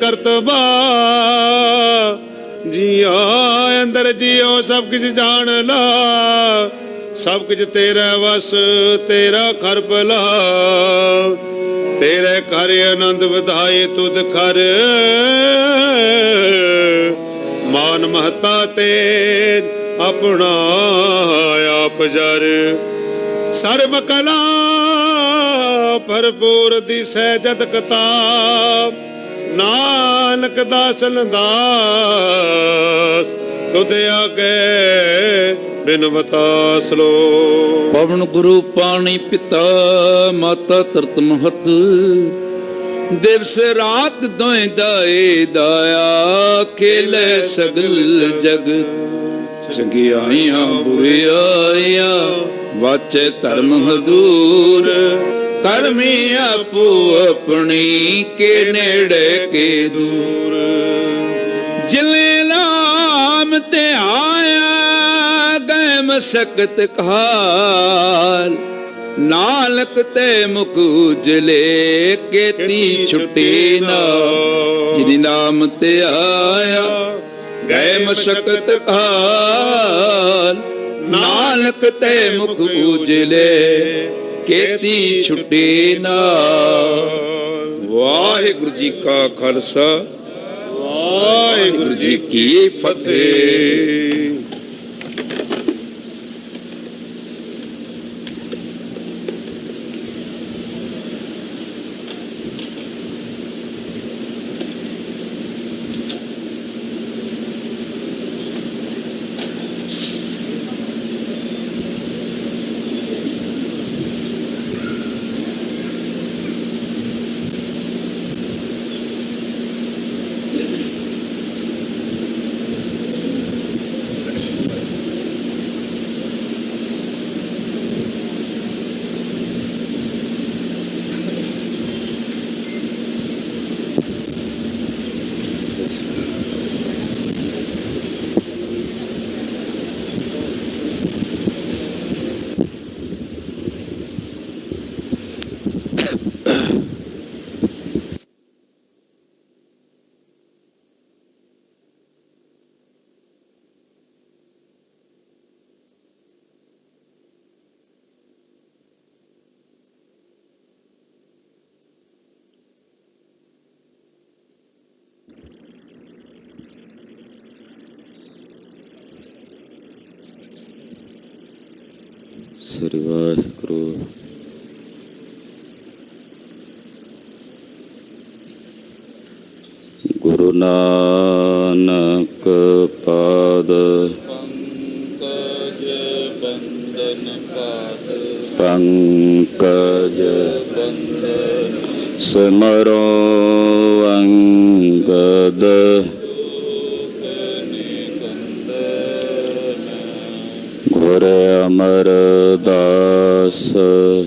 करतबा जिया अंदर जियो सब कुछ जान ला, सब कुछ तेरा वस तेरा कर भला, तेरे कर आनंद ਵਧਾਏ तुद कर, मान महता ते अपना आप जर, सर्व कला भरपूर दिसै जद कताब, नानक दासन दास तुद आगे बिनवता सलो। पवन गुरु पाणी पिता माता तरत महत, दिवस रात दोए दाए दाया, खेले सगल जगत, चंगियाइयां बुरियाइयां वाचे धर्म हदूर, करमी आपो अपनी के नेड़े के दूर, जिले लाम ते आया गए मशक्कत काल, नानक ते मुख उजले केती छुट्टी ना, जिन नाम ते आया गए मशक्कत काल, नानक ते मुख उजले केती छुट्टी ना। वाहिगुरु जी का खालसा, वाहिगुरु जी की फतेह। ਸ੍ਰੀ ਵਾਹਿਗੁਰੂ। ਗੁਰੂ ਨਾਨਕ ਪਾਦ ਪੰਕਜ ਬੰਦਨ ਪਾਦ, ਪੰਕਜ ਬੰਦਨ ਸਿਮਰੋ ਅੰਗਦ, ਗੁਰ ਅਮਰਦਾਸ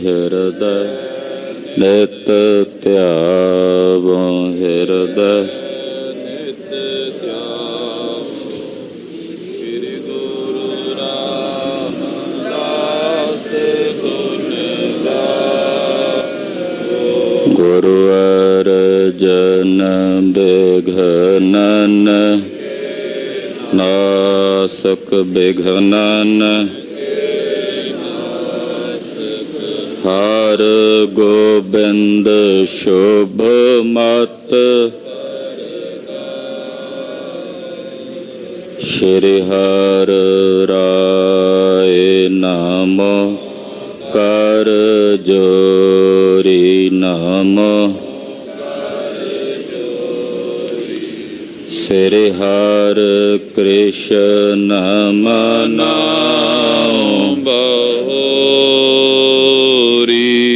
ਹਿਰਦੈ ਨਿਤ ਧਿਆਵੋ, ਹਿਰਦੈ ਨਿਤ ਧਿਆਵੋ, ਸ੍ਰੀ ਗੁਰੂ ਰਾਮਦਾਸ ਗੁਣ ਗਾਵੋ। ਗੁਰੂ ਅਰਜਨ ਬਿਘਨਨ ਨਾਸਕ ਬਿਘਨਨ, ਹਰ ਗੋਬਿੰਦ ਸ਼ੁਭ ਮਤ, ਸ਼੍ਰੀ ਹਰਿ ਰਾਏ ਨਾਮੋ ਕਰ ਜੋਰੀ ਨਾਮੋ, ਸ੍ਰੀ ਹਰਿ ਕ੍ਰਿਸ਼ਨ ਨਾਮ ਬਹੋਰੀ,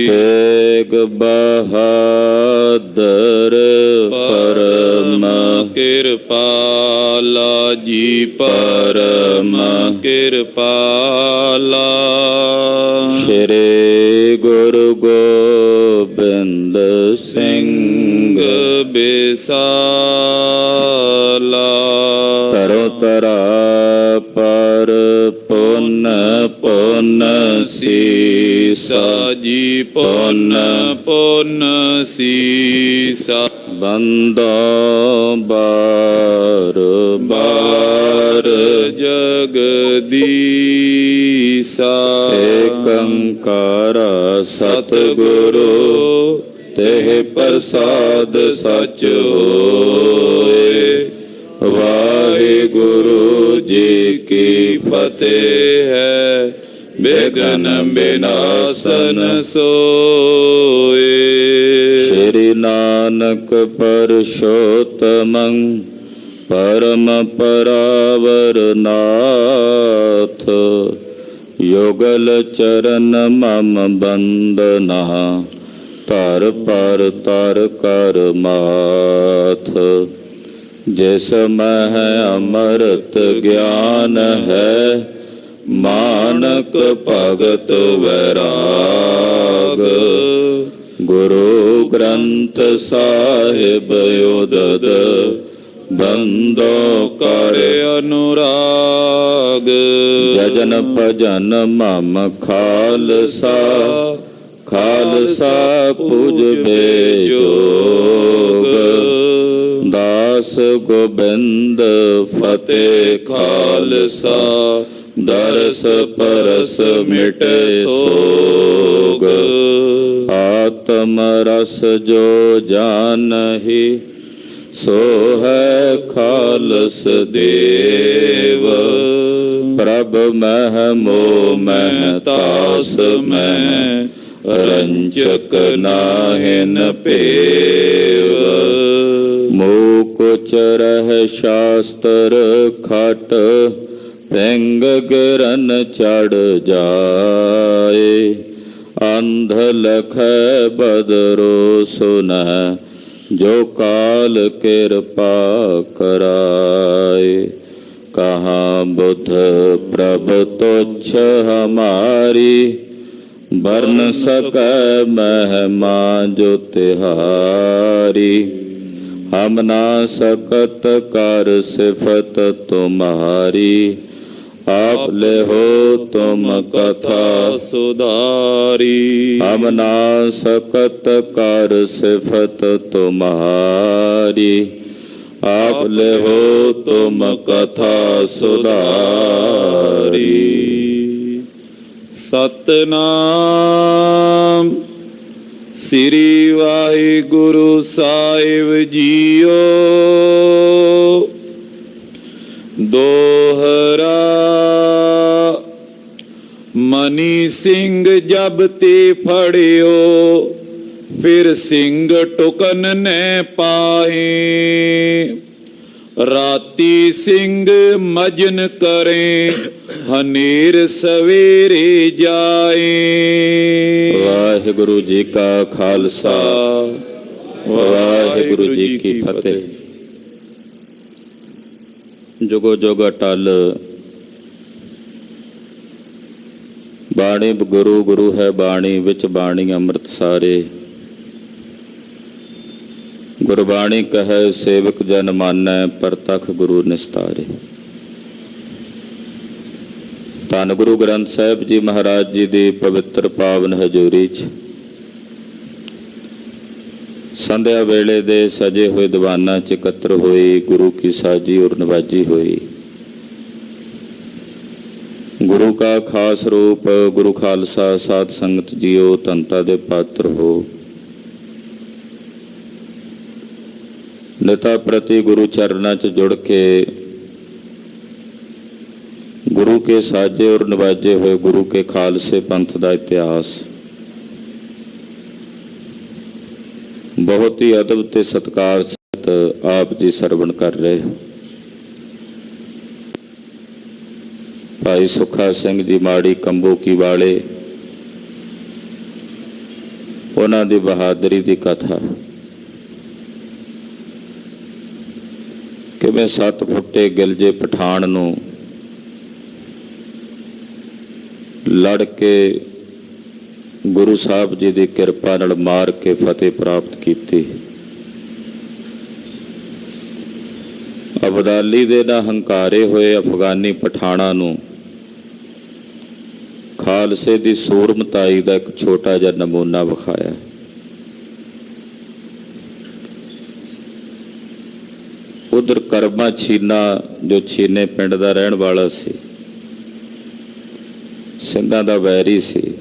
ਤੇਗ ਬਹਾਦਰ ਪਰਮ ਕਿਰਪਾਲਾ ਜੀ, ਪਰਮ ਕਿਰਪਾਲਾ, ਸ਼੍ਰੀ ਗੁਰੂ ਗੋਬਿੰਦ ਸਿੰਘ ਬਿਸਾਲਾ, ਤਰੋ ਤਰਾ ਪਰ ਪੁੰਨ ਪੁੰਨ ਸੀਸਾ ਜੀ ਪੁੰਨ ਪੁੰਨ ਸੀਸਾ, ਬੰਦੋ ਬਾਰ ਬਾਰ ਜਗਦੀਸਾ ਏਕੰਕਾਰ ਸਤਿਗੁਰੂ ਤੇਹ ਪ੍ਰਸਾਦ ਸਚ ਹੋਏ। ਵਾਹਿਗੁਰੂ ਜੀ ਕੀ ਫਤਿਹ ਹੈ। ਬਿਘਨ ਬਿਨਾਸਨ ਸੋਏ। ਸ਼੍ਰੀ ਨਾਨਕ ਪਰਸ਼ੋਤਮੰ ਪਰਮ ਪਰਾਵਰ ਨਾਥ ਯੁਗਲ ਚਰਨ ਮਮ ਬੰਦਨਾ ਧਰ ਪਰ ਤਰ ਕਰ ਮਾਥ। ਜਿਸ ਮਹਿ ਅੰਮ੍ਰਿਤ ਗਿਆਨ ਹੈ ਮਾਨਕ ਭਗਤ ਵੈਰਾਗ। ਗੁਰੂ ਗ੍ਰੰਥ ਸਾਹਿਬ ਉਦਦ ਬੰਦੋ ਕਰ ਅਨੁਰਾਗ। ਜਜਨ ਭਜਨ ਮਮ ਖਾਲਸਾ ਖਾਲਸਾ ਪੁਜਬੇ ਜੋਗ। ਦਾਸ ਗੋਬਿੰਦ ਫਤਿਹ ਖਾਲਸਾ ਦਰਸ ਪਰਸ ਮਿਟੇ ਸੋਗ। ਆਤਮ ਰਸ ਜੋ ਜਾਨਹਿ ਸੋ ਹੈ ਖਾਲਸ ਦੇਵ। ਪ੍ਰਭ ਮਹਿ ਮੋਹ ਮਹਿ ਤਾਸ ਮਹਿ ਰੰਜਕ ਨਾਹਿਨ ਭੇਵ। ਮੂਕ ਚਰਹਿ ਸ਼ਾਸਤਰ ਖਟ ਪਿੰਗ ਗਿਰਨ ਚੜ ਜਾਏ। ਅੰਧ ਲਖੈ ਬਦਰੋ ਸੁਨਹਿ ਜੋ ਕਾਲ ਕਿਰਪਾ ਕਰਾਏ। ਕਹਾਂ ਬੁੱਧ ਪ੍ਰਭ ਤੁਛ ਹਮਾਰੀ ਬਰਨ ਸਕੈ ਮਹਿਮਾ ਜੋ ਤਿਹਾਰੀ। ਹਮ ਨਾ ਸਕਤ ਕਰ ਸਿਫਤ ਤੁਮਹਾਰੀ ਆਪ ਲੈ ਹੋ ਤੁਮ ਕਥਾ ਸੁਧਾਰੀ। ਹਮ ਨਾ ਸਕਤ ਕਰ ਸਿਫਤ ਤੁਮਹਾਰੀ ਆਪ ਲੈ ਹੋ ਤੁਮ ਕਥਾ ਸੁਧਾਰੀ। ਸਤਨਾਮ ਸ੍ਰੀ ਵਾਹਿਗੁਰੂ ਸਾਹਿਬ ਜੀਓ। ਦੋਹਰਾ ਮਨੀ ਸਿੰਘ ਜਬ ਤੇ ਫੜਿਓ ਫਿਰ ਸਿੰਘ ਟੁਕਨ ਨੇ ਪਾਏ। ਰਾਤੀ ਸਿੰਘ ਮਜਨ ਕਰੇ ਹਨੇਰ ਸਵੇਰੇ ਜਾਏ। ਵਾਹਿਗੁਰੂ ਜੀ ਕਾ ਖਾਲਸਾ ਵਾਹਿਗੁਰੂ ਜੀ ਕੀ ਫਤਿਹ। ਜੁਗੋ ਜੁਗ ਅਟਲ ਬਾਣੀ ਗੁਰੂ ਗੁਰੂ ਹੈ ਬਾਣੀ ਵਿੱਚ ਬਾਣੀ ਅੰਮ੍ਰਿਤ ਸਾਰੇ। ਗੁਰਬਾਣੀ ਕਹੈ ਸੇਵਕ ਜਨ ਮਾਨੈ ਪਰਤਖ ਗੁਰੂ ਨਿਸਤਾਰੇ। ਧੰਨ ਗੁਰੂ ਗ੍ਰੰਥ ਸਾਹਿਬ ਜੀ ਮਹਾਰਾਜ ਜੀ ਦੀ ਪਵਿੱਤਰ ਪਾਵਨ ਹਜ਼ੂਰੀ 'ਚ ਸੰਧਿਆ ਵੇਲੇ ਦੇ ਸਜੇ ਹੋਏ ਦੀਵਾਨਾਂ 'ਚ ਇਕੱਤਰ ਹੋਈ ਗੁਰੂ ਕੀ ਸਾਜੀ ਔਰ ਨਵਾਜੀ ਹੋਈ। ਗੁਰੂ ਕਾ ਖਾਸ ਰੂਪ ਗੁਰੂ ਖਾਲਸਾ ਸਾਧ ਸੰਗਤ ਜੀਓ ਧੰਤਾ ਦੇ ਪਾਤਰ ਹੋ। ਨਿਤਾ ਪ੍ਰਤੀ ਗੁਰੂ ਚਰਨਾਂ 'ਚ ਜੁੜ ਕੇ ਗੁਰੂ ਕੇ ਸਾਜੇ ਔਰ ਨਵਾਜੇ ਹੋਏ ਗੁਰੂ ਕੇ ਖਾਲਸੇ ਪੰਥ ਦਾ ਇਤਿਹਾਸ ਬਹੁਤ ਹੀ ਅਦਬ ਤੇ ਸਤਿਕਾਰ ਸਹਿਤ ਆਪ ਜੀ ਸਰਵਣ ਕਰ ਰਹੇ ਹੋ। ਭਾਈ ਸੁੱਖਾ ਸਿੰਘ ਜੀ ਮਾੜੀ ਕੰਬੋਕੀ ਵਾਲੇ, ਉਹਨਾਂ ਦੀ ਬਹਾਦਰੀ ਦੀ ਕਥਾ ਕਿਵੇਂ 7 ਫੁੱਟੇ ਗਿਲਜੇ ਪਠਾਨ ਨੂੰ ਲੜ ਕੇ ਗੁਰੂ ਸਾਹਿਬ ਜੀ ਦੀ ਕਿਰਪਾ ਨਾਲ ਮਾਰ ਕੇ ਫਤਿਹ ਪ੍ਰਾਪਤ ਕੀਤੀ। ਅਬਦਾਲੀ ਦੇ ਨਾਲ ਹੰਕਾਰੇ ਹੋਏ ਅਫਗਾਨੀ ਪਠਾਨਾਂ ਨੂੰ ਖਾਲਸੇ ਦੀ ਸੂਰਮਤਾਈ ਦਾ ਇੱਕ ਛੋਟਾ ਜਿਹਾ ਨਮੂਨਾ ਵਿਖਾਇਆ। ਉਧਰ ਕਰਮਾ ਛੀਨਾ ਜੋ ਛੀਨੇ ਪਿੰਡ ਦਾ ਰਹਿਣ ਵਾਲਾ ਸੀ, ਸਿੰਘਾਂ ਦਾ ਵੈਰੀ ਸੀ।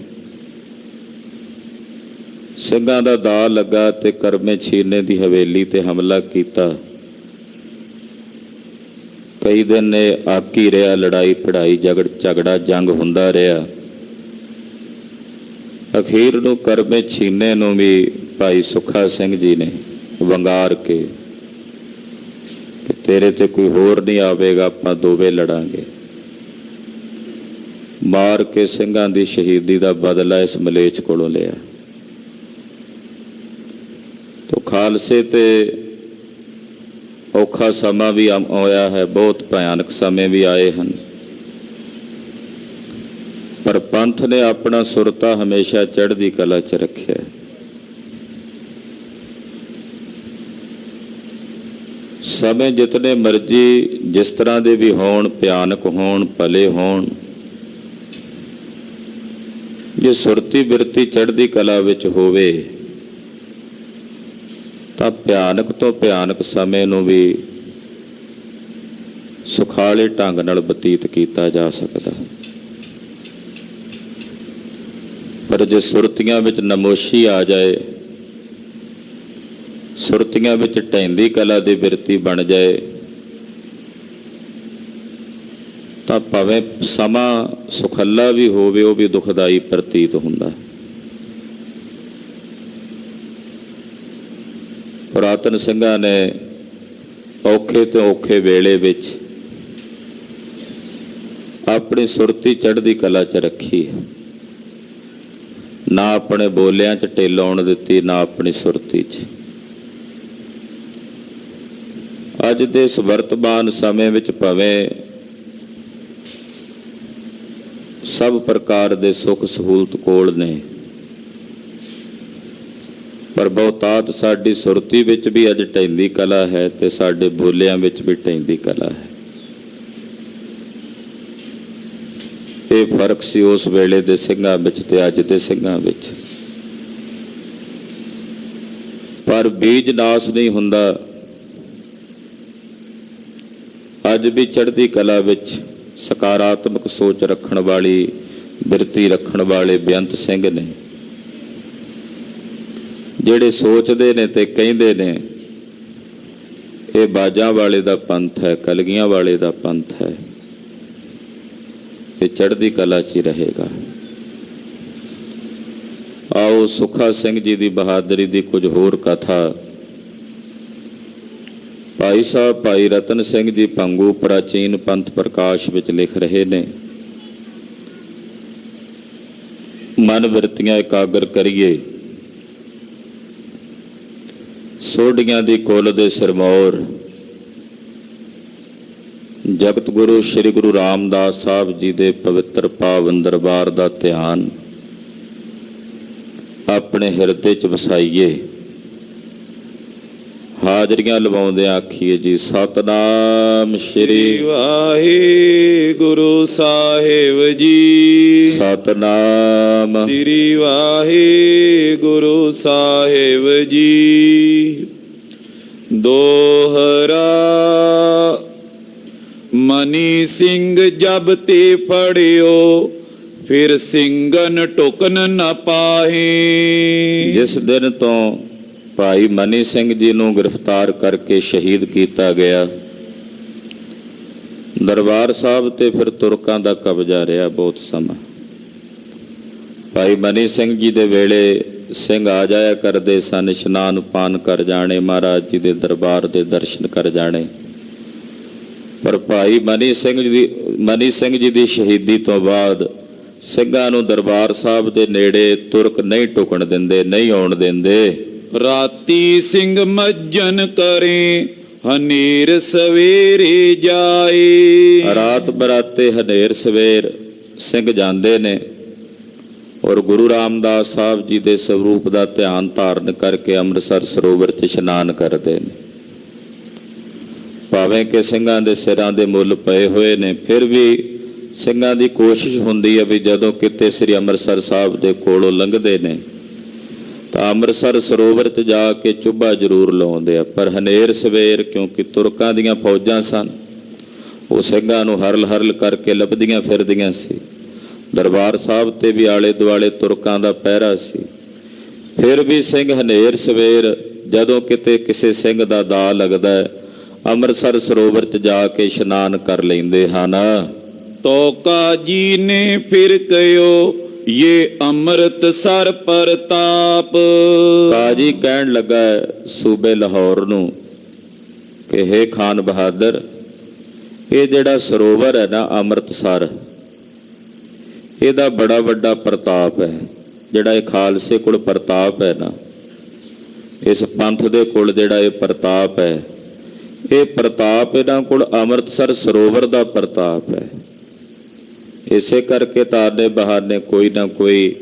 ਸਿੰਘਾਂ ਦਾ ਦਾਅ ਲੱਗਾ ਤੇ ਕਰਮੇ ਛੀਨੇ ਦੀ ਹਵੇਲੀ ਤੇ ਹਮਲਾ ਕੀਤਾ। ਕਈ ਦਿਨ ਇਹ ਆਕੀ ਰਿਹਾ, ਲੜਾਈ ਪੜਾਈ ਝਗੜਾ ਜੰਗ ਹੁੰਦਾ ਰਿਹਾ। ਅਖੀਰ ਨੂੰ ਕਰਮੇ ਛੀਨੇ ਨੂੰ ਵੀ ਭਾਈ ਸੁੱਖਾ ਸਿੰਘ ਜੀ ਨੇ ਵੰਗਾਰ ਕੇ ਕਿ ਤੇਰੇ ਤੇ ਕੋਈ ਹੋਰ ਨਹੀਂ ਆਵੇਗਾ, ਆਪਾਂ ਦੋਵੇਂ ਲੜਾਂਗੇ। ਮਾਰ ਕੇ ਸਿੰਘਾਂ ਦੀ ਸ਼ਹੀਦੀ ਦਾ ਬਦਲਾ ਇਸ ਮਲੇਛ ਕੋਲੋਂ ਲਿਆ। ਤੋ ਖਾਲਸੇ ਤੇ ਔਖਾ ਸਮਾਂ ਵੀ ਆਇਆ ਹੈ, ਬਹੁਤ ਭਿਆਨਕ ਸਮੇਂ ਵੀ ਆਏ ਹਨ, ਪਰ ਪੰਥ ਨੇ ਆਪਣਾ ਸੁਰਤਾ ਹਮੇਸ਼ਾ ਚੜ੍ਹਦੀ ਕਲਾ 'ਚ ਰੱਖਿਆ। ਸਮੇਂ ਜਿਤਨੇ ਮਰਜ਼ੀ ਜਿਸ ਤਰ੍ਹਾਂ ਦੇ ਵੀ ਹੋਣ, ਭਿਆਨਕ ਹੋਣ, ਭਲੇ ਹੋਣ, ਜੇ ਸੁਰਤੀ ਬਿਰਤੀ ਚੜ੍ਹਦੀ ਕਲਾ ਵਿੱਚ ਹੋਵੇ ਤਾਂ ਭਿਆਨਕ ਤੋਂ ਭਿਆਨਕ ਸਮੇਂ ਨੂੰ ਵੀ ਸੁਖਾਲੇ ਢੰਗ ਨਾਲ ਬਤੀਤ ਕੀਤਾ ਜਾ ਸਕਦਾ। ਪਰ ਜੇ ਸੁਰਤੀਆਂ ਵਿੱਚ ਨਮੋਸ਼ੀ ਆ ਜਾਏ, ਸੁਰਤੀਆਂ ਵਿੱਚ ਢਹਿੰਦੀ ਕਲਾ ਦੀ ਬਿਰਤੀ ਬਣ ਜਾਏ, ਤਾਂ ਭਾਵੇਂ ਸਮਾਂ ਸੁਖੱਲਾ ਵੀ ਹੋਵੇ, ਉਹ ਵੀ ਦੁਖਦਾਈ ਪ੍ਰਤੀਤ ਹੁੰਦਾ। ਪੁਰਾਤਨ ਸਿੰਘਾਂ ਨੇ ਔਖੇ ਤੋਂ ਔਖੇ ਵੇਲੇ ਵਿੱਚ ਆਪਣੀ ਸੁਰਤੀ ਚੜ੍ਹਦੀ ਕਲਾ 'ਚ ਰੱਖੀ, ਨਾ ਆਪਣੇ ਬੋਲਿਆਂ 'ਚ ਢਿੱਲ ਆਉਣ ਦਿੱਤੀ, ਨਾ ਆਪਣੀ ਸੁਰਤੀ 'ਚ। ਅੱਜ ਦੇ ਇਸ ਵਰਤਮਾਨ ਸਮੇਂ ਵਿੱਚ ਭਾਵੇਂ ਸਭ ਪ੍ਰਕਾਰ ਦੇ ਸੁੱਖ ਸਹੂਲਤ ਕੋਲ ਨੇ, ਪਰ ਬਹੁਤਾਤ ਸਾਡੀ ਸੁਰਤੀ ਵਿੱਚ ਵੀ ਅੱਜ ਢਹਿੰਦੀ ਕਲਾ ਹੈ ਤੇ ਸਾਡੇ ਬੋਲਿਆਂ ਵਿੱਚ ਵੀ ਢਹਿੰਦੀ ਕਲਾ ਹੈ। ਇਹ ਫਰਕ ਸੀ ਉਸ ਵੇਲੇ ਦੇ ਸਿੰਘਾਂ ਵਿੱਚ ਤੇ ਅੱਜ ਦੇ ਸਿੰਘਾਂ ਵਿੱਚ। ਪਰ ਬੀਜ ਨਾਸ ਨਹੀਂ ਹੁੰਦਾ। ਅੱਜ ਵੀ ਚੜ੍ਹਦੀ ਕਲਾ ਵਿੱਚ ਸਕਾਰਾਤਮਕ ਸੋਚ ਰੱਖਣ ਵਾਲੀ, ਬਿਰਤੀ ਰੱਖਣ ਵਾਲੇ ਬੇਅੰਤ ਸਿੰਘ ਨੇ, ਜਿਹੜੇ ਸੋਚਦੇ ਨੇ ਤੇ ਕਹਿੰਦੇ ਨੇ ਇਹ ਬਾਜਾਂ ਵਾਲੇ ਦਾ ਪੰਥ ਹੈ, ਕਲਗੀਆਂ ਵਾਲੇ ਦਾ ਪੰਥ ਹੈ, ਇਹ ਚੜ੍ਹਦੀ ਕਲਾ 'ਚ ਹੀ ਰਹੇਗਾ। ਆਓ ਸੁੱਖਾ ਸਿੰਘ ਜੀ ਦੀ ਬਹਾਦਰੀ ਦੀ ਕੁਝ ਹੋਰ ਕਥਾ ਭਾਈ ਸਾਹਿਬ ਭਾਈ ਰਤਨ ਸਿੰਘ ਜੀ ਭੰਗੂ ਪ੍ਰਾਚੀਨ ਪੰਥ ਪ੍ਰਕਾਸ਼ ਵਿੱਚ ਲਿਖ ਰਹੇ ਨੇ। ਮਨ ਬਿਰਤੀਆਂ ਇਕਾਗਰ ਕਰੀਏ, ਸੋਢੀਆਂ ਦੀ ਕੁਲ ਦੇ ਸਿਰਮੌਰ ਜਗਤ ਗੁਰੂ ਸ੍ਰੀ ਗੁਰੂ ਰਾਮਦਾਸ ਸਾਹਿਬ ਜੀ ਦੇ ਪਵਿੱਤਰ ਪਾਵਨ ਦਰਬਾਰ ਦਾ ਧਿਆਨ ਆਪਣੇ ਹਿਰਦੇ 'ਚ ਵਸਾਈਏ। ਹਾਜ਼ਰੀਆਂ ਲਵਾਉਂਦੇ ਆਖੀਏ ਜੀ ਸਤਨਾਮ ਸ੍ਰੀ ਵਾਹਿਗੁਰੂ ਸਾਹਿਬ ਜੀ, ਸਤਨਾਮ ਸ੍ਰੀ ਵਾਹਿਗੁਰੂ ਸਾਹਿਬ ਜੀ। ਦੋਹਰਾ ਮਨੀ ਸਿੰਘ ਜਬ ਤੇ ਫੜਿਓ, ਫਿਰ ਸਿੰਘਨ ਟੁਕਨ ਨਾ ਪਾਹੇ। ਜਿਸ ਦਿਨ ਤੋਂ ਭਾਈ ਮਨੀ ਸਿੰਘ ਜੀ ਨੂੰ ਗ੍ਰਿਫਤਾਰ ਕਰਕੇ ਸ਼ਹੀਦ ਕੀਤਾ ਗਿਆ, ਦਰਬਾਰ ਸਾਹਿਬ ਤੇ ਫਿਰ ਤੁਰਕਾਂ ਦਾ ਕਬਜ਼ਾ ਰਿਹਾ ਬਹੁਤ ਸਮਾਂ। ਭਾਈ ਮਨੀ ਸਿੰਘ ਜੀ ਦੇ ਵੇਲੇ ਸਿੰਘ ਆ ਜਾਇਆ ਕਰਦੇ ਸਨ, ਇਸ਼ਨਾਨ ਪਾਨ ਕਰ ਜਾਣੇ, ਮਹਾਰਾਜ ਜੀ ਦੇ ਦਰਬਾਰ ਦੇ ਦਰਸ਼ਨ ਕਰ ਜਾਣੇ। ਪਰ ਭਾਈ ਮਨੀ ਸਿੰਘ ਜੀ ਦੀ ਸ਼ਹੀਦੀ ਤੋਂ ਬਾਅਦ ਸਿੰਘਾਂ ਨੂੰ ਦਰਬਾਰ ਸਾਹਿਬ ਦੇ ਨੇੜੇ ਤੁਰਕ ਨਹੀਂ ਟੁਕਣ ਦਿੰਦੇ, ਨਹੀਂ ਆਉਣ ਦਿੰਦੇ। ਰਾਤੀ ਸਿੰਘ ਮੱਜਨ ਕਰੇ, ਹਨੇਰ ਸਵੇਰੇ ਜਾਏ। ਰਾਤ ਬਰਾਤੇ ਹਨੇਰ ਸਵੇਰ ਸਿੰਘ ਜਾਂਦੇ ਨੇ ਔਰ ਗੁਰੂ ਰਾਮਦਾਸ ਸਾਹਿਬ ਜੀ ਦੇ ਸਰੂਪ ਦਾ ਧਿਆਨ ਧਾਰਨ ਕਰਕੇ ਅੰਮ੍ਰਿਤਸਰ ਸਰੋਵਰ 'ਚ ਇਸ਼ਨਾਨ ਕਰਦੇ ਨੇ। ਭਾਵੇਂ ਕਿ ਸਿੰਘਾਂ ਦੇ ਸਿਰਾਂ ਦੇ ਮੁੱਲ ਪਏ ਹੋਏ ਨੇ, ਫਿਰ ਵੀ ਸਿੰਘਾਂ ਦੀ ਕੋਸ਼ਿਸ਼ ਹੁੰਦੀ ਹੈ ਵੀ ਜਦੋਂ ਕਿਤੇ ਸ੍ਰੀ ਅੰਮ੍ਰਿਤਸਰ ਸਾਹਿਬ ਦੇ ਕੋਲੋਂ ਲੰਘਦੇ ਨੇ ਤਾਂ ਅੰਮ੍ਰਿਤਸਰ ਸਰੋਵਰ 'ਚ ਜਾ ਕੇ ਚੁੱਭਾ ਜ਼ਰੂਰ ਲਾਉਂਦੇ ਆ, ਪਰ ਹਨੇਰ ਸਵੇਰ ਕਿਉਂਕਿ ਤੁਰਕਾਂ ਦੀਆਂ ਫੌਜਾਂ ਸਨ, ਉਹ ਸਿੰਘਾਂ ਨੂੰ ਹਰਲ ਹਰਲ ਕਰਕੇ ਲੱਭਦੀਆਂ ਫਿਰਦੀਆਂ ਸੀ। ਦਰਬਾਰ ਸਾਹਿਬ ਤੇ ਵੀ ਆਲੇ ਦੁਆਲੇ ਤੁਰਕਾਂ ਦਾ ਪਹਿਰਾ ਸੀ। ਫਿਰ ਵੀ ਸਿੰਘ ਹਨੇਰ ਸਵੇਰ ਜਦੋਂ ਕਿਤੇ ਕਿਸੇ ਸਿੰਘ ਦਾ ਦਾਅ ਲੱਗਦਾ ਹੈ, ਅੰਮ੍ਰਿਤਸਰ ਸਰੋਵਰ 'ਚ ਜਾ ਕੇ ਇਸ਼ਨਾਨ ਕਰ ਲੈਂਦੇ ਹਨ। तो काजी ने फिर कहो ये ਅੰਮ੍ਰਿਤਸਰ ਪ੍ਰਤਾਪ। ਕਾਜੀ ਕਹਿਣ ਲੱਗਾ ਸੂਬੇ ਲਾਹੌਰ ਨੂੰ ਕਿ ਹੇ ਖਾਨ ਬਹਾਦਰ, ਇਹ ਜਿਹੜਾ ਸਰੋਵਰ ਹੈ ਨਾ ਅੰਮ੍ਰਿਤਸਰ, ਇਹਦਾ ਬੜਾ ਵੱਡਾ ਪ੍ਰਤਾਪ ਹੈ। ਜਿਹੜਾ ਇਹ ਖਾਲਸੇ ਕੋਲ ਪ੍ਰਤਾਪ ਹੈ ਨਾ, ਇਸ ਪੰਥ ਦੇ ਕੋਲ ਜਿਹੜਾ ਇਹ ਪ੍ਰਤਾਪ ਹੈ, ਇਹ ਪ੍ਰਤਾਪ ਇਹਨਾਂ ਕੋਲ ਅੰਮ੍ਰਿਤਸਰ ਸਰੋਵਰ ਦਾ ਪ੍ਰਤਾਪ ਹੈ। ਇਸੇ ਕਰਕੇ ਤਾਰਨੇ ਬਹਾਨੇ ਕੋਈ ਨਾ ਕੋਈ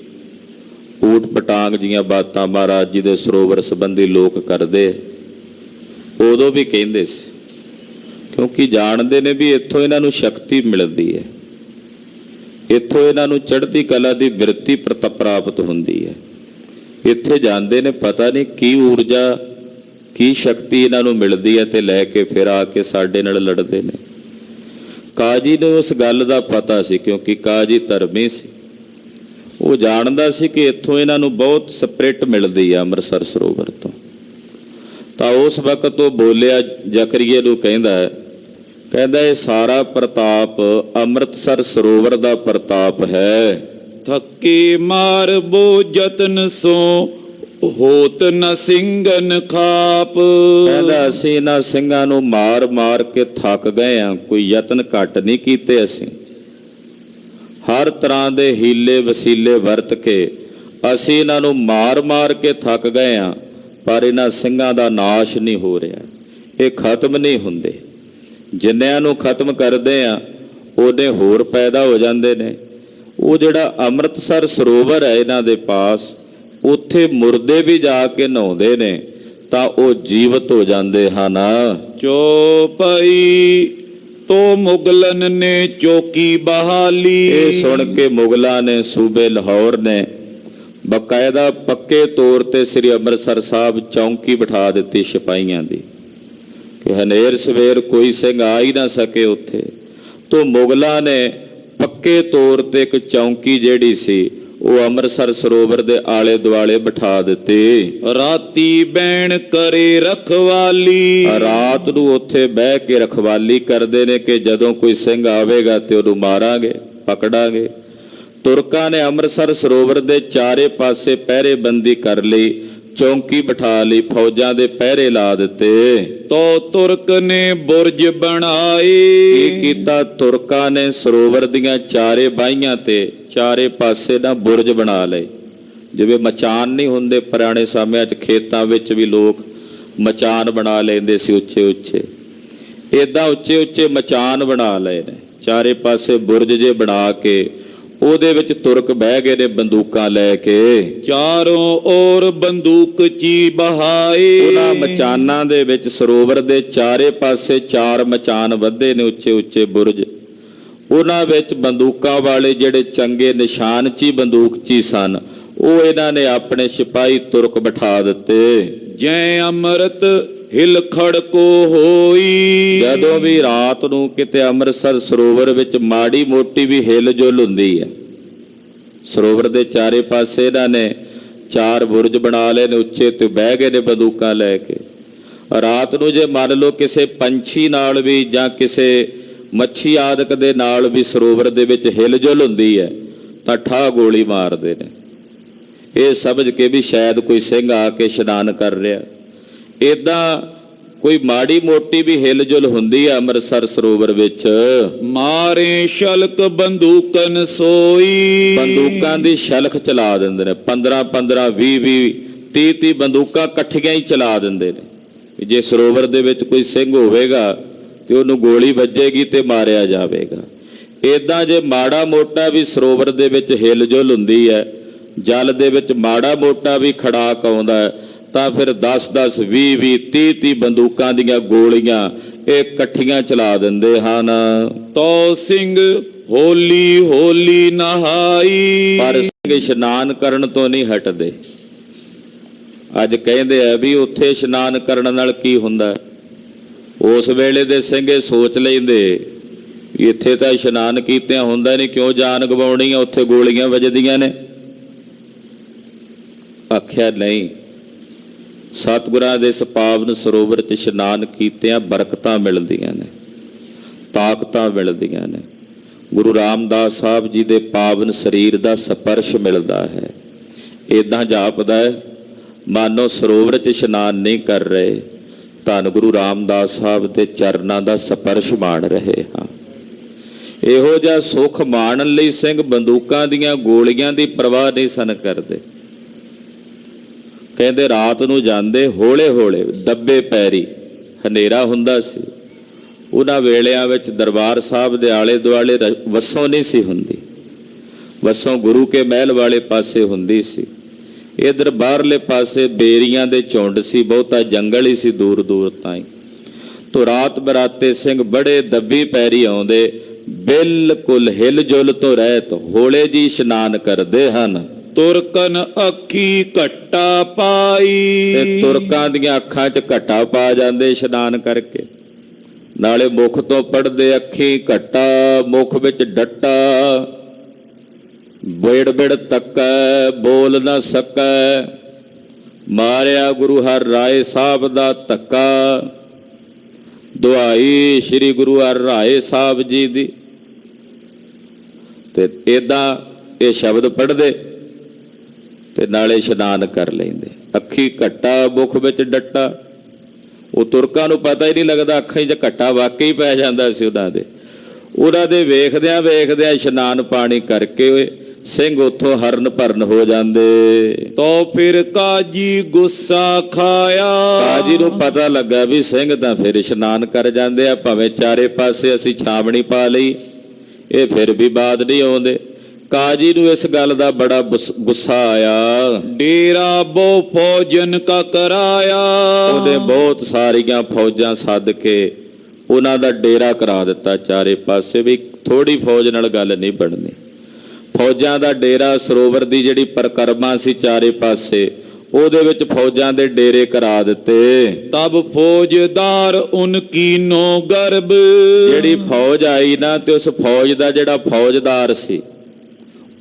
ਊਟ ਪਟਾਂਗ ਜੀਆਂ ਬਾਤਾਂ ਮਹਾਰਾਜ ਜੀ ਦੇ ਸਰੋਵਰ ਸੰਬੰਧੀ ਲੋਕ ਕਰਦੇ। ਉਦੋਂ ਵੀ ਕਹਿੰਦੇ ਸੀ ਕਿਉਂਕਿ ਜਾਣਦੇ ਨੇ ਵੀ ਇੱਥੋਂ ਇਹਨਾਂ ਨੂੰ ਸ਼ਕਤੀ ਮਿਲਦੀ ਹੈ, ਇੱਥੋਂ ਇਹਨਾਂ ਨੂੰ ਚੜ੍ਹਦੀ ਕਲਾ ਦੀ ਬਿਰਤੀ ਪ੍ਰਾਪਤ ਹੁੰਦੀ ਹੈ। ਇੱਥੇ ਜਾਂਦੇ ਨੇ, ਪਤਾ ਨਹੀਂ ਕੀ ਊਰਜਾ ਕੀ ਸ਼ਕਤੀ ਇਹਨਾਂ ਨੂੰ ਮਿਲਦੀ ਹੈ, ਤੇ ਲੈ ਕੇ ਫਿਰ ਆ ਕੇ ਸਾਡੇ ਨਾਲ ਲੜਦੇ ਨੇ। ਕਾਜੀ ਨੂੰ ਉਸ ਗੱਲ ਦਾ ਪਤਾ ਸੀ ਕਿਉਂਕਿ ਕਾਜੀ ਧਰਮੀ ਸੀ। ਉਹ ਜਾਣਦਾ ਸੀ ਕਿ ਇੱਥੋਂ ਇਹਨਾਂ ਨੂੰ ਬਹੁਤ ਸਪਿਰਿਟ ਮਿਲਦੀ ਹੈ ਅੰਮ੍ਰਿਤਸਰ ਸਰੋਵਰ ਤੋਂ। ਤਾਂ ਉਸ ਵਕਤ ਉਹ ਬੋਲਿਆ, ਜ਼ਕਰੀਏ ਨੂੰ ਕਹਿੰਦਾ ਇਹ ਸਾਰਾ ਪ੍ਰਤਾਪ ਅੰਮ੍ਰਿਤਸਰ ਸਰੋਵਰ ਦਾ ਪ੍ਰਤਾਪ ਹੈ। ਥੱਕੇ ਮਾਰ ਬੋ ਜਤਨ ਸੋ ਹੋਤ ਨ ਸਿੰਘਨ ਖਾਪ। ਕਹਿੰਦਾ ਅਸੀਂ ਇਹਨਾਂ ਸਿੰਘਾਂ ਨੂੰ ਮਾਰ ਮਾਰ ਕੇ ਥੱਕ ਗਏ ਆ, ਕੋਈ ਯਤਨ ਘੱਟ ਨਹੀਂ ਕੀਤੇ ਅਸੀਂ। ਹਰ ਤਰ੍ਹਾਂ ਦੇ ਹੀਲੇ ਵਸੀਲੇ ਵਰਤ ਕੇ ਅਸੀਂ ਇਹਨਾਂ ਨੂੰ ਮਾਰ ਮਾਰ ਕੇ ਥੱਕ ਗਏ ਆ, ਪਰ ਇਹਨਾਂ ਸਿੰਘਾਂ ਦਾ ਨਾਸ਼ ਨਹੀਂ ਹੋ ਰਿਹਾ, ਇਹ ਖਤਮ ਨਹੀਂ ਹੁੰਦੇ। ਜਿੰਨਿਆਂ ਨੂੰ ਖਤਮ ਕਰਦੇ ਆ ਉਹਨੇ ਹੋਰ ਪੈਦਾ ਹੋ ਜਾਂਦੇ ਨੇ। ਉਹ ਜਿਹੜਾ ਅੰਮ੍ਰਿਤਸਰ ਸਰੋਵਰ ਹੈ ਇਹਨਾਂ ਦੇ ਪਾਸ, ਉੱਥੇ ਮੁਰਦੇ ਵੀ ਜਾ ਕੇ ਨਹਾਉਂਦੇ ਨੇ ਤਾਂ ਉਹ ਜੀਵਤ ਹੋ ਜਾਂਦੇ ਹਨ। ਚੌਪਈ ਤੋ ਮੁਗਲਨ ਨੇ ਚੌਕੀ ਬਹਾਲੀ। ਇਹ ਸੁਣ ਕੇ ਮੁਗਲਾਂ ਨੇ, ਸੂਬੇ ਲਾਹੌਰ ਨੇ ਬਕਾਇਦਾ ਪੱਕੇ ਤੌਰ ਤੇ ਸ੍ਰੀ ਅੰਮ੍ਰਿਤਸਰ ਸਾਹਿਬ ਚੌਂਕੀ ਬਿਠਾ ਦਿੱਤੀ ਸਿਪਾਹੀਆਂ ਦੀ ਕਿ ਹਨੇਰ ਸਵੇਰ ਕੋਈ ਸਿੰਘ ਆ ਹੀ ਨਾ ਸਕੇ ਉੱਥੇ। ਤੋਂ ਮੁਗਲਾਂ ਨੇ ਪੱਕੇ ਤੌਰ ਤੇ ਇੱਕ ਚੌਂਕੀ ਜਿਹੜੀ ਸੀ ਉਹ ਅੰਮ੍ਰਿਤਸਰ ਸਰੋਵਰ ਦੇ ਆਲੇ ਦੁਆਲੇ ਬਿਠਾ ਦਿੱਤੀ। ਰਾਤੀ ਬੈਣ ਕਰੇ ਰਖਵਾਲੀ। ਰਾਤ ਨੂੰ ਉੱਥੇ ਬਹਿ ਕੇ ਰਖਵਾਲੀ ਕਰਦੇ ਨੇ ਕਿ ਜਦੋਂ ਕੋਈ ਸਿੰਘ ਆਵੇਗਾ ਤੇ ਉਹਨੂੰ ਮਾਰਾਂਗੇ, ਪਕੜਾਂਗੇ। ਤੁਰਕਾਂ ਨੇ ਅੰਮ੍ਰਿਤਸਰ ਸਰੋਵਰ ਦੇ ਚਾਰੇ ਪਾਸੇ ਪਹਿਰੇਬੰਦੀ ਕਰ ਲਈ, ਚੌਂਕੀ ਬਿਠਾ ਲਈ, ਫੌਜਾਂ ਦੇ ਪਹਿਰੇ ਲਾ ਦਿੱਤੇ। ਤੋ ਤੁਰਕ ਨੇ ਬੁਰਜ ਬਣਾਏ। ਕੀ ਕੀਤਾ ਤੁਰਕਾਂ ਨੇ? ਸਰੋਵਰ ਦੀਆਂ ਚਾਰੇ ਬਾਹੀਆਂ ਤੇ ਚਾਰੇ ਪਾਸੇ ਨਾ ਬੁਰਜ ਬਣਾ ਲਏ। ਜਿਵੇਂ ਮਚਾਨ ਨਹੀਂ ਹੁੰਦੇ ਪੁਰਾਣੇ ਸਮਿਆਂ 'ਚ, ਖੇਤਾਂ ਵਿੱਚ ਵੀ ਲੋਕ ਮਚਾਨ ਬਣਾ ਲੈਂਦੇ ਸੀ ਉੱਚੇ ਉੱਚੇ, ਏਦਾਂ ਉੱਚੇ ਉੱਚੇ ਮਚਾਨ ਬਣਾ ਲਏ ਨੇ। ਚਾਰੇ ਪਾਸੇ ਬੁਰਜ ਜੇ ਬਣਾ ਕੇ ਉਹਦੇ ਵਿੱਚ ਤੁਰਕ ਬਹਿ ਗਏ ਨੇ ਬੰਦੂਕਾਂ ਲੈ ਕੇ। ਚਾਰੋਂ ਔਰ ਬੰਦੂਕ ਚੀ ਬਹਾਏ। ਉਹਨਾਂ ਮਚਾਨਾਂ ਦੇ ਵਿੱਚ ਸਰੋਵਰ ਦੇ ਚਾਰੇ ਪਾਸੇ ਚਾਰ ਮਚਾਨ ਵੱਧੇ ਨੇ, ਉੱਚੇ ਉੱਚੇ ਬੁਰਜ। ਉਹਨਾਂ ਵਿੱਚ ਬੰਦੂਕਾਂ ਵਾਲੇ ਜਿਹੜੇ ਚੰਗੇ ਨਿਸ਼ਾਨਚੀ ਬੰਦੂਕਚੀ ਸਨ, ਉਹ ਇਹਨਾਂ ਨੇ ਆਪਣੇ ਸਿਪਾਹੀ ਤੁਰਕ ਬਿਠਾ ਦਿੱਤੇ। ਜੈ ਅੰਮ੍ਰਿਤ ਹਿਲ ਖੜਕੋ ਹੋਈ। ਜਦੋਂ ਵੀ ਰਾਤ ਨੂੰ ਕਿਤੇ ਅੰਮ੍ਰਿਤਸਰ ਸਰੋਵਰ ਵਿੱਚ ਮਾੜੀ ਮੋਟੀ ਵੀ ਹਿਲ ਜੁਲ ਹੁੰਦੀ ਹੈ, ਸਰੋਵਰ ਦੇ ਚਾਰੇ ਪਾਸੇ ਇਹਨਾਂ ਨੇ ਚਾਰ ਬੁਰਜ ਬਣਾ ਲਏ ਨੇ, ਉੱਚੇ ਤੇ ਬਹਿ ਗਏ ਨੇ ਬੰਦੂਕਾਂ ਲੈ ਕੇ। ਰਾਤ ਨੂੰ ਜੇ ਮੰਨ ਲਓ ਕਿਸੇ ਪੰਛੀ ਨਾਲ ਵੀ ਜਾਂ ਕਿਸੇ ਮੱਛੀ ਆਦਿਕ ਦੇ ਨਾਲ ਵੀ ਸਰੋਵਰ ਦੇ ਵਿੱਚ ਹਿਲ ਜੁਲ ਹੁੰਦੀ ਹੈ ਤਾਂ ਠਾਹ ਗੋਲੀ ਮਾਰਦੇ ਨੇ, ਇਹ ਸਮਝ ਕੇ ਵੀ ਸ਼ਾਇਦ ਕੋਈ ਸਿੰਘ ਆ ਕੇ ਇਸ਼ਨਾਨ ਕਰ ਰਿਹਾ। ਏਦਾਂ ਕੋਈ ਮਾੜੀ ਮੋਟੀ ਵੀ ਹਿਲਜੁਲ ਹੁੰਦੀ ਹੈ ਅੰਮ੍ਰਿਤਸਰ ਸਰੋਵਰ ਵਿੱਚ। ਮਾਰੇ ਸ਼ਲਕ ਬੰਦੂਕਨ ਸੋਈ। ਬੰਦੂਕਾਂ ਦੀ ਸ਼ਲਖ ਚਲਾ ਦਿੰਦੇ ਨੇ, 15-15 20-20 30-30 ਬੰਦੂਕਾਂ ਇਕੱਠੀਆਂ ਹੀ ਚਲਾ ਦਿੰਦੇ ਨੇ। ਜੇ ਸਰੋਵਰ ਦੇ ਵਿੱਚ ਕੋਈ ਸਿੰਘ ਹੋਵੇਗਾ ਤੇ ਉਹਨੂੰ ਗੋਲੀ ਵੱਜੇਗੀ ਤੇ ਮਾਰਿਆ ਜਾਵੇਗਾ। ਏਦਾਂ ਜੇ ਮਾੜਾ ਮੋਟਾ ਵੀ ਸਰੋਵਰ ਦੇ ਵਿੱਚ ਹਿਲਜੁਲ ਹੁੰਦੀ ਹੈ, ਜਲ ਦੇ ਵਿੱਚ ਮਾੜਾ ਮੋਟਾ ਵੀ ਖੜਾਕ ਆਉਂਦਾ ਹੈ, ਤਾਂ ਫਿਰ 10-10 20-20 30-30 ਬੰਦੂਕਾਂ ਦੀਆਂ ਗੋਲੀਆਂ ਇਹ ਇਕੱਠੀਆਂ ਚਲਾ ਦਿੰਦੇ ਹਨ। ਤੋ ਸਿੰਘ ਹੋਲੀ ਹੋਲੀ ਨਹਾਈ। ਪਰ ਸਿੰਘ ਇਸ਼ਨਾਨ ਕਰਨ ਤੋਂ ਨਹੀਂ ਹਟਦੇ। ਅੱਜ ਕਹਿੰਦੇ ਆ ਵੀ ਉੱਥੇ ਇਸ਼ਨਾਨ ਕਰਨ ਨਾਲ ਕੀ ਹੁੰਦਾ। ਉਸ ਵੇਲੇ ਦੇ ਸਿੰਘ ਇਹ ਸੋਚ ਲੈਂਦੇ ਵੀ ਇੱਥੇ ਤਾਂ ਇਸ਼ਨਾਨ ਕੀਤਿਆਂ ਹੁੰਦਾ ਨਹੀਂ, ਕਿਉਂ ਜਾਨ ਗਵਾਉਣੀ ਆ, ਉੱਥੇ ਗੋਲੀਆਂ ਵੱਜਦੀਆਂ ਨੇ। ਆਖਿਆ ਨਹੀਂ, ਸਤਿਗੁਰਾਂ ਦੇ ਇਸ ਪਾਵਨ ਸਰੋਵਰ 'ਚ ਇਸ਼ਨਾਨ ਕੀਤਿਆਂ ਬਰਕਤਾਂ ਮਿਲਦੀਆਂ ਨੇ, ਤਾਕਤਾਂ ਮਿਲਦੀਆਂ ਨੇ। ਗੁਰੂ ਰਾਮਦਾਸ ਸਾਹਿਬ ਜੀ ਦੇ ਪਾਵਨ ਸਰੀਰ ਦਾ ਸਪਰਸ਼ ਮਿਲਦਾ ਹੈ। ਇੱਦਾਂ ਜਾਪਦਾ ਹੈ ਮਾਨੋ ਸਰੋਵਰ 'ਚ ਇਸ਼ਨਾਨ ਨਹੀਂ ਕਰ ਰਹੇ, ਧੰਨ ਗੁਰੂ ਰਾਮਦਾਸ ਸਾਹਿਬ ਦੇ ਚਰਨਾਂ ਦਾ ਸਪਰਸ਼ ਮਾਣ ਰਹੇ ਹਾਂ। ਇਹੋ ਜਿਹਾ ਸੁੱਖ ਮਾਣਨ ਲਈ ਸਿੰਘ ਬੰਦੂਕਾਂ ਦੀਆਂ ਗੋਲੀਆਂ ਦੀ ਪਰਵਾਹ ਨਹੀਂ ਸਨ ਕਰਦੇ। ਕਹਿੰਦੇ ਰਾਤ ਨੂੰ ਜਾਂਦੇ ਹੌਲੇ ਹੌਲੇ ਦੱਬੇ ਪੈਰੀ, ਹਨੇਰਾ ਹੁੰਦਾ ਸੀ। ਉਹਨਾਂ ਵੇਲਿਆਂ ਵਿੱਚ ਦਰਬਾਰ ਸਾਹਿਬ ਦੇ ਆਲੇ ਦੁਆਲੇ ਵੱਸੋਂ ਨਹੀਂ ਸੀ ਹੁੰਦੀ, ਵੱਸੋਂ ਗੁਰੂ ਕੇ ਮਹਿਲ ਵਾਲੇ ਪਾਸੇ ਹੁੰਦੀ ਸੀ। ਇਧਰ ਬਾਹਰਲੇ ਪਾਸੇ ਬੇਰੀਆਂ ਦੇ ਝੁੰਡ ਸੀ, ਬਹੁਤਾ ਜੰਗਲ ਹੀ ਸੀ ਦੂਰ ਦੂਰ ਤਾਈਂ। ਤੋ ਰਾਤ ਬਰਾਤੇ ਸਿੰਘ ਬੜੇ ਦੱਬੀ ਪੈਰੀ ਆਉਂਦੇ, ਬਿਲਕੁਲ ਹਿਲ ਜੁਲ ਤੋਂ ਰਹਿਤ ਹੌਲੇ ਜੀ ਇਸ਼ਨਾਨ ਕਰਦੇ ਹਨ। ਤੁਰਕਨ ਅੱਖੀ ਘੱਟਾ ਪਾਈ, ਤੇ ਤੁਰਕਾਂ ਦੀਆਂ ਅੱਖਾਂ 'ਚ ਘੱਟਾ ਪਾ ਜਾਂਦੇ ਇਸ਼ਨਾਨ ਕਰਕੇ। ਨਾਲੇ ਮੁਖ ਤੋਂ ਪੜਦੇ ਅੱਖੀ ਘੱਟਾ, ਮੁਖ ਵਿੱਚ ਡੱਟਾ, ਬਿੜ ਬਿੜ ਤੱਕੈ ਬੋਲ ਨਾ ਸਕੈ, ਮਾਰਿਆ ਗੁਰੂ ਹਰਿ ਰਾਏ ਸਾਹਿਬ ਦਾ ਧੱਕਾ। ਦੁਹਾਈ ਸ੍ਰੀ ਗੁਰੂ ਹਰਿ ਰਾਏ ਸਾਹਿਬ ਜੀ ਦੀ। ਤੇ ਏਦਾਂ ਇਹ ਸ਼ਬਦ ਪੜ੍ਹਦੇ ਤੇ ਨਾਲੇ ਇਸ਼ਨਾਨ ਕਰ ਲੈਂਦੇ। ਅੱਖੀ ਘੱਟਾ, ਮੁਖ ਵਿੱਚ ਡੱਟਾ। ਉਹ ਤੁਰਕਾਂ ਨੂੰ ਪਤਾ ਹੀ ਨਹੀਂ ਲੱਗਦਾ, ਅੱਖਾਂ 'ਚ ਘੱਟਾ ਵਾਕਈ ਪੈ ਜਾਂਦਾ ਸੀ ਉਹਨਾਂ ਦੇ ਵੇਖਦਿਆਂ ਵੇਖਦਿਆਂ ਇਸ਼ਨਾਨ ਪਾਣੀ ਕਰਕੇ ਸਿੰਘ ਉੱਥੋਂ ਹਰਨ ਭਰਨ ਹੋ ਜਾਂਦੇ। ਤੋ ਫਿਰ ਕਾਜੀ ਗੁੱਸਾ ਖਾਇਆ, ਕਾਜੀ ਨੂੰ ਪਤਾ ਲੱਗਾ ਵੀ ਸਿੰਘ ਤਾਂ ਫਿਰ ਇਸ਼ਨਾਨ ਕਰ ਜਾਂਦੇ ਆ, ਭਾਵੇਂ ਚਾਰੇ ਪਾਸੇ ਅਸੀਂ ਛਾਵਣੀ ਪਾ ਲਈ, ਇਹ ਫਿਰ ਵੀ ਬਾਤ ਨਹੀਂ ਆਉਂਦੇ। ਕਾਜੀ ਨੂੰ ਇਸ ਗੱਲ ਦਾ ਬੜਾ ਗੁੱਸਾ ਆਇਆ। ਡੇਰਾ ਬਹੁ ਫੌਜਨ ਕਾ ਕਰਾਇਆ, ਉਹਨੇ ਬਹੁਤ ਸਾਰੀਆਂ ਫੌਜਾਂ ਸੱਦ ਕੇ ਉਹਨਾਂ ਦਾ ਡੇਰਾ ਕਰਾ ਦਿੱਤਾ ਚਾਰੇ ਪਾਸੇ, ਵੀ ਥੋੜੀ ਫੌਜ ਨਾਲ ਗੱਲ ਨਹੀਂ ਬਣਨੀ। ਫੌਜਾਂ ਦਾ ਡੇਰਾ, ਸਰੋਵਰ ਦੀ ਜਿਹੜੀ ਪਰਕਰਮਾ ਸੀ ਚਾਰੇ ਪਾਸੇ, ਉਹਦੇ ਵਿੱਚ ਫੌਜਾਂ ਦੇ ਡੇਰੇ ਕਰਾ ਦਿੱਤੇ। ਤਬ ਫੌਜਦਾਰ ਉਨਕੀ ਨੋ ਗਰਬ, ਜਿਹੜੀ ਫੌਜ ਆਈ ਨਾ ਤੇ ਉਸ ਫੌਜ ਦਾ ਜਿਹੜਾ ਫੌਜਦਾਰ ਸੀ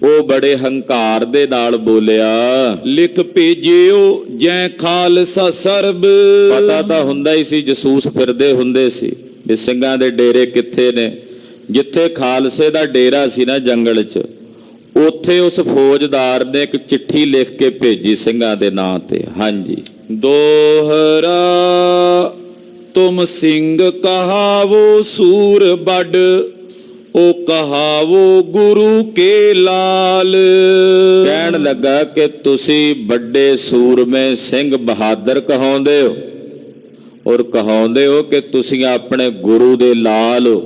ਉਹ ਬੜੇ ਹੰਕਾਰ ਦੇ ਨਾਲ ਬੋਲਿਆ, ਲਿਖ ਭੇਜਿਓ ਜੈ ਖਾਲਸਾ ਸਰਬ। ਪਤਾ ਤਾਂ ਹੁੰਦਾ ਹੀ ਸੀ, ਜਸੂਸ ਫਿਰਦੇ ਹੁੰਦੇ ਸੀ ਵੀ ਸਿੰਘਾਂ ਦੇ ਡੇਰੇ ਕਿੱਥੇ ਨੇ। ਜਿੱਥੇ ਖਾਲਸੇ ਦਾ ਡੇਰਾ ਸੀ ਨਾ ਜੰਗਲ 'ਚ, ਉੱਥੇ ਉਸ ਫੌਜਦਾਰ ਨੇ ਇੱਕ ਚਿੱਠੀ ਲਿਖ ਕੇ ਭੇਜੀ ਸਿੰਘਾਂ ਦੇ ਨਾਂ ਤੇ। ਹਾਂਜੀ। ਦੋਹਰਾ ਤੁਮ ਸਿੰਘ ਕਹਾਵੋ ਸੂਰ ਬੱਡ, ਉਹ ਕਹਾਵੋ ਗੁਰੂ ਕੇ ਲਾਲ। ਕਹਿਣ ਲੱਗਾ ਕਿ ਤੁਸੀਂ ਵੱਡੇ ਸੂਰਮੇ ਸਿੰਘ ਬਹਾਦਰ ਕਹਾਉਂਦੇ ਹੋ, ਔਰ ਕਹਾਉਂਦੇ ਹੋ ਕਿ ਤੁਸੀਂ ਆਪਣੇ ਗੁਰੂ ਦੇ ਲਾਲ ਹੋ,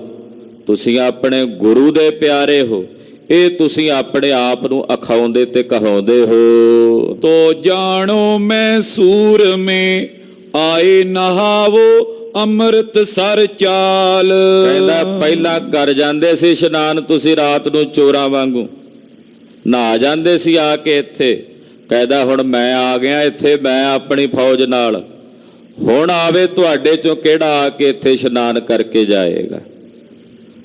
ਤੁਸੀਂ ਆਪਣੇ ਗੁਰੂ ਦੇ ਪਿਆਰੇ ਹੋ। ਇਹ ਤੁਸੀਂ ਆਪਣੇ ਆਪ ਨੂੰ ਅਖਾਉਂਦੇ ਤੇ ਕਹਾਉਂਦੇ ਹੋ। ਤੋ ਜਾਣੋ ਮੈਂ ਸੂਰਮੇ ਆਏ ਨਹਾਵੋ ਅੰਮ੍ਰਿਤ ਸਰ ਚਾਲ। ਕਹਿੰਦਾ ਪਹਿਲਾਂ ਕਰ ਜਾਂਦੇ ਸੀ ਇਸ਼ਨਾਨ ਤੁਸੀਂ ਰਾਤ ਨੂੰ ਚੋਰਾਂ ਵਾਂਗੂ, ਨਹਾ ਜਾਂਦੇ ਸੀ ਆ ਕੇ ਇੱਥੇ। ਕਹਿੰਦਾ ਹੁਣ ਮੈਂ ਆ ਗਿਆ ਇੱਥੇ, ਮੈਂ ਆਪਣੀ ਫੌਜ ਨਾਲ। ਹੁਣ ਆਵੇ ਤੁਹਾਡੇ ਚੋਂ ਕਿਹੜਾ ਆ ਕੇ ਇੱਥੇ ਇਸ਼ਨਾਨ ਕਰਕੇ ਜਾਏਗਾ।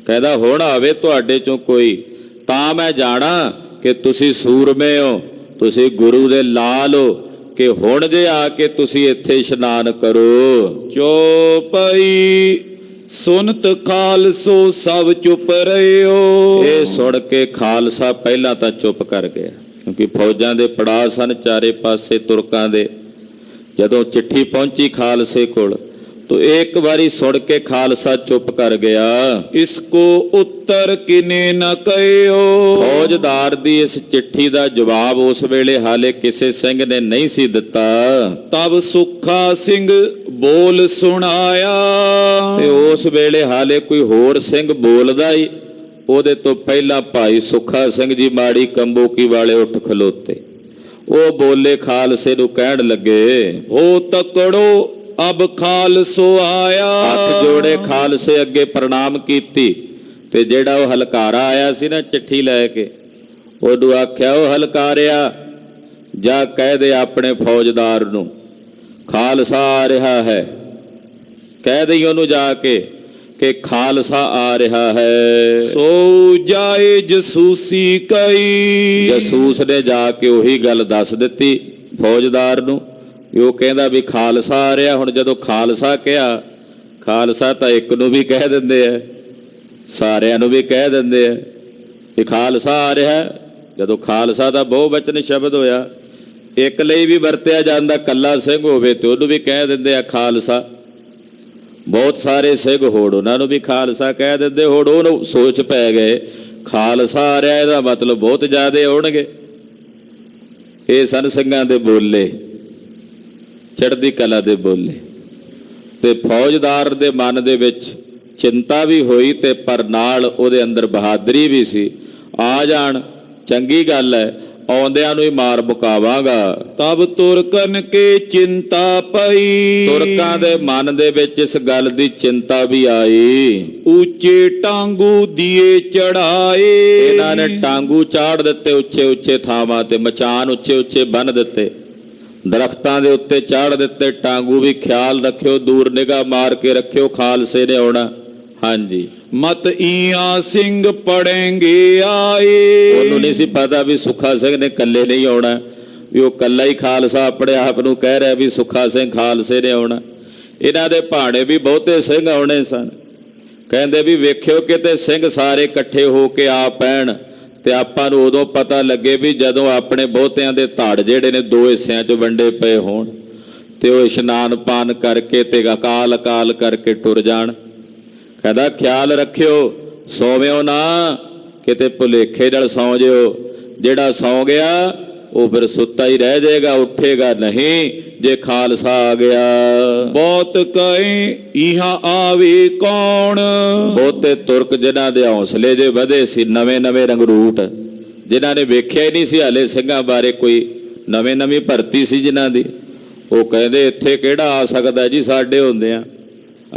ਕਹਿੰਦਾ ਹੁਣ ਆਵੇ ਤੁਹਾਡੇ ਚੋਂ ਕੋਈ, ਤਾਂ ਮੈਂ ਜਾਣਾ ਕਿ ਤੁਸੀਂ ਸੂਰਮੇ ਹੋ, ਤੁਸੀਂ ਗੁਰੂ ਦੇ ਲਾਲ ਹੋ, ਕਿ ਹੁਣ ਜੇ ਆ ਕੇ ਤੁਸੀਂ ਇੱਥੇ ਇਸ਼ਨਾਨ ਕਰੋ। ਚੋਪਈ ਸੁਨਤ ਖਾਲਸੋ ਸਭ ਚੁੱਪ ਰਹਿਓ। ਇਹ ਸੁਣ ਕੇ ਖਾਲਸਾ ਪਹਿਲਾਂ ਤਾਂ ਚੁੱਪ ਕਰ ਗਿਆ, ਕਿਉਂਕਿ ਫੌਜਾਂ ਦੇ ਪੜਾਅ ਸਨ ਚਾਰੇ ਪਾਸੇ ਤੁਰਕਾਂ ਦੇ। ਜਦੋਂ ਚਿੱਠੀ ਪਹੁੰਚੀ ਖਾਲਸੇ ਕੋਲ ਤੋ ਇੱਕ ਵਾਰੀ ਸੁਣ ਕੇ ਖਾਲਸਾ ਚੁੱਪ ਕਰ ਗਿਆ। ਇਸ ਕੋ ਉੱਤਰ ਕਿਨੇ ਨਾ ਕਹਿਓ। ਫੌਜਦਾਰ ਦੀ ਇਸ ਚਿੱਠੀ ਦਾ ਜਵਾਬ ਉਸ ਵੇਲੇ ਹਾਲੇ ਕਿਸੇ ਸਿੰਘ ਨੇ ਨਹੀਂ ਸੀ ਦਿੱਤਾ। ਤਬ ਸੁੱਖਾ ਸਿੰਘ ਬੋਲ ਸੁਣਾਇਆ, ਤੇ ਉਸ ਵੇਲੇ ਹਾਲੇ ਕੋਈ ਹੋਰ ਸਿੰਘ ਬੋਲਦਾ ਹੀ, ਉਹਦੇ ਤੋਂ ਪਹਿਲਾਂ ਭਾਈ ਸੁੱਖਾ ਸਿੰਘ ਜੀ ਮਾੜੀ ਕੰਬੋਕੀ ਵਾਲੇ ਉੱਠ ਖਲੋਤੇ। ਉਹ ਬੋਲੇ ਖਾਲਸੇ ਨੂੰ, ਕਹਿਣ ਲੱਗੇ, ਹੋ ਤਕੜੋ ਅਬ ਖਾਲਸੋ ਆਇਆ। ਹੱਥ ਜੋੜੇ ਖਾਲਸੇ ਅੱਗੇ ਪ੍ਰਣਾਮ ਕੀਤੀ। ਤੇ ਜਿਹੜਾ ਉਹ ਹਲਕਾਰਾ ਆਇਆ ਸੀ ਨਾ ਚਿੱਠੀ ਲੈ ਕੇ, ਉਹਨੂੰ ਆਖਿਆ, ਉਹ ਹਲਕਾਰਿਆ ਜਾ ਕਹਿ ਦੇ ਆਪਣੇ ਫੌਜਦਾਰ ਨੂੰ ਖਾਲਸਾ ਆ ਰਿਹਾ ਹੈ। ਕਹਿ ਦਈ ਉਹਨੂੰ ਜਾ ਕੇ ਕਿ ਖਾਲਸਾ ਆ ਰਿਹਾ ਹੈ। ਸੋ ਜਾਏ ਜਸੂਸੀ ਕਈ। ਜਸੂਸ ਨੇ ਜਾ ਕੇ ਉਹੀ ਗੱਲ ਦੱਸ ਦਿੱਤੀ ਫੌਜਦਾਰ ਨੂੰ। ਉਹ ਕਹਿੰਦਾ ਵੀ ਖਾਲਸਾ ਆ ਰਿਹਾ। ਹੁਣ ਜਦੋਂ ਖਾਲਸਾ ਕਿਹਾ, ਖਾਲਸਾ ਤਾਂ ਇੱਕ ਨੂੰ ਵੀ ਕਹਿ ਦਿੰਦੇ ਆ, ਸਾਰਿਆਂ ਨੂੰ ਵੀ ਕਹਿ ਦਿੰਦੇ ਆ ਕਿ ਖਾਲਸਾ ਆ ਰਿਹਾ। ਜਦੋਂ ਖਾਲਸਾ ਦਾ ਬਹੁਵਚਨ ਸ਼ਬਦ ਹੋਇਆ, ਇੱਕ ਲਈ ਵੀ ਵਰਤਿਆ ਜਾਂਦਾ, ਕੱਲਾ ਸਿੰਘ ਹੋਵੇ ਤੇ ਉਹਨੂੰ ਵੀ ਕਹਿ ਦਿੰਦੇ ਆ ਖਾਲਸਾ। ਬਹੁਤ ਸਾਰੇ ਸਿੰਘ ਹੋੜ ਉਹਨਾਂ ਨੂੰ ਵੀ ਖਾਲਸਾ ਕਹਿ ਦਿੰਦੇ। ਹੋੜ ਉਹਨੂੰ ਸੋਚ ਪੈ ਗਏ ਖਾਲਸਾ ਆ ਰਿਹਾ, ਇਹਦਾ ਮਤਲਬ ਬਹੁਤ ਜ਼ਿਆਦੇ ਆਉਣਗੇ। ਇਹ ਸਨ ਸਿੰਘਾਂ ਦੇ ਬੋਲੇ, ਚੜ੍ਹਦੀ ਕਲਾ ਦੇ ਬੋਲੇ। ਤੇ ਫੌਜਦਾਰ ਦੇ ਮਨ ਦੇ ਵਿੱਚ ਚਿੰਤਾ ਵੀ ਹੋਈ ਤੇ ਪਰ ਨਾਲ ਉਹਦੇ ਅੰਦਰ ਬਹਾਦਰੀ ਵੀ ਸੀ। ਆ ਜਾਣ, ਚੰਗੀ ਗੱਲ ਹੈ, ਆਉਂਦਿਆਂ ਨੂੰ ਹੀ ਮਾਰ ਮੁਕਾਵਾਂਗਾ। ਤਬ ਤੁਰਕਨ ਕੇ ਚਿੰਤਾ ਪਈ। ਤੁਰਕਾਂ ਦੇ ਮਨ ਦੇ ਵਿੱਚ ਇਸ ਗੱਲ ਦੀ ਚਿੰਤਾ ਵੀ ਆਈ। ਉੱਚੇ ਟਾਂਗੂ ਦੀਏ ਚੜਾਏ। ਇਹਨਾਂ ਨੇ ਟਾਂਗੂ ਚਾੜ ਦਿੱਤੇ ਉੱਚੇ ਉੱਚੇ ਥਾਵਾਂ ਤੇ, ਮਚਾਨ ਉੱਚੇ ਉੱਚੇ ਬੰਨ ਦਿੱਤੇ, ਦਰਖਤਾਂ ਦੇ ਉੱਤੇ ਚਾੜ ਦਿੱਤੇ ਟਾਂਗੂ ਵੀ। ਖਿਆਲ ਰੱਖਿਓ, ਦੂਰ ਨਿਗਾਹ ਮਾਰ ਕੇ ਰੱਖਿਓ, ਖਾਲਸੇ ਨੇ ਆਉਣਾ। ਹਾਂਜੀ, ਮਤ ਈਆਂ ਸਿੰਘ ਪੜेंगे ਆਏ। ਉਹਨੂੰ ਨਹੀਂ ਸੀ ਪਤਾ ਵੀ ਸੁੱਖਾ ਸਿੰਘ ਨੇ ਇਕੱਲੇ ਨਹੀਂ ਆਉਣਾ, ਵੀ ਉਹ ਇਕੱਲਾ ਹੀ ਖਾਲਸਾ ਆਪਣੇ ਆਪ ਨੂੰ ਕਹਿ ਰਿਹਾ ਵੀ ਸੁੱਖਾ ਸਿੰਘ ਖਾਲਸੇ ਨੇ ਆਉਣਾ। ਇਹਨਾਂ ਦੇ ਭਾਣੇ ਵੀ ਬਹੁਤੇ ਸਿੰਘ ਆਉਣੇ ਸਨ। ਕਹਿੰਦੇ ਵੀ ਵੇਖਿਓ ਕਿਤੇ ਸਿੰਘ ਸਾਰੇ ਇਕੱਠੇ ਹੋ ਕੇ ਆ ਪੈਣ ਤੇ ਆਪਾਂ ਨੂੰ ਉਦੋਂ ਪਤਾ ਲੱਗੇ ਵੀ ਜਦੋਂ ਆਪਣੇ ਬਹੁਤਿਆਂ ਦੇ ਧੜ ਜਿਹੜੇ ਨੇ ਦੋ ਹਿੱਸਿਆਂ 'ਚ ਵੰਡੇ ਪਏ ਹੋਣ ਤੇ ਉਹ ਇਸ਼ਨਾਨ ਪਾਨ ਕਰਕੇ ਤੇ ਅਕਾਲ ਅਕਾਲ ਕਰਕੇ ਟੁਰ ਜਾਣ। ਕਹਿੰਦਾ ਖਿਆਲ ਰੱਖਿਓ, ਸੌਵਿਓ ਨਾ, ਕਿਤੇ ਭੁਲੇਖੇ ਨਾਲ ਸੌਂ ਜਿਓ। ਜਿਹੜਾ ਸੌਂ ਗਿਆ ਉਹ ਫਿਰ ਸੁੱਤਾ ਹੀ ਰਹਿ ਜਾਏਗਾ, ਉੱਠੇਗਾ ਨਹੀਂ ਜੇ ਖਾਲਸਾ ਆ ਗਿਆ। ਬਹੁਤ ਕਹੇ ਇਹਾਂ ਆਵੇ ਕੌਣ। ਬਹੁਤੇ ਤੁਰਕ ਜਿਨ੍ਹਾਂ ਦੇ ਹੌਸਲੇ ਜੇ ਵਧੇ ਸੀ, ਨਵੇਂ ਨਵੇਂ ਰੰਗਰੂਟ, ਜਿਨ੍ਹਾਂ ਨੇ ਵੇਖਿਆ ਹੀ ਨਹੀਂ ਸੀ ਹਾਲੇ ਸਿੰਘਾਂ ਬਾਰੇ, ਕੋਈ ਨਵੇਂ ਨਵੀਂ ਭਰਤੀ ਸੀ ਜਿਨ੍ਹਾਂ ਦੀ, ਉਹ ਕਹਿੰਦੇ ਇੱਥੇ ਕਿਹੜਾ ਆ ਸਕਦਾ ਜੀ ਸਾਡੇ ਹੁੰਦਿਆਂ।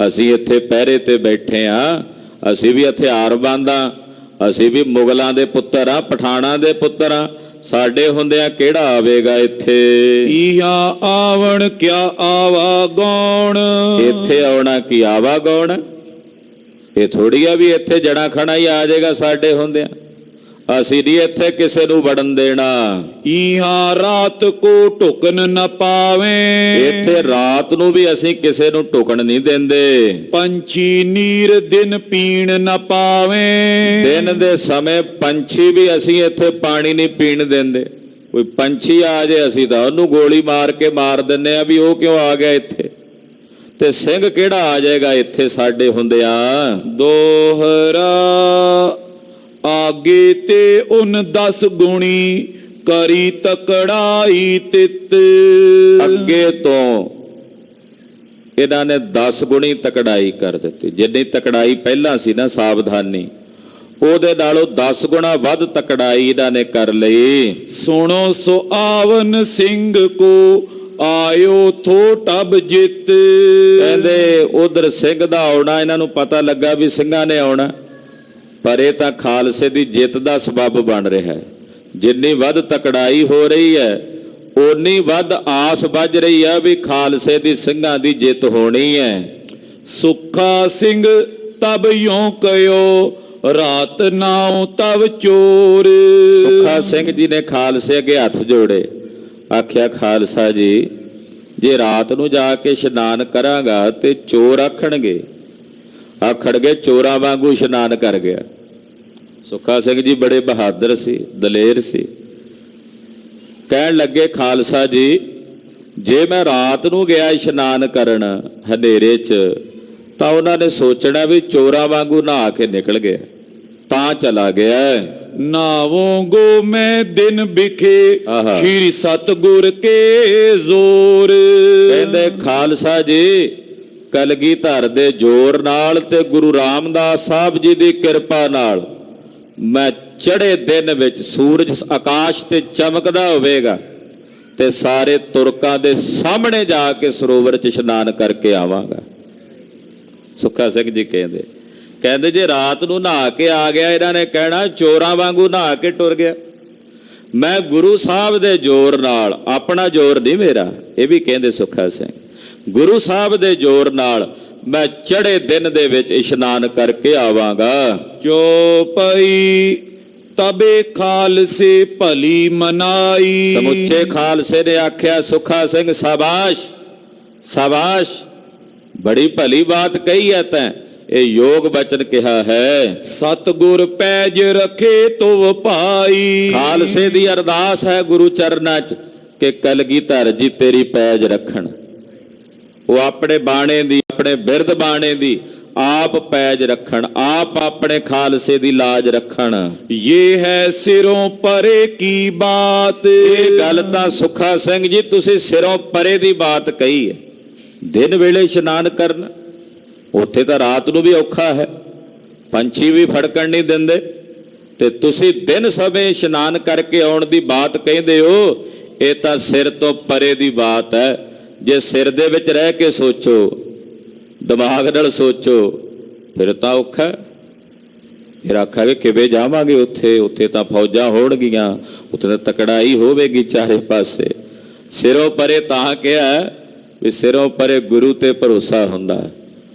ਅਸੀਂ ਇੱਥੇ ਪਹਿਰੇ ਤੇ ਬੈਠੇ ਆ, ਅਸੀਂ ਵੀ ਹਥਿਆਰਬੰਦ ਆ, ਅਸੀਂ ਵੀ ਮੁਗਲਾਂ ਦੇ ਪੁੱਤਰ ਆ, ਪਠਾਣਾਂ ਦੇ ਪੁੱਤਰ ਆ, ਸਾਡੇ ਹੁੰਦਿਆਂ ਕਿਹੜਾ ਆਵੇਗਾ ਇੱਥੇ। ਇਹਾਂ ਆਵਣ ਕਿਆ ਆਵਾ ਗੌਣ। ਇੱਥੇ ਆਉਣਾ ਕੀ ਆਵਾ ਗੌਣ। ਇਹ ਥੋੜੀ ਆ ਵੀ ਇੱਥੇ ਜਣਾ ਖਣਾ ਹੀ ਆ ਜਾਏਗਾ ਸਾਡੇ ਹੁੰਦਿਆਂ। ਅਸੀਂ ਨਹੀਂ ਇੱਥੇ ਕਿਸੇ ਨੂੰ ਵੜਨ ਦੇਣਾ। ਇਹਾਂ ਰਾਤ ਕੋ ਢੁਕਨ ਨ ਪਾਵੇ। ਇੱਥੇ ਰਾਤ ਨੂੰ ਵੀ ਅਸੀਂ ਕਿਸੇ ਨੂੰ ਢੁਕਣ ਨਹੀਂ ਦਿੰਦੇ। ਪੰਛੀ ਨੀਰ ਦਿਨ ਪੀਣ ਨ ਪਾਵੇ। ਦਿਨ ਦੇ ਸਮੇਂ ਪੰਛੀ ਵੀ ਅਸੀਂ ਇੱਥੇ ਪਾਣੀ ਨਹੀਂ ਪੀਣ ਦਿੰਦੇ। ਕੋਈ ਪੰਛੀ ਆ ਜਾਏ ਅਸੀਂ ਤਾਂ ਉਹਨੂੰ ਗੋਲੀ ਮਾਰ ਕੇ ਮਾਰ ਦਿੰਦੇ ਆ ਵੀ ਉਹ ਕਿਉਂ ਆ ਗਿਆ ਇੱਥੇ। ਤੇ ਸਿੰਘ ਕਿਹੜਾ ਆ ਜਾਏਗਾ ਇੱਥੇ ਸਾਡੇ ਹੁੰਦਿਆਂ। ਦੋਹਰਾ ਆਗੇ ਤੇ ਉਨ 10 ਗੁਣੀ ਕਰੀ ਤਕੜਾਈ ਤਿਤ। ਅੱਗੇ ਤੋਂ ਇਹਨਾਂ ਨੇ 10 ਗੁਣੀ ਤਕੜਾਈ ਕਰ ਦਿੱਤੀ। ਜਿੰਨੀ ਤਕੜਾਈ ਪਹਿਲਾਂ ਸੀ ਨਾ ਸਾਵਧਾਨੀ, ਉਹਦੇ ਨਾਲੋਂ 10 ਗੁਣਾ ਵੱਧ ਤਕੜਾਈ ਇਹਨਾਂ ਨੇ ਕਰ ਲਈ। ਸੁਣੋ ਸੁਆਵਨ ਸਿੰਘ ਕੋ ਆਇਓ ਥੋ ਟਬ ਜਿੱਤ। ਕਹਿੰਦੇ ਉਧਰ ਸਿੰਘ ਦਾ ਆਉਣਾ ਇਹਨਾਂ ਨੂੰ ਪਤਾ ਲੱਗਾ ਵੀ ਸਿੰਘਾਂ ਨੇ ਆਉਣਾ, ਪਰ ਇਹ ਤਾਂ ਖਾਲਸੇ ਦੀ ਜਿੱਤ ਦਾ ਸਬੱਬ ਬਣ ਰਿਹਾ ਹੈ। ਜਿੰਨੀ ਵੱਧ ਤਕੜਾਈ ਹੋ ਰਹੀ ਹੈ ਓਨੀ ਵੱਧ ਆਸ ਵੱਜ ਰਹੀ ਹੈ ਵੀ ਖਾਲਸੇ ਦੀ ਸਿੰਘਾਂ ਦੀ ਜਿੱਤ ਹੋਣੀ ਹੈ। ਸੁੱਖਾ ਸਿੰਘ ਤਬ ਯੋਂ ਕਯੋ ਰਾਤ ਨਾਉ ਤਬ ਚੋਰ। ਸੁੱਖਾ ਸਿੰਘ ਜੀ ਨੇ ਖਾਲਸੇ ਅੱਗੇ ਹੱਥ ਜੋੜੇ, ਆਖਿਆ ਖਾਲਸਾ ਜੀ ਜੇ ਰਾਤ ਨੂੰ ਜਾ ਕੇ ਇਸ਼ਨਾਨ ਕਰਾਂਗਾ ਤੇ ਚੋਰ ਆਖਣਗੇ ਚੋਰਾਂ ਵਾਂਗੂ ਇਸ਼ਨਾਨ ਕਰ ਗਿਆ। ਸੁੱਖਾ ਸਿੰਘ ਜੀ ਬੜੇ ਬਹਾਦਰ ਸੀ, ਦਲੇਰ ਸੀ। ਕਹਿਣ ਲੱਗੇ ਖਾਲਸਾ ਜੀ ਜੇ ਮੈਂ ਰਾਤ ਨੂੰ ਗਿਆ ਇਸ਼ਨਾਨ ਕਰਨ ਹਨੇਰੇ 'ਚ ਤਾਂ ਉਹਨਾਂ ਨੇ ਸੋਚਣਾ ਵੀ ਚੋਰਾਂ ਵਾਂਗੂ ਨਹਾ ਕੇ ਨਿਕਲ ਗਿਆ ਤਾਂ ਚਲਾ ਗਿਆ। ਨਾਵੋਂਗੋ ਮੈਂ ਦਿਨ ਵਿਖੇ ਆਹਾ। ਸ਼੍ਰੀ ਸਤਿਗੁਰ ਕੇ ਜ਼ੋਰ। ਕਹਿੰਦੇ ਖਾਲਸਾ ਜੀ ਕਲਗੀਧਰ ਦੇ ਜ਼ੋਰ ਨਾਲ ਤੇ ਗੁਰੂ ਰਾਮਦਾਸ ਸਾਹਿਬ ਜੀ ਦੀ ਕਿਰਪਾ ਨਾਲ ਮੈਂ ਚੜ੍ਹੇ ਦਿਨ ਵਿੱਚ ਸੂਰਜ ਆਕਾਸ਼ ਤੇ ਚਮਕਦਾ ਹੋਵੇਗਾ ਤੇ ਸਾਰੇ ਤੁਰਕਾਂ ਦੇ ਸਾਹਮਣੇ ਜਾ ਕੇ ਸਰੋਵਰ 'ਚ ਇਸ਼ਨਾਨ ਕਰਕੇ ਆਵਾਂਗਾ। ਸੁੱਖਾ ਸਿੰਘ ਜੀ ਕਹਿੰਦੇ ਜੇ ਰਾਤ ਨੂੰ ਨਹਾ ਕੇ ਆ ਗਿਆ ਇਹਨਾਂ ਨੇ ਕਹਿਣਾ ਚੋਰਾਂ ਵਾਂਗੂ ਨਹਾ ਕੇ ਟੁਰ ਗਿਆ। ਮੈਂ ਗੁਰੂ ਸਾਹਿਬ ਦੇ ਜ਼ੋਰ ਨਾਲ, ਆਪਣਾ ਜ਼ੋਰ ਨਹੀਂ ਮੇਰਾ, ਇਹ ਵੀ ਕਹਿੰਦੇ ਸੁੱਖਾ ਸਿੰਘ, ਗੁਰੂ ਸਾਹਿਬ ਦੇ ਜ਼ੋਰ ਨਾਲ ਮੈਂ ਚੜ੍ਹੇ ਦਿਨ ਦੇ ਵਿੱਚ ਇਸ਼ਨਾਨ ਕਰਕੇ ਆਵਾਂਗਾ। ਚੌਪਈ ਤਬੇ ਖਾਲਸੇ ਭਲੀ ਮਨਾਈ। ਸਮੁੱਚੇ ਖਾਲਸੇ ਨੇ ਆਖਿਆ ਸੁੱਖਾ ਸਿੰਘ ਸ਼ਾਬਾਸ਼ ਸ਼ਾਬਾਸ਼, ਬੜੀ ਭਲੀ ਬਾਤ ਕਹੀ ਹੈ ਤੈਂ, ਇਹ ਯੋਗ ਬਚਨ ਕਿਹਾ ਹੈ। ਸਤਿਗੁਰ ਪੈਜ ਰਖੇ ਤੋ ਭਾਈ। ਖਾਲਸੇ ਦੀ ਅਰਦਾਸ ਹੈ ਗੁਰੂ ਚਰਨਾਂ 'ਚ ਕਿ ਕਲਗੀਧਰ ਜੀ ਤੇਰੀ ਪੈਜ ਰੱਖਣ। ਉਹ ਆਪਣੇ ਬਾਣੇ ਦੀ, ਆਪਣੇ ਬਿਰਧ ਬਾਣੇ ਦੀ ਆਪ ਪੈਜ ਰੱਖਣ, ਆਪ ਆਪਣੇ ਖਾਲਸੇ ਦੀ ਲਾਜ ਰੱਖਣ। ਇਹ ਹੈ ਸਿਰੋਂ ਪਰੇ ਕੀ ਬਾਤ। ਇਹ ਗੱਲ ਤਾਂ ਸੁੱਖਾ ਸਿੰਘ ਜੀ ਤੁਸੀਂ ਸਿਰੋਂ ਪਰੇ ਦੀ ਬਾਤ ਕਹੀ ਹੈ। ਦਿਨ ਵੇਲੇ ਇਸ਼ਨਾਨ ਕਰਨ, ਉੱਥੇ ਤਾਂ ਰਾਤ ਨੂੰ ਵੀ ਔਖਾ ਹੈ, ਪੰਛੀ ਵੀ ਫੜਕਣ ਨਹੀਂ ਦਿੰਦੇ, ਤੇ ਤੁਸੀਂ ਦਿਨ ਸਮੇਂ ਇਸ਼ਨਾਨ ਕਰਕੇ ਆਉਣ ਦੀ ਬਾਤ ਕਹਿੰਦੇ ਹੋ। ਇਹ ਤਾਂ ਸਿਰ ਤੋਂ ਪਰੇ ਦੀ ਬਾਤ ਹੈ। ਜੇ ਸਿਰ ਦੇ ਵਿੱਚ ਰਹਿ ਕੇ ਸੋਚੋ, ਦਿਮਾਗ ਨਾਲ ਸੋਚੋ, ਫਿਰ ਤਾਂ ਔਖਾ। ਫਿਰ ਆਖਾਂਗੇ ਕਿਵੇਂ ਜਾਵਾਂਗੇ ਉੱਥੇ, ਉੱਥੇ ਤਾਂ ਫੌਜਾਂ ਹੋਣਗੀਆਂ, ਉੱਥੇ ਤਾਂ ਤਕੜਾਈ ਹੋਵੇਗੀ ਚਾਰੇ ਪਾਸੇ। ਸਿਰੋਂ ਪਰੇ ਤਾਂ ਕਿਹਾ ਵੀ ਸਿਰੋਂ ਪਰੇ ਗੁਰੂ ਤੇ ਭਰੋਸਾ ਹੁੰਦਾ।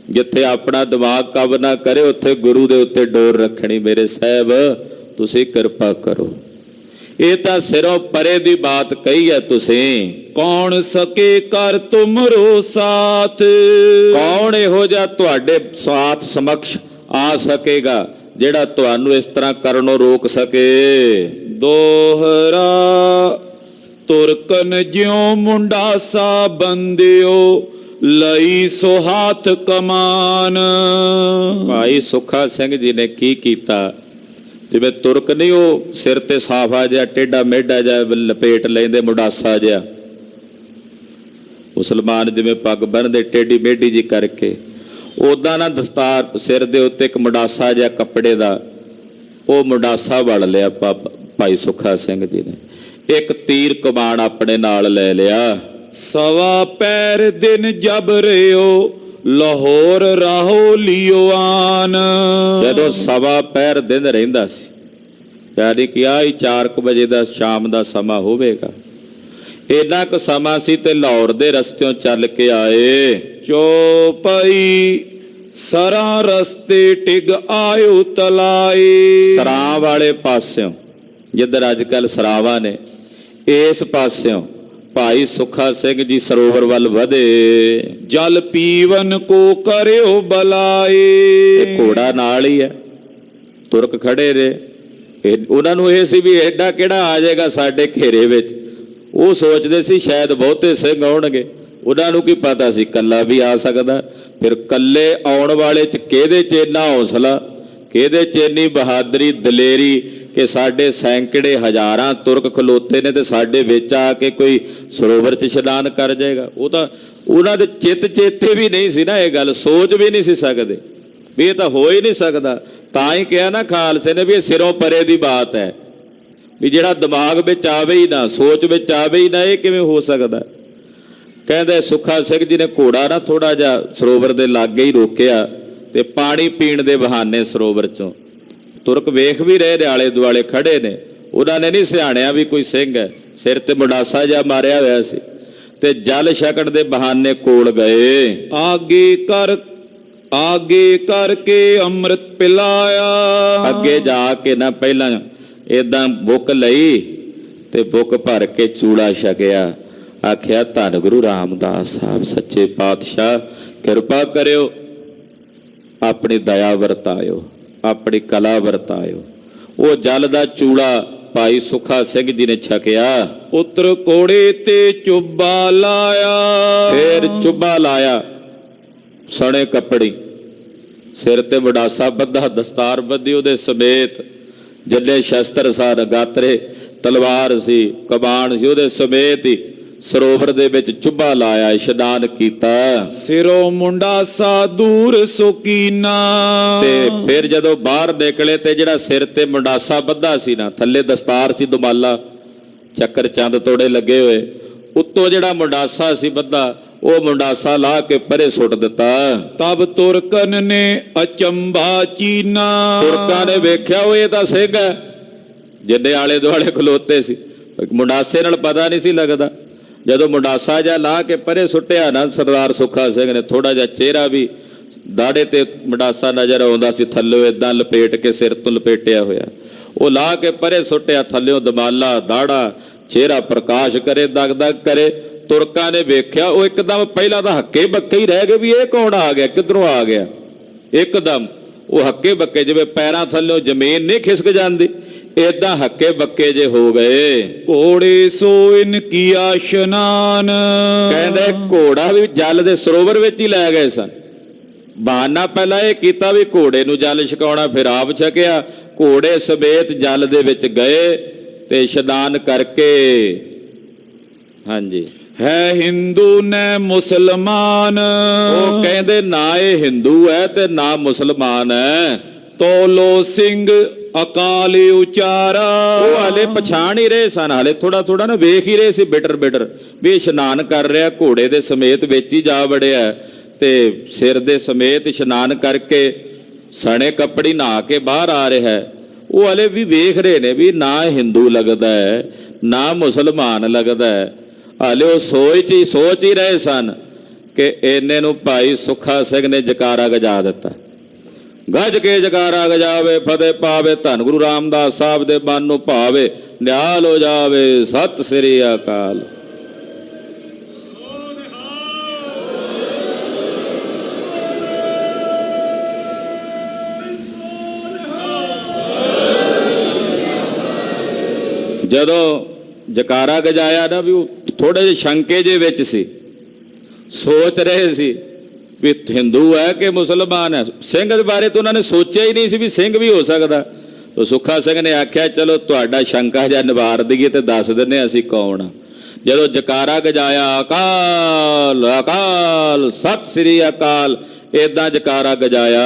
ਜਿੱਥੇ ਆਪਣਾ ਦਿਮਾਗ ਕੰਮ ਨਾ ਕਰੇ ਉੱਥੇ ਗੁਰੂ ਦੇ ਉੱਤੇ ਡੋਰ ਰੱਖਣੀ। ਮੇਰੇ ਸਾਹਿਬ ਤੁਸੀਂ ਕਿਰਪਾ ਕਰੋ। ਇਹ ਤਾਂ ਸਿਰੋਂ ਪਰੇ ਦੀ ਬਾਤ ਕਹੀ ਹੈ ਤੁਸੀਂ। ਕੌਣ ਸਕੇ ਕਰ ਤੁਮਰੋ ਸਾਥ। ਕੌਣ ਇਹੋ ਜਿਹਾ ਤੁਹਾਡੇ ਸਾਥ ਸਮਕਸ਼ ਆ ਸਕੇਗਾ ਜਿਹੜਾ ਤੁਹਾਨੂੰ ਇਸ ਤਰ੍ਹਾਂ ਕਰਨੋਂ ਰੋਕ ਸਕੇ। ਦੋਹਰਾ ਤੁਰਕਨ ਜਿਉ ਮੁੰਡਾ ਸਾ ਬੰਦਿਓ ਲਈ ਸੋ ਹੱਥ ਕਮਾਨ। ਭਾਈ ਸੁੱਖਾ ਸਿੰਘ ਜੀ ਨੇ ਕੀ ਕੀਤਾ? ਜਿਵੇਂ ਤੁਰਕ ਨਹੀਂ, ਉਹ ਸਿਰ ਤੇ ਸਾਫਾ ਜਿਹਾ ਟੇਢਾ ਮੇਢਾ ਜਿਹਾ ਲਪੇਟ ਲੈਂਦੇ ਮੁੰਡਾਸਾ ਜਿਹਾ, ਮੁਸਲਮਾਨ ਜਿਵੇਂ ਪੱਗ ਬੰਨ੍ਹਦੇ ਟੇਢੀ ਮੇਢੀ ਜੀ ਕਰਕੇ, ਉਦਾਂ ਨਾ ਦਸਤਾਰ ਸਿਰ ਦੇ ਉੱਤੇ ਇੱਕ ਮੁੰਡਾਸਾ ਜਿਹਾ ਕੱਪੜੇ ਦਾ, ਉਹ ਮੁੰਡਾਸਾ ਵੜ ਲਿਆ ਭਾਈ ਸੁੱਖਾ ਸਿੰਘ ਜੀ ਨੇ। ਇੱਕ ਤੀਰ ਕਮਾਨ ਆਪਣੇ ਨਾਲ ਲੈ ਲਿਆ। ਸਵਾ ਪੈਰ ਦਿਨ ਜਬ ਰਿਓ ਲਾਹੌਰ ਰਾਹੋ ਲਿਓ ਆਨ। ਜਦੋਂ ਸਵਾ ਪੈਰ ਦਿਨ ਰਹਿੰਦਾ ਸੀ, ਯਾਨੀ ਕਿ ਆਹੀ 4 ਵਜੇ ਦਾ ਸ਼ਾਮ ਦਾ ਸਮਾਂ ਹੋਵੇਗਾ, ਇੰਨਾ ਕੁ ਸਮਾਂ ਸੀ ਤੇ ਲਾਹੌਰ ਦੇ ਰਸਤਿਓਂ ਚੱਲ ਕੇ ਆਏ। ਚੌਪਈ ਸਰਾਂ ਰਸਤੇ ਟਿਗ ਆਇਓ ਤਲਾਏ। ਸਰਾਂ ਵਾਲੇ ਪਾਸਿਓਂ, ਜਿੱਧਰ ਅੱਜ ਕੱਲ ਸਰਾਵਾਂ ਨੇ, ਇਸ ਪਾਸਿਓਂ ਭਾਈ ਸੁੱਖਾ ਸਿੰਘ ਜੀ ਸਰੋਵਰ ਵੱਲ ਵਧੇ। ਜਲ ਪੀਵਨ ਕੋ ਕਰਿਓ ਬਲਾਏ। ਇਹ ਘੋੜਾ ਨਾਲ ਹੀ ਹੈ, ਤੁਰਕ ਖੜੇ ਨੇ। ਉਹਨਾਂ ਨੂੰ ਇਹ ਸੀ ਵੀ ਐਡਾ ਕਿਹੜਾ ਆ ਜਾਏਗਾ ਸਾਡੇ ਘੇਰੇ ਵਿੱਚ। ਉਹ ਸੋਚਦੇ ਸੀ ਸ਼ਾਇਦ ਬਹੁਤੇ ਸਿੰਘ ਆਉਣਗੇ, ਉਹਨਾਂ ਨੂੰ ਕੀ ਪਤਾ ਸੀ ਕੱਲਾ ਵੀ ਆ ਸਕਦਾ। ਫਿਰ ਕੱਲੇ ਆਉਣ ਵਾਲੇ 'ਚ ਕਿਹਦੇ 'ਚ ਇੰਨਾ ਹੌਸਲਾ, ਕਿਹਦੇ 'ਚ ਇੰਨੀ ਬਹਾਦਰੀ ਦਲੇਰੀ ਕਿ ਸਾਡੇ ਸੈਂਕੜੇ ਹਜ਼ਾਰਾਂ ਤੁਰਕ ਖਲੋਤੇ ਨੇ ਤੇ ਸਾਡੇ ਵਿੱਚ ਆ ਕੇ ਕੋਈ ਸਰੋਵਰ 'ਚ ਇਸ਼ਨਾਨ ਕਰ ਜਾਏਗਾ। ਉਹ ਤਾਂ ਉਹਨਾਂ ਦੇ ਚਿੱਤ ਚੇਤੇ ਵੀ ਨਹੀਂ ਸੀ ਨਾ, ਇਹ ਗੱਲ ਸੋਚ ਵੀ ਨਹੀਂ ਸੀ ਸਕਦੇ ਵੀ ਇਹ ਤਾਂ ਹੋ ਹੀ ਨਹੀਂ ਸਕਦਾ। ਤਾਂ ਹੀ ਕਿਹਾ ਨਾ ਖਾਲਸੇ ਨੇ ਵੀ ਇਹ ਸਿਰੋਂ ਪਰੇ ਦੀ ਬਾਤ ਹੈ, ਵੀ ਜਿਹੜਾ ਦਿਮਾਗ ਵਿੱਚ ਆਵੇ ਹੀ ਨਾ, ਸੋਚ ਵਿੱਚ ਆਵੇ ਹੀ ਨਾ, ਇਹ ਕਿਵੇਂ ਹੋ ਸਕਦਾ। ਕਹਿੰਦੇ ਸੁੱਖਾ ਸਿੰਘ ਜੀ ਨੇ ਘੋੜਾ ਨਾ ਥੋੜਾ ਜਿਹਾ ਸਰੋਵਰ ਦੇ ਲਾਗੇ ਹੀ ਰੋਕਿਆ ਤੇ ਪਾਣੀ ਪੀਣ ਦੇ ਬਹਾਨੇ ਸਰੋਵਰ 'ਚੋਂ ਤੁਰਕ ਵੇਖ ਵੀ ਰਹੇ ਨੇ, ਆਲੇ ਦੁਆਲੇ ਖੜੇ ਨੇ। ਉਹਨਾਂ ਨੇ ਨਹੀਂ ਸਿਆਣਿਆ ਵੀ ਕੋਈ ਸਿੰਘ ਹੈ, ਸਿਰ ਤੇ ਮੁੰਡਾਸਾ ਜਿਹਾ ਮਾਰਿਆ ਹੋਇਆ ਸੀ, ਤੇ ਜਲ ਛਕਣ ਦੇ ਬਹਾਨੇ ਕੋਲ ਗਏ। ਆਗੇ ਕਰਕੇ ਅੰਮ੍ਰਿਤ ਪਿਲਾਇਆ। ਅੱਗੇ ਜਾ ਕੇ ਨਾ ਪਹਿਲਾਂ ਏਦਾਂ ਬੁੱਕ ਲਈ ਤੇ ਬੁੱਕ ਭਰ ਕੇ ਚੂੜਾ ਛਕਿਆ। ਆਖਿਆ ਧੰਨ ਗੁਰੂ ਰਾਮਦਾਸ ਸਾਹਿਬ ਸੱਚੇ ਪਾਤਸ਼ਾਹ ਕਿਰਪਾ ਕਰਿਓ, ਆਪਣੀ ਦਇਆ ਵਰਤਾਇਓ, ਆਪਣੀ ਕਲਾ ਵਰਤਾਇਓ। ਉਹ ਜਲ ਦਾ ਚੂੜਾ ਭਾਈ ਸੁੱਖਾ ਸਿੰਘ ਜੀ ਨੇ ਛਕਿਆ। ਪੁੱਤਰ ਕੋੜੇ ਤੇ ਚੁੱਬਾ ਲਾਇਆ। ਫੇਰ ਚੁੱਬਾ ਲਾਇਆ, ਸਣੇ ਕੱਪੜੀ, ਸਿਰ ਤੇ ਮੁੰਡਾਸਾ ਬੱਧਾ, ਦਸਤਾਰ ਬੱਧੀ ਉਹਦੇ ਸਮੇਤ, ਜਿੰਨੇ ਸ਼ਸਤਰ ਸਨ, ਗਾਤਰੇ, ਤਲਵਾਰ ਸੀ, ਕਮਾਨ ਸੀ, ਉਹਦੇ ਸਮੇਤ ਹੀ ਸਰੋਵਰ ਦੇ ਵਿੱਚ ਚੁੱਬਾ ਲਾਇਆ, ਇਸ਼ਨਾਨ ਕੀਤਾ। ਸਿਰੋਂ ਮੁੰਡਾਸਾ ਦੂਰ ਸੁਕੀਨਾ। ਤੇ ਫਿਰ ਜਦੋਂ ਬਾਹਰ ਨਿਕਲੇ ਤੇ ਜਿਹੜਾ ਸਿਰ ਤੇ ਮੁੰਡਾਸਾ ਬੱਧਾ ਸੀ ਨਾ, ਥੱਲੇ ਦਸਤਾਰ ਸੀ, ਦੁਮਾਲਾ, ਚੱਕਰ ਚੰਦ ਤੋੜੇ ਲੱਗੇ ਹੋਏ, ਉੱਤੋਂ ਜਿਹੜਾ ਮੁੰਡਾਸਾ ਸੀ ਬੱਧਾ, ਉਹ ਮੁੰਡਾਸਾ ਲਾ ਕੇ ਪਰੇ ਸੁੱਟ ਦਿੱਤਾ। ਤਬ ਤੁਰਕਨ ਨੇ ਅਚੰਭਾ ਚੀਨਾ। ਤੁਰਕਾਂ ਨੇ ਵੇਖਿਆ ਉਹ ਇਹ ਤਾਂ ਸਿੰਘ ਹੈ, ਜਿੰਨੇ ਆਲੇ ਦੁਆਲੇ ਖਲੋਤੇ ਸੀ। ਮੁੰਡਾਸੇ ਨਾਲ ਪਤਾ ਨਹੀਂ ਸੀ ਲੱਗਦਾ। ਜਦੋਂ ਮੁੰਡਾਸਾ ਜਿਹਾ ਲਾ ਕੇ ਪਰੇ ਸੁੱਟਿਆ ਨਾ ਸਰਦਾਰ ਸੁੱਖਾ ਸਿੰਘ ਨੇ, ਥੋੜਾ ਜਿਹਾ ਚਿਹਰਾ ਵੀ ਦਾੜੇ ਤੇ ਮੁੰਡਾਸਾ ਨਜ਼ਰ ਆਉਂਦਾ ਸੀ, ਥੱਲੇ ਇਦਾਂ ਲਪੇਟ ਕੇ ਸਿਰ ਤੋਂ ਲਪੇਟਿਆ ਹੋਇਆ, ਉਹ ਲਾ ਕੇ ਪਰੇ ਸੁੱਟਿਆ, ਥੱਲਿਓਂ ਦਮਾਲਾ, ਦਾੜਾ, ਚਿਹਰਾ ਪ੍ਰਕਾਸ਼ ਕਰੇ, ਦਗ ਦਗ ਕਰੇ। ਤੁਰਕਾਂ ਨੇ ਵੇਖਿਆ, ਉਹ ਇੱਕਦਮ ਪਹਿਲਾਂ ਤਾਂ ਹੱਕੇ ਬੱਕੇ ਹੀ ਰਹਿ ਗਏ ਵੀ ਇਹ ਕੌਣ ਆ ਗਿਆ, ਕਿੱਧਰੋਂ ਆ ਗਿਆ। ਇੱਕਦਮ ਉਹ ਹੱਕੇ ਬੱਕੇ, ਜਿਵੇਂ ਪੈਰਾਂ ਥੱਲਿਓਂ ਜ਼ਮੀਨ ਨਹੀਂ ਖਿਸਕ ਜਾਂਦੀ, ਏਦਾਂ ਹੱਕੇ ਬੱਕੇ ਜੇ ਹੋ ਗਏ। ਘੋੜੇ ਸੋਇਨ ਕੀਆ ਇਸ਼ਨਾਨ, ਕਹਿੰਦੇ ਘੋੜਾ ਵੀ ਜਲ ਦੇ ਸਰੋਵਰ ਵਿੱਚ ਹੀ ਲੈ ਗਏ ਸਨ। ਬਹਾਨਾ ਪਹਿਲਾਂ ਇਹ ਕੀਤਾ ਵੀ ਘੋੜੇ ਨੂੰ ਜਲ ਛਕਾਉਣਾ, ਫਿਰ ਆਪ ਛਕਿਆ। ਘੋੜੇ ਸਮੇਤ ਜਲ ਦੇ ਵਿੱਚ ਗਏ ਤੇ ਇਸ਼ਨਾਨ ਕਰਕੇ। ਹਾਂਜੀ, ਹੈ ਹਿੰਦੂ ਨੇ ਮੁਸਲਮਾਨ, ਉਹ ਕਹਿੰਦੇ ਨਾ ਇਹ ਹਿੰਦੂ ਹੈ ਤੇ ਨਾ ਮੁਸਲਮਾਨ ਹੈ। ਤੋਲੋ ਸਿੰਘ ਅਕਾਲੀ ਉਚਾਰਾ, ਉਹ ਹਾਲੇ ਪਛਾਣ ਹੀ ਰਹੇ ਸਨ, ਹਾਲੇ ਥੋੜਾ ਥੋੜਾ ਨਾ ਵੇਖ ਹੀ ਰਹੇ ਸੀ ਬਿਟਰ ਬਿਟਰ ਵੀ ਇਸ਼ਨਾਨ ਕਰ ਰਿਹਾ, ਘੋੜੇ ਦੇ ਸਮੇਤ ਵਿੱਚ ਹੀ ਜਾ ਵੜਿਆ ਤੇ ਸਿਰ ਦੇ ਸਮੇਤ ਇਸ਼ਨਾਨ ਕਰਕੇ ਸਣੇ ਕੱਪੜੀ ਨਹਾ ਕੇ ਬਾਹਰ ਆ ਰਿਹਾ। ਉਹ ਹਾਲੇ ਵੀ ਵੇਖ ਰਹੇ ਨੇ ਵੀ ਨਾ ਹਿੰਦੂ ਲੱਗਦਾ ਹੈ ਨਾ ਮੁਸਲਮਾਨ ਲੱਗਦਾ ਹੈ। ਹਾਲੇ ਉਹ ਸੋਚ ਹੀ ਰਹੇ ਸਨ ਕਿ ਇੰਨੇ ਨੂੰ ਭਾਈ ਸੁੱਖਾ ਸਿੰਘ ਨੇ ਜਕਾਰਾ ਗਜਾ ਦਿੱਤਾ। ਗੱਜ ਕੇ ਜਕਾਰਾ ਗਜਾਵੇ, ਫਤਿਹ ਪਾਵੇ, ਧੰਨ ਗੁਰੂ ਰਾਮਦਾਸ ਸਾਹਿਬ ਦੇ ਮਨ ਨੂੰ ਭਾਵੇ, ਨਿਹਾਲ ਹੋ ਜਾਵੇ, ਸਤਿ ਸ੍ਰੀ ਅਕਾਲ। ਜਦੋਂ ਜਕਾਰਾ ਗਜਾਇਆ ਨਾ, ਵੀ ਉਹ ਥੋੜੇ ਜਿਹੇ ਸ਼ੰਕੇ ਜੇ ਵਿੱਚ ਸੀ, ਸੋਚ ਰਹੇ ਸੀ ਵੀ ਹਿੰਦੂ ਹੈ ਕਿ ਮੁਸਲਮਾਨ ਹੈ। ਸਿੰਘ ਦੇ ਬਾਰੇ ਤਾਂ ਉਹਨਾਂ ਨੇ ਸੋਚਿਆ ਹੀ ਨਹੀਂ ਸੀ ਵੀ ਸਿੰਘ ਵੀ ਹੋ ਸਕਦਾ। ਤਾਂ ਸੁੱਖਾ ਸਿੰਘ ਨੇ ਆਖਿਆ ਚਲੋ ਤੁਹਾਡਾ ਸ਼ੰਕਾ ਜਿਹਾ ਨਿਵਾਰ ਦਈਏ ਤੇ ਦੱਸ ਦਿੰਦੇ ਅਸੀਂ ਕੌਣ ਆ। ਜਦੋਂ ਜਕਾਰਾ ਗਜਾਇਆ, ਅਕਾਲ ਅਕਾਲ ਸਤਿ ਸ੍ਰੀ ਅਕਾਲ, ਏਦਾਂ ਜਕਾਰਾ ਗਜਾਇਆ।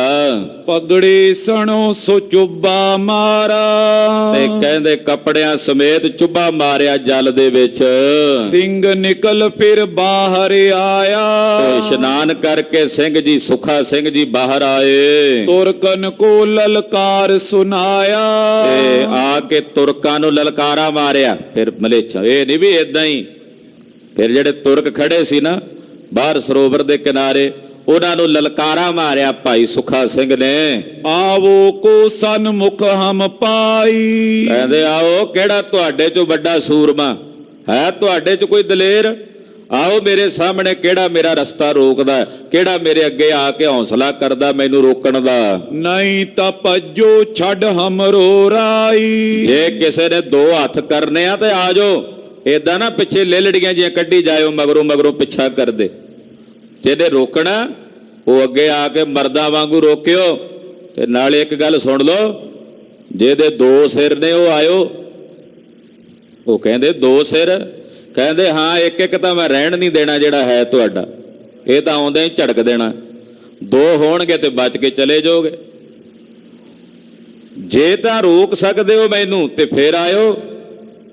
ਪਗੜੀ ਸਣੋ ਸੋ ਚੁੱਬਾ ਮਾਰਾ, ਤੇ ਕਹਿੰਦੇ ਕੱਪੜਿਆਂ ਸਮੇਤ ਚੁੱਬਾ ਮਾਰਿਆ ਜਲ ਦੇ ਵਿੱਚ। ਸਿੰਘ ਨਿਕਲ ਫਿਰ ਬਾਹਰ ਆਇਆ, ਤੇ ਇਸ਼ਨਾਨ ਕਰਕੇ ਸਿੰਘ ਜੀ ਸੁੱਖਾ ਸਿੰਘ ਜੀ ਬਾਹਰ ਆਏ। ਤੁਰਕਨ ਕੋ ਲਲਕਾਰ ਸੁਨਾਇਆ, ਤੇ ਆ ਕੇ ਤੁਰਕਾਂ ਨੂੰ ਲਲਕਾਰਾ ਮਾਰਿਆ। ਫਿਰ ਮਲੇਛਾ ਇਹ ਨਹੀਂ ਵੀ ਏਦਾਂ ਹੀ, ਫਿਰ ਜਿਹੜੇ ਤੁਰਕ ਖੜੇ ਸੀ ਨਾ ਬਾਹਰ ਸਰੋਵਰ ਦੇ ਕਿਨਾਰੇ, ਉਹਨਾਂ ਨੂੰ ਲਲਕਾਰਾ ਮਾਰਿਆ ਭਾਈ ਸੁੱਖਾ ਸਿੰਘ ਨੇ। ਆਵੋ ਕੋ ਸਨਮੁਖ ਹਮ ਪਾਈ, ਕਹਿੰਦੇ ਆਓ, ਕਿਹੜਾ ਤੁਹਾਡੇ ਚੋਂ ਵੱਡਾ ਸੂਰਮਾ ਹੈ, ਤੁਹਾਡੇ ਚ ਕੋਈ ਦਲੇਰ, ਆਓ ਮੇਰੇ ਸਾਹਮਣੇ, ਕਿਹੜਾ ਮੇਰਾ ਰਸਤਾ ਰੋਕਦਾ, ਕਿਹੜਾ ਮੇਰੇ ਅੱਗੇ ਆ ਕੇ ਹੌਸਲਾ ਕਰਦਾ ਮੈਨੂੰ ਰੋਕਣ ਦਾ। ਨਹੀਂ ਤਾਂ ਭੱਜੋ ਛੱਡ ਹਮਰੋ ਰਾਈ, ਜੇ ਕਿਸੇ ਨੇ ਦੋ ਹੱਥ ਕਰਨੇ ਆ ਤੇ ਆ ਜਾਓ, ਏਦਾਂ ਨਾ ਪਿੱਛੇ ਲੇਲੜੀਆਂ ਜਿਹੀਆਂ ਕੱਢੀ ਜਾਇਓ, ਮਗਰੋਂ ਮਗਰੋਂ ਪਿੱਛਾ ਕਰਦੇ। ਜਿਹਨੇ ਰੋਕਣਾ ਉਹ ਅੱਗੇ ਆ ਕੇ ਮਰਦਾਂ ਵਾਂਗੂ ਰੋਕਿਓ। ਤੇ ਨਾਲੇ ਇੱਕ ਗੱਲ ਸੁਣ ਲਓ, ਜਿਹਦੇ ਦੋ ਸਿਰ ਨੇ ਉਹ ਆਇਓ। ਉਹ ਕਹਿੰਦੇ ਦੋ ਸਿਰ, ਕਹਿੰਦੇ ਹਾਂ ਇੱਕ ਇੱਕ ਤਾਂ ਮੈਂ ਰਹਿਣ ਨਹੀਂ ਦੇਣਾ ਜਿਹੜਾ ਹੈ ਤੁਹਾਡਾ, ਇਹ ਤਾਂ ਆਉਂਦੇ ਹੀ ਝੜਕ ਦੇਣਾ। ਦੋ ਹੋਣਗੇ ਤੇ ਬਚ ਕੇ ਚਲੇ ਜਾਓਗੇ। ਜੇ ਤਾਂ ਰੋਕ ਸਕਦੇ ਹੋ ਮੈਨੂੰ ਤੇ ਫੇਰ ਆਇਓ,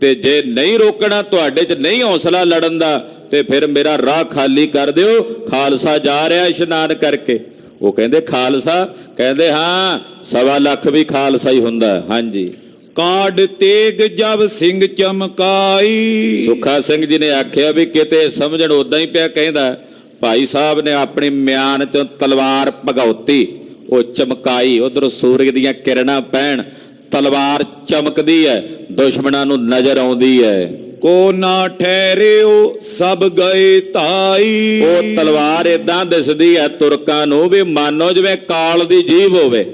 ਤੇ ਜੇ ਨਹੀਂ ਰੋਕਣਾ, ਤੁਹਾਡੇ 'ਚ ਨਹੀਂ ਹੌਸਲਾ ਲੜਨ ਦਾ, ਤੇ ਫਿਰ ਮੇਰਾ ਰਾਹ ਖਾਲੀ ਕਰ ਦਿਓ। ਖਾਲਸਾ ਜਾ ਰਿਹਾ ਇਸ਼ਨਾਨ ਕਰਕੇ। ਉਹ ਕਹਿੰਦੇ ਖਾਲਸਾ, ਕਹਿੰਦੇ ਹਾਂ 1.25 ਲੱਖ ਵੀ ਖਾਲਸਾ ਹੀ ਹੁੰਦਾ। ਹਾਂਜੀ, ਕਾਢ ਤੇਗ ਜਬ ਸਿੰਘ ਚਮਕਾਈ, ਸੁੱਖਾ ਸਿੰਘ ਜੀ ਨੇ ਆਖਿਆ ਵੀ ਕਿਤੇ ਸਮਝਣ ਉਦਾਂ ਹੀ ਪਿਆ। ਕਹਿੰਦਾ ਭਾਈ ਸਾਹਿਬ ਨੇ ਆਪਣੀ ਮਿਆਨ ਚੋਂ ਤਲਵਾਰ ਭਗੌਤੀ, ਉਹ ਚਮਕਾਈ, ਉਧਰੋਂ ਸੂਰਜ ਦੀਆਂ ਕਿਰਨਾਂ ਪੈਣ, ਤਲਵਾਰ ਚਮਕਦੀ ਹੈ, ਦੁਸ਼ਮਣਾਂ ਨੂੰ ਨਜ਼ਰ ਆਉਂਦੀ ਹੈ। ਕੋ ਨਾ ਠਹਿਰਿਓ ਸਭ ਗਏ ਧਾਈ, ਉਹ ਤਲਵਾਰ ਏਦਾਂ ਦਿਸਦੀ ਹੈ ਤੁਰਕਾਂ ਨੂੰ ਵੀ ਮਾਨੋ ਜਿਵੇਂ ਕਾਲ ਦੀ ਜੀਭ ਹੋਵੇ,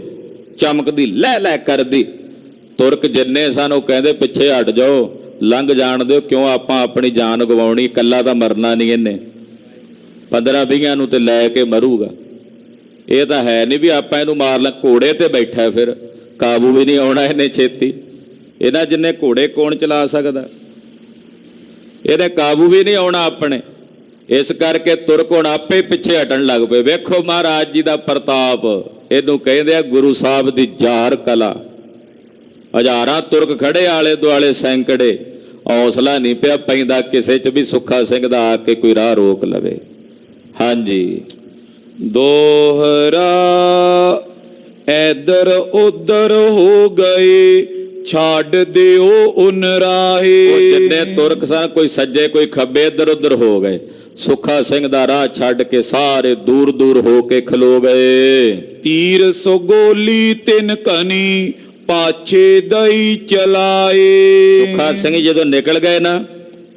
ਚਮਕਦੀ, ਲੈ ਲੈ ਕਰਦੀ। ਤੁਰਕ ਜਿੰਨੇ ਸਨ ਉਹ ਕਹਿੰਦੇ ਪਿੱਛੇ ਹਟ ਜਾਓ, ਲੰਘ ਜਾਣ ਦਿਓ, ਕਿਉਂ ਆਪਾਂ ਆਪਣੀ ਜਾਨ ਗਵਾਉਣੀ, ਇਕੱਲਾ ਤਾਂ ਮਰਨਾ ਨਹੀਂ ਇਹਨੇ, 15-20 ਨੂੰ ਤੇ ਲੈ ਕੇ ਮਰੂਗਾ। ਇਹ ਤਾਂ ਹੈ ਨਹੀਂ ਵੀ ਆਪਾਂ ਇਹਨੂੰ ਮਾਰ ਲਾਂ। ਘੋੜੇ ਤੇ ਬੈਠਾ, ਫਿਰ ਕਾਬੂ ਵੀ ਨਹੀਂ ਆਉਣਾ ਇਹਨੇ ਛੇਤੀ। ਇਹਨਾਂ ਜਿੰਨੇ ਘੋੜੇ ਕੌਣ ਚਲਾ ਸਕਦਾ, ਇਹਦੇ ਕਾਬੂ ਵੀ ਨਹੀਂ ਆਉਣਾ ਆਪਣੇ। ਇਸ ਕਰਕੇ ਤੁਰਕ ਹੁਣ ਆਪੇ ਪਿੱਛੇ ਹਟਣ ਲੱਗ ਪਏ। ਵੇਖੋ ਮਹਾਰਾਜ ਜੀ ਦਾ ਪ੍ਰਤਾਪ, ਇਹਨੂੰ ਕਹਿੰਦੇ ਆ ਗੁਰੂ ਸਾਹਿਬ ਦੀ ਜ਼ਾਹਰ ਕਲਾ। ਹਜ਼ਾਰਾਂ ਤੁਰਕ ਖੜੇ ਆਲੇ ਦੁਆਲੇ, ਸੈਂਕੜੇ, ਹੌਸਲਾ ਨਹੀਂ ਪਿਆ ਪੈਂਦਾ ਕਿਸੇ 'ਚ ਵੀ ਸੁੱਖਾ ਸਿੰਘ ਦਾ ਆ ਕੇ ਕੋਈ ਰਾਹ ਰੋਕ ਲਵੇ। ਹਾਂਜੀ, ਦੋਹਰਾ ਐਦਰ ਉਦਰ ਹੋ ਗਏ, ਛਾੜ ਦਿਓ ਉਨ ਉਹ ਰਾਹੇ। ਜਿੰਨੇ ਤੁਰਕ ਸਨ, ਕੋਈ ਸੱਜੇ ਕੋਈ ਖੱਬੇ, ਇੱਧਰ ਉੱਧਰ ਹੋ ਗਏ। ਸੁੱਖਾ ਸਿੰਘ ਦਾ ਰਾਹ ਛੱਡ ਕੇ ਸਾਰੇ ਦੂਰ ਦੂਰ ਹੋ ਕੇ ਖਲੋ ਗਏ। ਤੀਰ ਸੋ ਗੋਲੀ ਤਿਨ ਕਨੀ ਪਾਛੇ ਦਈ ਚਲਾਏ। ਸੁੱਖਾ ਸਿੰਘ ਜਦੋਂ ਨਿਕਲ ਗਏ ਨਾ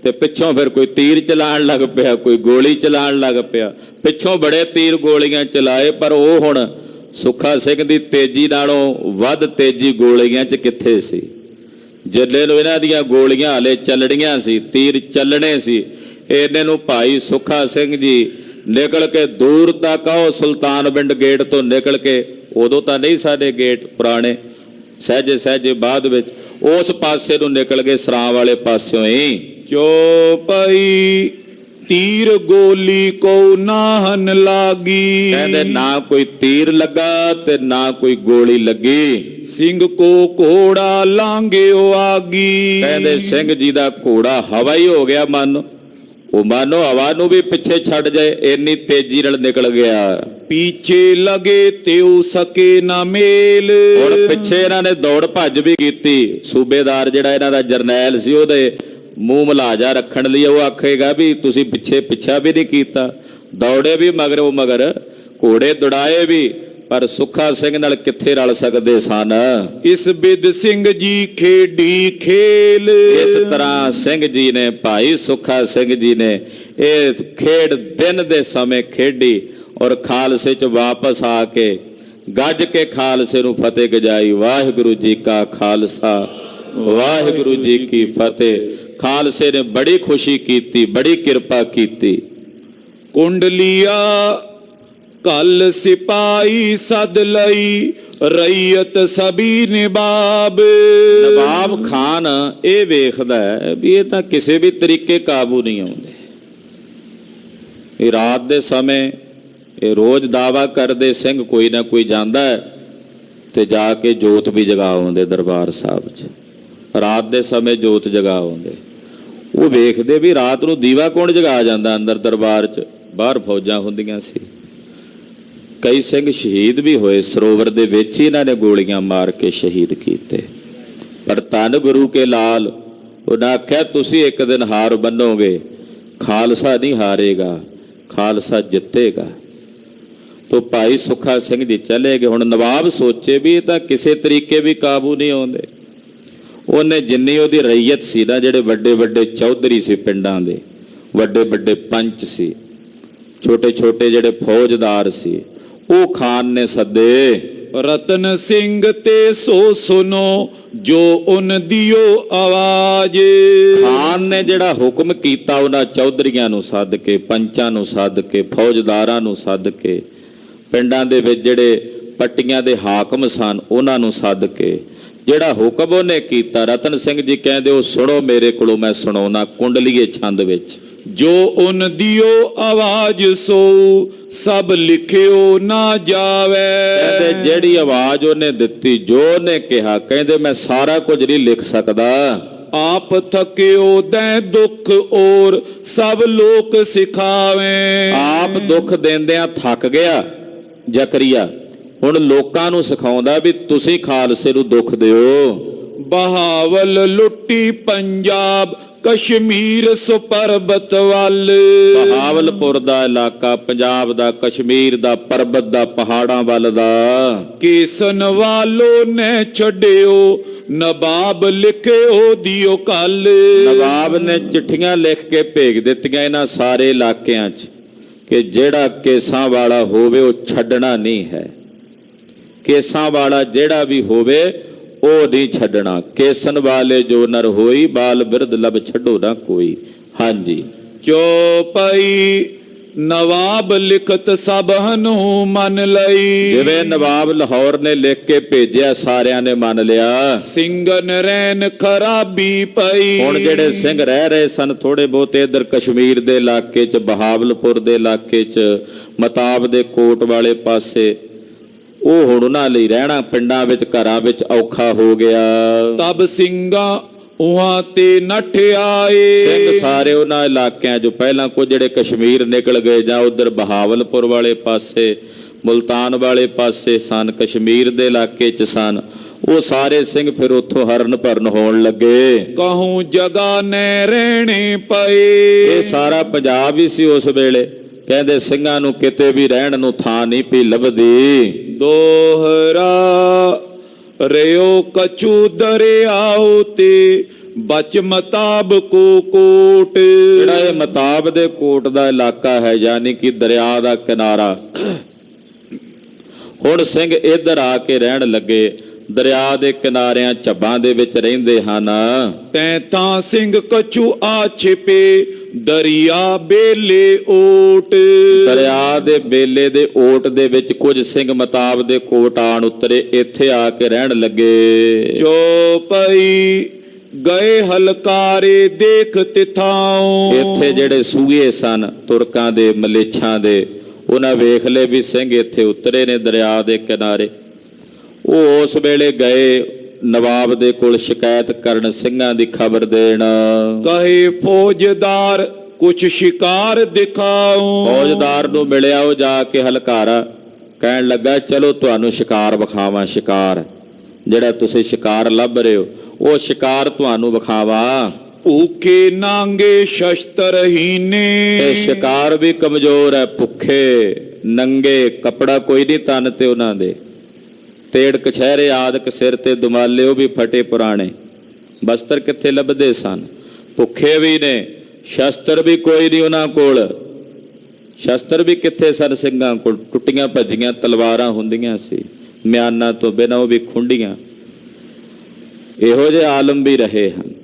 ਤੇ ਪਿੱਛੋਂ ਫਿਰ ਕੋਈ ਤੀਰ ਚਲਾਉਣ ਲੱਗ ਪਿਆ, ਕੋਈ ਗੋਲੀ ਚਲਾਉਣ ਲੱਗ ਪਿਆ। ਪਿੱਛੋਂ ਬੜੇ ਤੀਰ ਗੋਲੀਆਂ ਚਲਾਏ, ਪਰ ਉਹ ਹੁਣ ਸੁੱਖਾ ਸਿੰਘ ਦੀ ਤੇਜ਼ੀ ਨਾਲੋਂ ਵੱਧ ਤੇਜ਼ੀ ਗੋਲੀਆਂ 'ਚ ਕਿੱਥੇ ਸੀ। ਜਿੱਲੇ ਨੂੰ ਇਹਨਾਂ ਦੀਆਂ ਗੋਲੀਆਂ ਹਾਲੇ ਚੱਲਣੀਆਂ ਸੀ, ਤੀਰ ਚੱਲਣੇ ਸੀ, ਇਹਨੇ ਨੂੰ ਭਾਈ ਸੁੱਖਾ ਸਿੰਘ ਜੀ ਨਿਕਲ ਕੇ ਦੂਰ ਤੱਕ ਆਓ ਸੁਲਤਾਨਵਿੰਡ ਗੇਟ ਤੋਂ ਨਿਕਲ ਕੇ, ਉਦੋਂ ਤਾਂ ਨਹੀਂ ਸਾਡੇ ਗੇਟ ਪੁਰਾਣੇ, ਸਹਿਜੇ ਸਹਿਜੇ ਬਾਅਦ ਵਿੱਚ ਉਸ ਪਾਸੇ ਨੂੰ ਨਿਕਲ ਗਏ, ਸਰਾਂ ਵਾਲੇ ਪਾਸਿਓਂ ਹੀ। ਚੋਪਈ ਤੀਰ ਗੋਲੀ ਕੋ ਨਾਹਨ ਲਾਗੀ। ਕਹਿੰਦੇ ਨਾ ਕੋਈ ਤੀਰ ਲੱਗਾ ਤੇ ਨਾ ਕੋਈ ਗੋਲੀ ਲੱਗੀ। ਸਿੰਘ ਕੋ ਘੋੜਾ ਲਾਂਘਿਓ ਆਗੀ। ਕਹਿੰਦੇ ਸਿੰਘ ਜੀ ਦਾ ਘੋੜਾ ਹਵਾ ਹੀ ਹੋ ਗਿਆ, ਉਹ ਮਾਨੋ ਹਵਾ ਨੂੰ ਵੀ ਪਿੱਛੇ ਛੱਡ ਜਾਏ, ਇੰਨੀ ਤੇਜ਼ੀ ਨਾਲ ਨਿਕਲ ਗਿਆ। ਪੀਛੇ ਲਗੇ ਤਿਉ ਸਕੇ ਨਾ ਮੇਲ। ਹੁਣ ਪਿੱਛੇ ਇਹਨਾਂ ਨੇ ਦੌੜ ਭੱਜ ਵੀ ਕੀਤੀ। ਸੂਬੇਦਾਰ ਜਿਹੜਾ ਇਹਨਾਂ ਦਾ ਜਰਨੈਲ ਸੀ, ਉਹਦੇ ਮੂੰਹ ਮਲਾਜਾ ਰੱਖਣ ਲਈ ਉਹ ਆਖੇਗਾ ਵੀ ਤੁਸੀਂ ਪਿੱਛਾ ਵੀ ਨਹੀਂ ਕੀਤਾ, ਦੌੜੇ ਵੀ ਮਗਰ, ਉਹ ਮਗਰ ਘੋੜੇ ਦੌੜਾਏ ਵੀ, ਪਰ ਸੁੱਖਾ ਸਿੰਘ ਨਾਲ ਕਿੱਥੇ ਰਲ ਸਕਦੇ ਸਨ। ਇਸ ਬਿਦ ਸਿੰਘ ਜੀ ਖੇਡੀ ਖੇਲ। ਇਸ ਤਰ੍ਹਾਂ ਸਿੰਘ ਜੀ ਨੇ, ਭਾਈ ਸੁੱਖਾ ਸਿੰਘ ਜੀ ਨੇ ਇਹ ਖੇਡ ਦਿਨ ਦੇ ਸਮੇਂ ਖੇਡੀ ਔਰ ਖਾਲਸੇ 'ਚ ਵਾਪਸ ਆ ਕੇ ਗੱਜ ਕੇ ਖਾਲਸੇ ਨੂੰ ਫਤਿਹ ਗਜਾਈ। ਵਾਹਿਗੁਰੂ ਜੀ ਕਾ ਖਾਲਸਾ, ਵਾਹਿਗੁਰੂ ਜੀ ਕੀ ਫਤਿਹ। ਖਾਲਸੇ ਨੇ ਬੜੀ ਖੁਸ਼ੀ ਕੀਤੀ, ਬੜੀ ਕਿਰਪਾ ਕੀਤੀ। ਕੁੰਡਲੀਆ ਕਲ ਸਿਪਾਹੀ ਸਦ ਲਈ ਰਈਅਤ ਸਭੀ ਨਿਬਾਬ। ਨਵਾਬ ਖਾਨ ਇਹ ਵੇਖਦਾ ਹੈ ਵੀ ਇਹ ਤਾਂ ਕਿਸੇ ਵੀ ਤਰੀਕੇ ਕਾਬੂ ਨਹੀਂ ਆਉਂਦੇ। ਇਹ ਰਾਤ ਦੇ ਸਮੇਂ ਇਹ ਰੋਜ਼ ਦਾਵਾ ਕਰਦੇ ਸਿੰਘ ਕੋਈ ਨਾ ਕੋਈ ਜਾਂਦਾ ਹੈ ਤੇ ਜਾ ਕੇ ਜੋਤ ਵੀ ਜਗਾ ਆਉਂਦੇ ਦਰਬਾਰ ਸਾਹਿਬ 'ਚ। ਰਾਤ ਦੇ ਸਮੇਂ ਜੋਤ ਜਗਾ ਆਉਂਦੇ। ਉਹ ਵੇਖਦੇ ਵੀ ਰਾਤ ਨੂੰ ਦੀਵਾ ਕੌਣ ਜਗਾ ਜਾਂਦਾ ਅੰਦਰ ਦਰਬਾਰ 'ਚ। ਬਾਹਰ ਫੌਜਾਂ ਹੁੰਦੀਆਂ ਸੀ, ਕਈ ਸਿੰਘ ਸ਼ਹੀਦ ਵੀ ਹੋਏ। ਸਰੋਵਰ ਦੇ ਵਿੱਚ ਹੀ ਇਹਨਾਂ ਨੇ ਗੋਲੀਆਂ ਮਾਰ ਕੇ ਸ਼ਹੀਦ ਕੀਤੇ। ਪਰ ਧੰਨ ਗੁਰੂ ਕੇ ਲਾਲ, ਉਹਨਾਂ ਆਖਿਆ ਤੁਸੀਂ ਇੱਕ ਦਿਨ ਹਾਰ ਬੰਨੋਗੇ, ਖਾਲਸਾ ਨਹੀਂ ਹਾਰੇਗਾ, ਖਾਲਸਾ ਜਿੱਤੇਗਾ। ਤੋ ਭਾਈ ਸੁੱਖਾ ਸਿੰਘ ਜੀ ਚਲੇ ਗਏ। ਹੁਣ ਨਵਾਬ ਸੋਚੇ ਵੀ ਇਹ ਤਾਂ ਕਿਸੇ ਤਰੀਕੇ ਵੀ ਕਾਬੂ ਨਹੀਂ ਆਉਂਦੇ। ਉਹਨੇ ਜਿੰਨੀ ਉਹਦੀ ਰਈਅਤ ਸੀ ਨਾ, ਜਿਹੜੇ ਵੱਡੇ ਵੱਡੇ ਚੌਧਰੀ ਸੀ ਪਿੰਡਾਂ ਦੇ, ਵੱਡੇ ਵੱਡੇ ਪੰਚ ਸੀ, ਛੋਟੇ ਛੋਟੇ ਜਿਹੜੇ ਫੌਜਦਾਰ ਸੀ, ਉਹ ਖਾਨ ਨੇ ਸੱਦੇ। ਰਤਨ ਸਿੰਘ ਤੇ ਸੋ ਸੁਨੋ ਜੋ ਉਨ ਦਿਓ ਆਵਾਜ਼। ਖਾਨ ਨੇ ਜਿਹੜਾ ਹੁਕਮ ਕੀਤਾ, ਉਹਨਾਂ ਚੌਧਰੀਆਂ ਨੂੰ ਸੱਦ ਕੇ, ਪੰਚਾਂ ਨੂੰ ਸੱਦ ਕੇ, ਫੌਜਦਾਰਾਂ ਨੂੰ ਸੱਦ ਕੇ, ਪਿੰਡਾਂ ਦੇ ਵਿੱਚ ਜਿਹੜੇ ਪੱਟੀਆਂ ਦੇ ਹਾਕਮ ਸਨ ਉਹਨਾਂ ਨੂੰ ਸੱਦ ਕੇ ਜਿਹੜਾ ਹੁਕਮ ਉਹਨੇ ਕੀਤਾ, ਰਤਨ ਸਿੰਘ ਜੀ ਕਹਿੰਦੇ ਉਹ ਸੁਣੋ ਮੇਰੇ ਕੋਲੋਂ, ਮੈਂ ਸੁਣਾਉਣਾ ਕੁੰਡਲੀਏ ਛੰਦ ਵਿੱਚ। ਜੋ ਉਨ ਦਿਓ ਆਵਾਜ਼ ਸੋ ਸਭ ਲਿਖਿਓ ਨਾ ਜਾਵੇ। ਕਹਿੰਦੇ ਜਿਹੜੀ ਆਵਾਜ਼ ਉਹਨੇ ਦਿੱਤੀ, ਜੋ ਉਹਨੇ ਕਿਹਾ, ਕਹਿੰਦੇ ਮੈਂ ਸਾਰਾ ਕੁਝ ਨਹੀਂ ਲਿਖ ਸਕਦਾ। ਆਪ ਥਕਿਓ ਦੈ ਦੁੱਖ ਔਰ ਸਭ ਲੋਕ ਸਿਖਾਵੇ। ਆਪ ਦੁੱਖ ਦੇਂਦਿਆਂ ਥੱਕ ਗਿਆ ਜ਼ਕਰੀਆ, ਹੁਣ ਲੋਕਾਂ ਨੂੰ ਸਿਖਾਉਂਦਾ ਵੀ ਤੁਸੀਂ ਖਾਲਸੇ ਨੂੰ ਦੁੱਖ ਦਿਓ। ਬਹਾਵਲ ਲੁੱਟੀ ਪੰਜਾਬ ਕਸ਼ਮੀਰ ਸੋ ਪਰਬਤ ਵੱਲ। ਬਹਾਵਲਪੁਰ ਦਾ ਇਲਾਕਾ, ਪੰਜਾਬ ਦਾ, ਕਸ਼ਮੀਰ ਦਾ, ਪਰਬਤ ਦਾ, ਪਹਾੜਾਂ ਵੱਲ ਦਾ। ਕੇਸਨ ਵਾਲੋ ਨੇ ਛੱਡਿਓ ਨਵਾਬ ਲਿਖਿਓ ਦਿਓ ਕੱਲ। ਨਵਾਬ ਨੇ ਚਿੱਠੀਆਂ ਲਿਖ ਕੇ ਭੇਜ ਦਿੱਤੀਆਂ ਇਹਨਾਂ ਸਾਰੇ ਇਲਾਕਿਆਂ 'ਚ ਕਿ ਜਿਹੜਾ ਕੇਸਾਂ ਵਾਲਾ ਹੋਵੇ ਉਹ ਛੱਡਣਾ ਨਹੀਂ ਹੈ। ਕੇਸਾਂ ਵਾਲਾ ਜਿਹੜਾ ਵੀ ਹੋਵੇ ਉਹ ਨਹੀਂ ਛੱਡਣਾ। ਕੇਸਨ ਵਾਲੇ ਜੋ ਨਰ ਹੋਈ, ਬਾਲ ਬਿਰਧ ਲਬ ਛੱਡੋ ਨਾ ਕੋਈ। ਹਾਂਜੀ। ਚੋਪਈ ਨਵਾਬ ਲਿਖਤ ਸਭਨ ਨੂੰ ਮੰਨ ਲਈ। ਜਿਵੇਂ ਨਵਾਬ ਲਾਹੌਰ ਨੇ ਲਿਖ ਕੇ ਭੇਜਿਆ, ਸਾਰਿਆਂ ਨੇ ਮੰਨ ਲਿਆ। ਸਿੰਘਨ ਰੈਨ ਖਰਾਬੀ ਪਈ। ਹੁਣ ਜਿਹੜੇ ਸਿੰਘ ਰਹਿ ਰਹੇ ਸਨ ਥੋੜੇ ਬਹੁਤੇ ਇੱਧਰ ਕਸ਼ਮੀਰ ਦੇ ਇਲਾਕੇ 'ਚ, ਬਹਾਵਲਪੁਰ ਦੇ ਇਲਾਕੇ 'ਚ, ਮਤਾਬ ਦੇ ਕੋਟ ਵਾਲੇ ਪਾਸੇ, ਉਹ ਹੁਣ ਉਹਨਾਂ ਲਈ ਰਹਿਣਾ ਪਿੰਡਾਂ ਵਿੱਚ, ਘਰਾਂ ਵਿੱਚ ਔਖਾ ਹੋ ਗਿਆ। ਤਬ ਸਿੰਘਾਂ ਉਹਾਂ ਤੇ ਨੱਠ ਆਏ। ਸਿੰਘ ਸਾਰੇ ਉਹਨਾਂ ਇਲਾਕਿਆਂ 'ਚੋਂ, ਪਹਿਲਾਂ ਕੁਝ ਜਿਹੜੇ ਕਸ਼ਮੀਰ ਨਿਕਲ ਗਏ ਜਾਂ ਉਧਰ ਬਹਾਵਲਪੁਰ ਵਾਲੇ ਪਾਸੇ, ਮੁਲਤਾਨ ਵਾਲੇ ਪਾਸੇ ਸਨ, ਕਸ਼ਮੀਰ ਦੇ ਇਲਾਕੇ 'ਚ ਸਨ, ਉਹ ਸਾਰੇ ਸਿੰਘ ਫਿਰ ਉੱਥੋਂ ਹਰਨ ਭਰਨ ਹੋਣ ਲੱਗੇ। ਕਹੂੰ ਜਗਾ ਨੈ ਰਹਿਣੇ ਪਏ। ਇਹ ਸਾਰਾ ਪੰਜਾਬ ਹੀ ਸੀ ਉਸ ਵੇਲੇ। ਕਹਿੰਦੇ ਸਿੰਘਾਂ ਨੂੰ ਕਿਤੇ ਵੀ ਰਹਿਣ ਨੂੰ ਥਾਂ ਨਹੀਂ ਪਈ ਲੱਭਦੀ। ਦੋਹਰਾ ਰਿਓ ਕਛੂ ਦਰਿਆਉ ਤੇ ਬਚ ਮਤਾਬ ਕੋ ਕੋਟ। ਜਿਹੜਾ ਇਹ ਮਤਾਬ ਦੇ ਕੋਟ ਦਾ ਇਲਾਕਾ ਹੈ, ਯਾਨੀ ਕਿ ਦਰਿਆ ਦਾ ਕਿਨਾਰਾ। ਹੁਣ ਸਿੰਘ ਇੱਧਰ ਆ ਕੇ ਰਹਿਣ ਲੱਗੇ। ਦਰਿਆ ਦੇ ਕਿਨਾਰਿਆਂ ਝੱਬਾਂ ਦੇ ਵਿੱਚ ਰਹਿੰਦੇ ਹਨ। ਤੈਂ ਤਾਂ ਸਿੰਘ ਕਛੂ ਆ ਛਿਪੇ ਦਰਿਆ ਬੇਲੇ ਓਟ। ਦਰਿਆ ਦੇ ਬੇਲੇ ਦੇ ਓਟ ਦੇ ਵਿੱਚ ਕੁਝ ਸਿੰਘ ਮਤਾਬ ਦੇ ਕੋਟ ਆਣ ਉਤਰੇ, ਇੱਥੇ ਆ ਕੇ ਰਹਿਣ ਲੱਗੇ। ਜੋ ਪਈ ਗਏ ਹਲਕਾਰੇ ਦੇਖ ਤਿਥਾਉ। ਇੱਥੇ ਜਿਹੜੇ ਸੂਏ ਸਨ ਤੁਰਕਾਂ ਦੇ ਮਲੇਛਾਂ ਦੇ, ਉਹਨਾਂ ਵੇਖ ਲਏ ਵੀ ਸਿੰਘ ਇੱਥੇ ਉਤਰੇ ਨੇ ਦਰਿਆ ਦੇ ਕਿਨਾਰੇ। ਉਹ ਉਸ ਵੇਲੇ ਗਏ ਨਵਾਬ ਦੇ ਕੋਲ ਸ਼ਿਕਾਇਤ ਕਰਨ, ਸਿੰਘਾਂ ਦੀ ਖਬਰ ਦੇਣ। ਕਹੇ ਫੌਜਦਾਰ ਕੁਛ ਸ਼ਿਕਾਰ ਦਿਖਾਉ। ਫੌਜਦਾਰ ਨੂੰ ਮਿਲਿਆ ਉਹ ਜਾ ਕੇ ਹਲਕਾਰਾ, ਕਹਿਣ ਲੱਗਾ ਚਲੋ ਤੁਹਾਨੂੰ ਸ਼ਿਕਾਰ ਵਿਖਾਵਾਂ। ਸ਼ਿਕਾਰ ਜਿਹੜਾ ਤੁਸੀਂ ਸ਼ਿਕਾਰ ਲੱਭ ਰਹੇ ਹੋ, ਉਹ ਸ਼ਿਕਾਰ ਤੁਹਾਨੂੰ ਵਿਖਾਵਾਂ। ਭੁੱਖੇ ਨਾਂਗੇ ਸ਼ਸਤਰਹੀਨੇ। ਇਹ ਸ਼ਿਕਾਰ ਵੀ ਕਮਜ਼ੋਰ ਹੈ, ਭੁੱਖੇ ਨੰਗੇ, ਕੱਪੜਾ ਕੋਈ ਨਹੀਂ ਤਨ ਤੇ ਉਹਨਾਂ ਦੇ, ਤੇੜ ਕਛਹਿਰੇ ਆਦਿਕ ਸਿਰ ਤੇ ਦੁਮਾਲੇ ਉਹ ਵੀ ਫਟੇ ਪੁਰਾਣੇ, ਬਸਤਰ ਕਿੱਥੇ ਲੱਭਦੇ ਸਨ। ਭੁੱਖੇ ਵੀ ਨੇ, ਸ਼ਸਤਰ ਵੀ ਕੋਈ ਨਹੀਂ ਉਹਨਾਂ ਕੋਲ। ਸ਼ਸਤਰ ਵੀ ਕਿੱਥੇ ਸਨ ਸਿੰਘਾਂ ਕੋਲ? ਟੁੱਟੀਆਂ ਭੱਜੀਆਂ ਤਲਵਾਰਾਂ ਹੁੰਦੀਆਂ ਸੀ, ਮਿਆਨਾਂ ਤੋਂ ਬਿਨਾਂ ਉਹ ਵੀ ਖੁੰਡੀਆਂ। ਇਹੋ ਜਿਹੇ ਆਲਮ ਵੀ ਰਹੇ ਹਨ।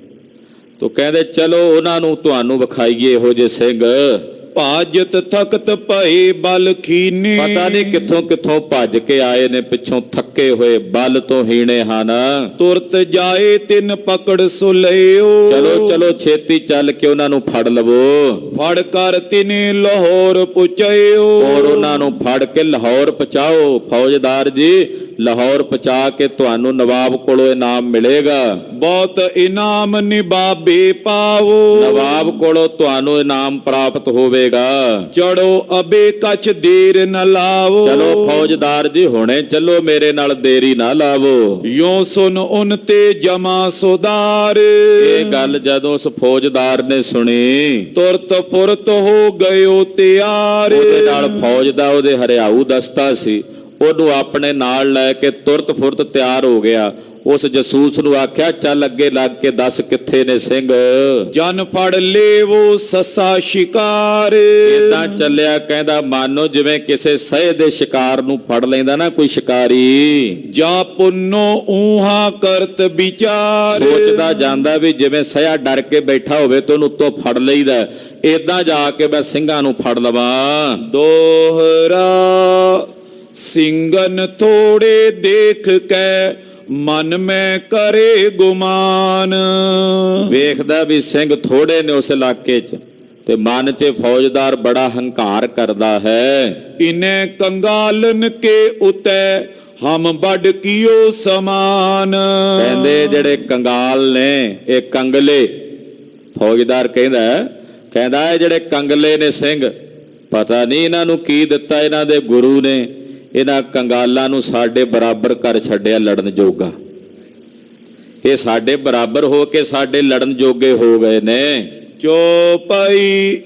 ਤੋ ਕਹਿੰਦੇ ਚਲੋ ਉਹਨਾਂ ਨੂੰ ਤੁਹਾਨੂੰ ਵਿਖਾਈਏ ਇਹੋ ਜਿਹੇ ਸਿੰਘ। ਭਾਜਤ ਥਕਤ ਭਏ ਬਲ ਖੀਨੇ। ਪਤਾ ਨਹੀਂ ਕਿੱਥੋਂ ਕਿੱਥੋਂ ਭੱਜ ਕੇ ਆਏ ਨੇ, ਪਿੱਛੋਂ ਥੱਕੇ ਹੋਏ, ਬਲ ਤੋਂ ਹੀਣੇ ਹਨ। ਤੁਰਤ ਜਾਏ ਤਿੰਨ ਪਕੜ ਸੁਲਿਓ। ਚਲੋ ਚਲੋ ਛੇਤੀ ਚੱਲ ਕੇ ਉਹਨਾਂ ਨੂੰ ਫੜ ਲਵੋ। ਫੜ ਕਰ ਤਿਨੇ ਲਾਹੌਰ ਪੁਚਾਇਓ। ਔਰ ਉਹਨਾਂ ਨੂੰ ਫੜ ਕੇ ਲਾਹੌਰ ਪਹੁੰਚਾਓ। ਫੌਜਦਾਰ ਜੀ, ਲਾਹੌਰ ਪਹੁੰਚਾ ਕੇ ਤੁਹਾਨੂੰ ਨਵਾਬ ਕੋਲੋਂ ਇਨਾਮ ਮਿਲੇਗਾ। ਬਹੁਤ ਇਨਾਮ ਨਿਬਾਬੇ ਪਾਵੋ। ਨਵਾਬ ਕੋਲੋਂ ਤੁਹਾਨੂੰ ਇਨਾਮ ਪ੍ਰਾਪਤ ਹੋਵੇਗਾ। ਚੜੋ ਅਬੇ ਕਛ ਦੇਰ ਨ ਲਾਵੋ। ਚਲੋ ਫੌਜਦਾਰ ਜੀ, ਹੁਣੇ ਚੱਲੋ, ਮੇਰੇ ਨਾਲ ਦੇਰੀ ਨਾ ਲਾਵੋ। ਯੋ ਸੁਨ ਉਨ ਤੇ ਜਮਾ ਸੁਦਾਰ। ਇਹ ਗੱਲ ਜਦੋਂ ਉਸ ਫੌਜਦਾਰ ਨੇ ਸੁਣੀ, ਤੁਰਤ ਫੁਰਤ ਹੋ ਗਇਓ ਤਿਆਰ। ਉਹਦੇ ਨਾਲ ਫੌਜ ਦਾ ਉਹਦੇ ਹਰਿਆਊ ਦਸਤਾ ਸੀ, ਉਹਨੂੰ ਆਪਣੇ ਨਾਲ ਲੈ ਕੇ ਤੁਰਤ ਫੁਰਤ ਤਿਆਰ ਹੋ ਗਿਆ। ਉਸ ਜਸੂਸ ਨੂੰ ਆਖਿਆ ਚੱਲ ਅੱਗੇ ਲੱਗ ਕੇ ਦੱਸ ਕਿੱਥੇ ਨੇ ਸਿੰਘ। ਜਨ ਫੜ ਲੇਵੋ ਸੱਸਾ ਸ਼ਿਕਾਰ। ਏਦਾਂ ਚੱਲਿਆ, ਕਹਿੰਦਾ ਮਾਨੋ ਜਿਵੇਂ ਕਿਸੇ ਸਹਿ ਦੇ ਸ਼ਿਕਾਰ ਨੂੰ ਫੜ ਲੈਂਦਾ ਨਾ ਕੋਈ ਸ਼ਿਕਾਰੀ। ਜਾ ਪੁੰਨੋ ਊਹਾ ਕਰਤ ਵਿਚਾਰ। ਸੋਚਦਾ ਜਾਂਦਾ ਵੀ ਜਿਵੇਂ ਸਹਿਆ ਡਰ ਕੇ ਬੈਠਾ ਹੋਵੇ ਤੇ ਉਹਨੂੰ ਉੱਤੋਂ ਫੜ ਲਈਦਾ, ਏਦਾਂ ਜਾ ਕੇ ਮੈਂ ਸਿੰਘਾਂ ਨੂੰ ਫੜ ਲਵਾਂ। ਦੋਹਰਾ ਸਿੰਘਨ ਥੋੜੇ ਦੇਖ ਕੇ ਮਨ ਮੈਂ ਕਰੇ ਗੁਮਾਨ। ਵੇਖਦਾ ਵੀ ਸਿੰਘ ਥੋੜੇ ਨੇ ਉਸ ਇਲਾਕੇ 'ਚ, ਤੇ ਮਨ 'ਚ ਫੌਜਦਾਰ ਬੜਾ ਹੰਕਾਰ ਕਰਦਾ ਹੈ। ਇਨੇ ਕੰਗਾਲਨ ਕੇ ਉਤੇ ਹਮ ਵੱਡ ਕੀਓ ਸਮਾਨ। ਕਹਿੰਦੇ ਜਿਹੜੇ ਕੰਗਾਲ ਨੇ, ਇਹ ਕੰਗਲੇ, ਫੌਜਦਾਰ ਕਹਿੰਦਾ ਇਹ ਜਿਹੜੇ ਕੰਗਲੇ ਨੇ ਸਿੰਘ, ਪਤਾ ਨਹੀਂ ਇਹਨਾਂ ਨੂੰ ਕੀ ਦਿੱਤਾ ਇਹਨਾਂ ਦੇ ਗੁਰੂ ਨੇ, ਇਹਨਾਂ ਕੰਗਾਲਾਂ ਨੂੰ ਸਾਡੇ ਬਰਾਬਰ ਕਰ ਛੱਡਿਆ ਲੜਨ ਜੋਗਾ। ਇਹ ਸਾਡੇ ਬਰਾਬਰ ਹੋ ਕੇ ਸਾਡੇ ਲੜਨ ਜੋਗੇ ਹੋ ਗਏ ਨੇ। ਚੋਪਈ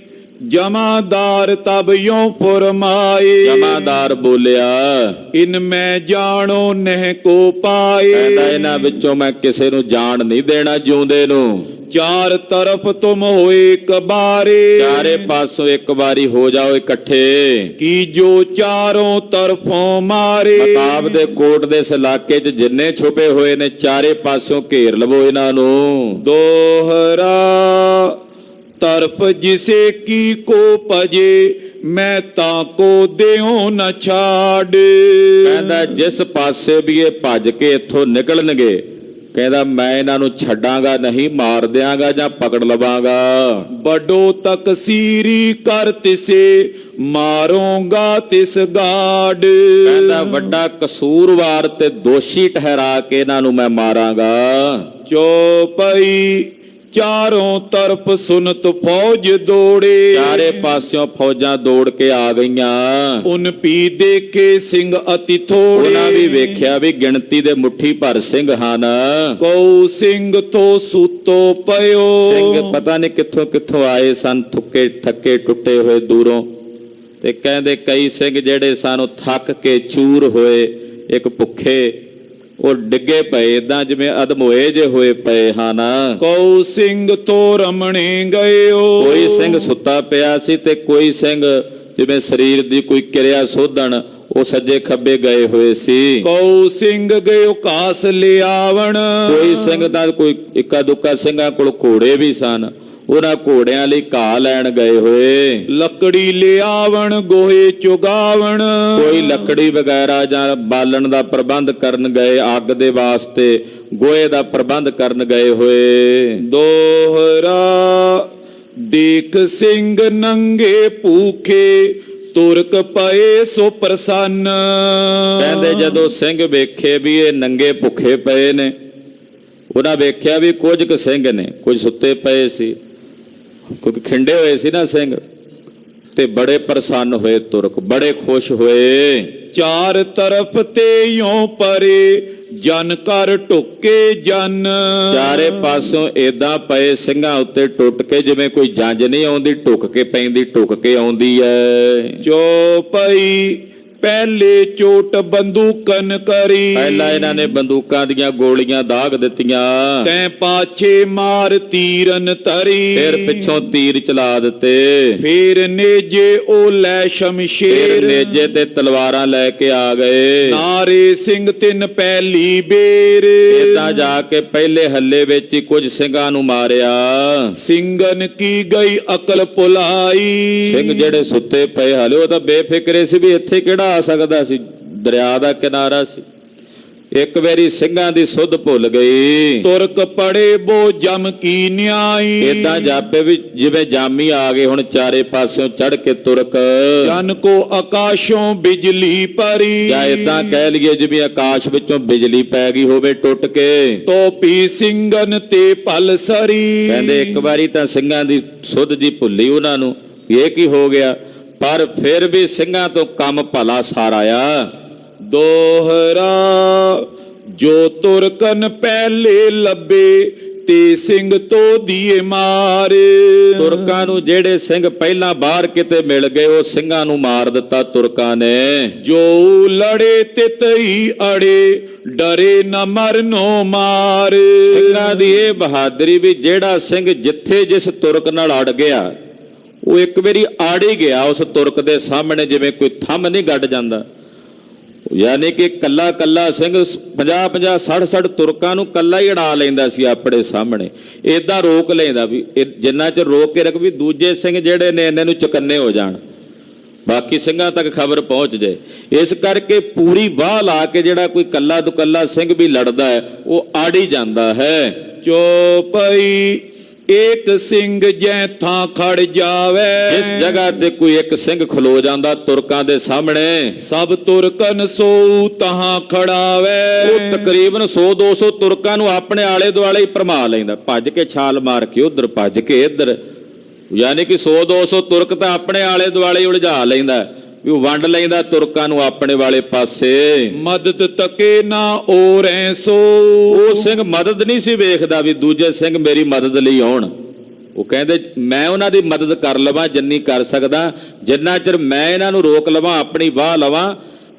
ਜਮਾਦਾਰ ਤਬ ਯੋਂ ਫਰਮਾਏ। ਜਮਾਦਾਰ ਬੋਲਿਆ, ਇਨ ਮੈਂ ਜਾਣੋ ਨਹਿ ਕੋ ਪਾਏ। ਕਹਿੰਦਾ ਇਹਨਾਂ ਵਿੱਚੋਂ ਮੈਂ ਕਿਸੇ ਨੂੰ ਜਾਣ ਨਹੀਂ ਦੇਣਾ ਜਿਉਂਦੇ ਨੂੰ। ਚਾਰ ਤਰਫ ਤੁਮ ਹੋਏ ਕਬਾਰੇ। ਚਾਰੇ ਪਾਸੋਂ ਇੱਕ ਵਾਰੀ ਹੋ ਜਾਓ ਇਕੱਠੇ। ਕੀ ਜੋ ਚਾਰੋਂ ਤਰਫੋਂ ਮਾਰੇ। ਮਤਾਬ ਦੇ ਕੋਟ ਦੇ ਇਸ ਇਲਾਕੇ 'ਚ ਜਿੰਨੇ ਛੁਪੇ ਹੋਏ ਨੇ, ਚਾਰੇ ਪਾਸੋਂ ਘੇਰ ਲਵੋ ਇਹਨਾਂ ਨੂੰ। ਦੋਹਰਾ ਤਰਫ ਜਿਸੇ ਕੀ ਕੋ ਭਜੇ ਮੈਂ ਤਾਂ ਕੋ ਦਿਓ ਨਾ ਛਾੜ। ਕਹਿੰਦਾ ਜਿਸ ਪਾਸੇ ਵੀ ਇਹ ਭੱਜ ਕੇ ਇੱਥੋਂ ਨਿਕਲਣਗੇ, ਕਹਿੰਦਾ ਮੈਂ ਇਹਨਾਂ ਨੂੰ ਛੱਡਾਂਗਾ ਨਹੀਂ, ਮਾਰ ਦਿਆਂਗਾ ਜਾਂ ਪਕੜ ਲਵਾਂਗਾ। ਬੜੋ ਤਕਸੀਰੀ ਕਰ ਤਿਸੇ ਮਾਰੋਂਗਾ ਤਿਸ ਗਾੜ। ਕਹਿੰਦਾ ਵੱਡਾ ਕਸੂਰਵਾਰ ਤੇ ਦੋਸ਼ੀ ਠਹਿਰਾ ਕੇ ਇਹਨਾਂ ਨੂੰ ਮੈਂ ਮਾਰਾਂਗਾ। ਚੋਪਈ ਚਾਰੋਂ ਤਰਫ ਸੁਨਤ ਫੌਜ ਦੌੜੇ। ਚਾਰੇ ਪਾਸਿਓਂ ਫੌਜਾਂ ਦੌੜ ਕੇ ਆ ਗਈਆਂ। ਉਨ ਪੀ ਦੇਖੇ ਸਿੰਘ ਅਤੀ ਥੋੜੇ। ਉਹਨਾਂ ਵੀ ਵੇਖਿਆ ਵੀ ਗਿਣਤੀ ਦੇ ਮੁੱਠੀ ਭਰ ਸਿੰਘ ਹਨ। ਕਉ ਸਿੰਘ ਤੋਂ ਸੂਤੋ ਪਇਓ। ਸਿੰਘ ਪਤਾ ਨਹੀਂ ਕਿੱਥੋਂ ਕਿੱਥੋਂ ਆਏ ਸਨ, ਥੁੱਕੇ ਥੱਕੇ ਟੁੱਟੇ ਹੋਏ ਦੂਰੋਂ। ਤੇ ਕਹਿੰਦੇ ਕਈ ਸਿੰਘ ਜਿਹੜੇ ਸਨ ਉਹ ਥੱਕ ਕੇ ਚੂਰ ਹੋਏ, ਇੱਕ ਭੁੱਖੇ ਉਹ ਡਿੱਗੇ ਪਏ, ਏਦਾਂ ਜਿਵੇਂ ਅਧਮੋਏ ਜੇ ਹੋਏ ਪਏ ਹਨ। ਕਉ ਸਿੰਘ ਤੋਂ ਰਮਣੇ ਗਇਓ। ਕੋਈ ਸਿੰਘ ਸੁੱਤਾ ਪਿਆ ਸੀ ਤੇ ਕੋਈ ਸਿੰਘ ਜਿਵੇਂ ਸਰੀਰ ਦੀ ਕੋਈ ਕਿਰਿਆ ਸੋਧਣ, ਉਹ ਸੱਜੇ ਖੱਬੇ ਗਏ ਹੋਏ ਸੀ। ਕਉ ਸਿੰਘ ਗਇਓ ਘਾਸ ਲਿਆਵਣ। ਕੋਈ ਸਿੰਘ ਦਾ ਕੋਈ ਇੱਕਾ ਦੁੱਕਾ ਸਿੰਘਾਂ ਕੋਲ ਘੋੜੇ ਵੀ ਸਨ, ਉਹਨਾਂ ਘੋੜਿਆਂ ਲਈ ਘਾਹ ਲੈਣ ਗਏ ਹੋਏ। ਲੱਕੜੀ ਲਿਆਵਣ ਗੋਹੇ ਚੁਗਾਵਣ। ਕੋਈ ਲੱਕੜੀ ਵਗੈਰਾ ਜਾਂ ਬਾਲਣ ਦਾ ਪ੍ਰਬੰਧ ਕਰਨ ਗਏ, ਅੱਗ ਦੇ ਵਾਸਤੇ ਗੋਹੇ ਦਾ ਪ੍ਰਬੰਧ ਕਰਨ ਗਏ ਹੋਏ। ਦੋਹਰਾ ਦੇਖ ਸਿੰਘ ਨੰਗੇ ਭੂਖੇ, ਤੁਰਕ ਪਏ ਸੋ ਪ੍ਰਸੰਨ। ਕਹਿੰਦੇ ਜਦੋਂ ਸਿੰਘ ਵੇਖੇ ਵੀ ਇਹ ਨੰਗੇ ਭੁੱਖੇ ਪਏ ਨੇ, ਉਹਨਾਂ ਵੇਖਿਆ ਵੀ ਕੁਝ ਕੁ ਸਿੰਘ ਨੇ, ਕੁਝ ਸੁੱਤੇ ਪਏ ਸੀ, ਕਿਉਂਕਿ ਖਿੰਡੇ ਹੋਏ ਸੀ ਨਾ ਸਿੰਘ, ਤੇ ਬੜੇ ਪ੍ਰਸੰਨ ਹੋਏ, ਤੁਰਕ ਬੜੇ ਖੁਸ਼ ਹੋਏ। ਚਾਰ ਤਰਫ ਤੇ ਯੋਂ ਪਰੇ, ਜਨ ਕਰ ਢੁੱਕੇ ਜਨ। ਚਾਰੇ ਪਾਸੋਂ ਏਦਾਂ ਪਏ ਸਿੰਘਾਂ ਉੱਤੇ ਟੁੱਟ ਕੇ, ਜਿਵੇਂ ਕੋਈ ਜੰਜ ਨਹੀਂ ਆਉਂਦੀ ਢੁੱਕ ਕੇ ਪੈਂਦੀ, ਢੁੱਕ ਕੇ ਆਉਂਦੀ ਐ। ਚੌਪਈ ਪਹਿਲੇ ਚੋਟ ਬੰਦੂਕਨ ਕਰੀ। ਪਹਿਲਾਂ ਇਹਨਾਂ ਨੇ ਬੰਦੂਕਾਂ ਦੀਆਂ ਗੋਲੀਆਂ ਦਾਗ ਦਿੱਤੀਆਂ। ਤੈਂ ਪਾਛੇ ਮਾਰ ਤੀਰਨ ਧਰੀ। ਫਿਰ ਪਿੱਛੋਂ ਤੀਰ ਚਲਾ ਦਿੱਤੇ। ਫਿਰ ਨੇਜੇ ਉਹ ਲੈ ਫਿਰ ਸ਼ਮਸ਼ੇਰ। ਨੇਜੇ ਤੇ ਤਲਵਾਰਾਂ ਲੈ ਕੇ ਆ ਗਏ। ਨਾਰੇ ਸਿੰਘ ਤਿੰਨ ਪਹਿਲੀ ਬੇਰ। ਏਦਾਂ ਜਾ ਕੇ ਪਹਿਲੇ ਹੱਲੇ ਵਿੱਚ ਹੀ ਕੁਝ ਸਿੰਘਾਂ ਨੂੰ ਮਾਰਿਆ। ਸਿੰਘਨ ਕੀ ਗਈ ਅਕਲ ਭੁਲਾਈ। ਸਿੰਘ ਜਿਹੜੇ ਸੁੱਤੇ ਪਏ ਹਾਲੇ, ਉਹ ਤਾਂ ਬੇਫਿਕਰੇ ਸੀ ਵੀ ਇੱਥੇ ਕਿਹੜਾ ਆ ਸਕਦਾ ਸੀ, ਦਰਿਆ ਦਾ ਕਿਨਾਰਾ ਸੀ। ਇੱਕ ਵਾਰੀ ਸਿੰਘਾਂ ਦੀ ਸੁੱਧ ਭੁੱਲ ਗਈ। ਤੁਰਕ ਪੜੇ ਬੋ ਜਮ ਕੀ ਨਿਆਈ। ਏਦਾਂ ਜਾਪੇ ਵੀ ਜਿਵੇਂ ਜਾਮੀ ਆ ਗਏ ਹੁਣ ਚਾਰੇ ਪਾਸਿਓਂ ਚੜ ਕੇ ਤੁਰਕ। ਜਨ ਕੋ ਆਕਾਸ਼ੋਂ ਬਿਜਲੀ ਪਰੀ। ਜਾਂ ਏਦਾਂ ਕਹਿ ਲਈਏ ਜਿਵੇਂ ਆਕਾਸ਼ ਵਿੱਚੋਂ ਬਿਜਲੀ ਪੈ ਗਈ ਹੋਵੇ ਟੁੱਟ ਕੇ। ਤੋਪੀ ਸਿੰਘਨ ਤੇ ਪਲ ਸਰੀ। ਕਹਿੰਦੇ ਇੱਕ ਵਾਰੀ ਤਾਂ ਸਿੰਘਾਂ ਦੀ ਸੁੱਧ ਜੀ ਭੁੱਲੀ ਉਹਨਾਂ ਨੂੰ, ਇਹ ਕੀ ਹੋ ਗਿਆ, ਪਰ ਫਿਰ ਵੀ ਸਿੰਘਾਂ ਤੋਂ ਕੰਮ ਭਲਾ ਸਾਰਾਇਆ। ਦੋਹਰਾ ਜੋ ਤੁਰਕਨ ਪਹਿਲੇ ਲੱਭੇ, ਤੇ ਸਿੰਘ ਤੋਂ ਦੀਏ ਮਾਰ। ਤੁਰਕਾਂ ਨੂੰ ਜਿਹੜੇ ਸਿੰਘ ਪਹਿਲਾਂ ਬਾਹਰ ਕਿਤੇ ਮਿਲ ਗਏ, ਉਹ ਸਿੰਘਾਂ ਨੂੰ ਮਾਰ ਦਿੱਤਾ ਤੁਰਕਾਂ ਨੇ। ਜੋ ਲੜੇ ਤਿਤਈ ਅੜੇ, ਡਰੇ ਨ ਮਰਨੋ ਮਾਰ। ਸਿੰਘਾਂ ਦੀ ਇਹ ਬਹਾਦਰੀ ਵੀ ਜਿਹੜਾ ਸਿੰਘ ਜਿੱਥੇ ਜਿਸ ਤੁਰਕ ਨਾਲ ਅੜ ਗਿਆ, ਉਹ ਇੱਕ ਵਾਰੀ ਆੜ ਹੀ ਗਿਆ ਉਸ ਤੁਰਕ ਦੇ ਸਾਹਮਣੇ, ਜਿਵੇਂ ਕੋਈ ਥੰਮ ਨਹੀਂ ਗੱਡ ਜਾਂਦਾ। ਯਾਨੀ ਕਿ ਕੱਲਾ ਕੱਲਾ ਸਿੰਘ 50-50 60-60 ਤੁਰਕਾਂ ਨੂੰ ਕੱਲਾ ਹੀ ਅੜਾ ਲੈਂਦਾ ਸੀ ਆਪਣੇ ਸਾਹਮਣੇ। ਏਦਾਂ ਰੋਕ ਲੈਂਦਾ ਵੀ ਜਿੰਨਾ ਚਿਰ ਰੋਕ ਕੇ ਰੱਖ ਵੀ ਦੂਜੇ ਸਿੰਘ ਜਿਹੜੇ ਨੇ ਇਹਨਾਂ ਨੂੰ ਚੁਕੰਨੇ ਹੋ ਜਾਣ, ਬਾਕੀ ਸਿੰਘਾਂ ਤੱਕ ਖਬਰ ਪਹੁੰਚ ਜਾਏ। ਇਸ ਕਰਕੇ ਪੂਰੀ ਵਾਹ ਲਾ ਕੇ ਜਿਹੜਾ ਕੋਈ ਕੱਲਾ ਦੁਕੱਲਾ ਸਿੰਘ ਵੀ ਲੜਦਾ ਹੈ, ਉਹ ਆੜ ਹੀ ਜਾਂਦਾ ਹੈ। ਚੌਪਈ ਏਕ ਸਿੰਘ ਜੈ ਥਾਂ ਖੜ ਜਾਵੇ। ਜਿਸ ਜਗ੍ਹਾ ਤੇ ਕੋਈ ਇੱਕ ਸਿੰਘ ਖਲੋ ਜਾਂਦਾ ਤੁਰਕਾਂ ਦੇ ਸਾਹਮਣੇ, ਸਭ ਤੁਰਕਨ ਸੋ ਤਹਾਂ ਖੜਾਵੇ। ਉਹ ਤਕਰੀਬਨ 100-200 ਤੁਰਕਾਂ ਨੂੰ ਆਪਣੇ ਆਲੇ ਦੁਆਲੇ ਹੀ ਭਰਮਾ ਲੈਂਦਾ, ਭੱਜ ਕੇ ਛਾਲ ਮਾਰ ਕੇ ਉਧਰ, ਭੱਜ ਕੇ ਇੱਧਰ। ਯਾਨੀ ਕਿ 100-200 ਤੁਰਕ ਤਾਂ ਆਪਣੇ ਆਲੇ ਦੁਆਲੇ ਉਲਝਾ ਲੈਂਦਾ, ਵੀ ਉਹ ਵੰਡ ਲੈਂਦਾ ਤੁਰਕਾਂ ਨੂੰ ਆਪਣੇ ਵਾਲੇ ਪਾਸੇ। ਮਦਦ ਤਕੇ ਨਾ ਔਰੈ ਸੋ। ਉਹ ਸਿੰਘ ਮਦਦ ਨਹੀਂ ਸੀ ਵੇਖਦਾ ਵੀ ਦੂਜੇ ਸਿੰਘ ਮੇਰੀ ਮਦਦ ਲਈ ਆਉਣ। ਉਹ ਕਹਿੰਦੇ ਮੈਂ ਉਹਨਾਂ ਦੀ ਮਦਦ ਕਰ ਲਵਾਂ ਜਿੰਨੀ ਕਰ ਸਕਦਾ, ਜਿੰਨਾ ਚਿਰ ਮੈਂ ਇਹਨਾਂ ਨੂੰ ਰੋਕ ਲਵਾਂ, ਆਪਣੀ ਵਾਹ ਲਵਾਂ,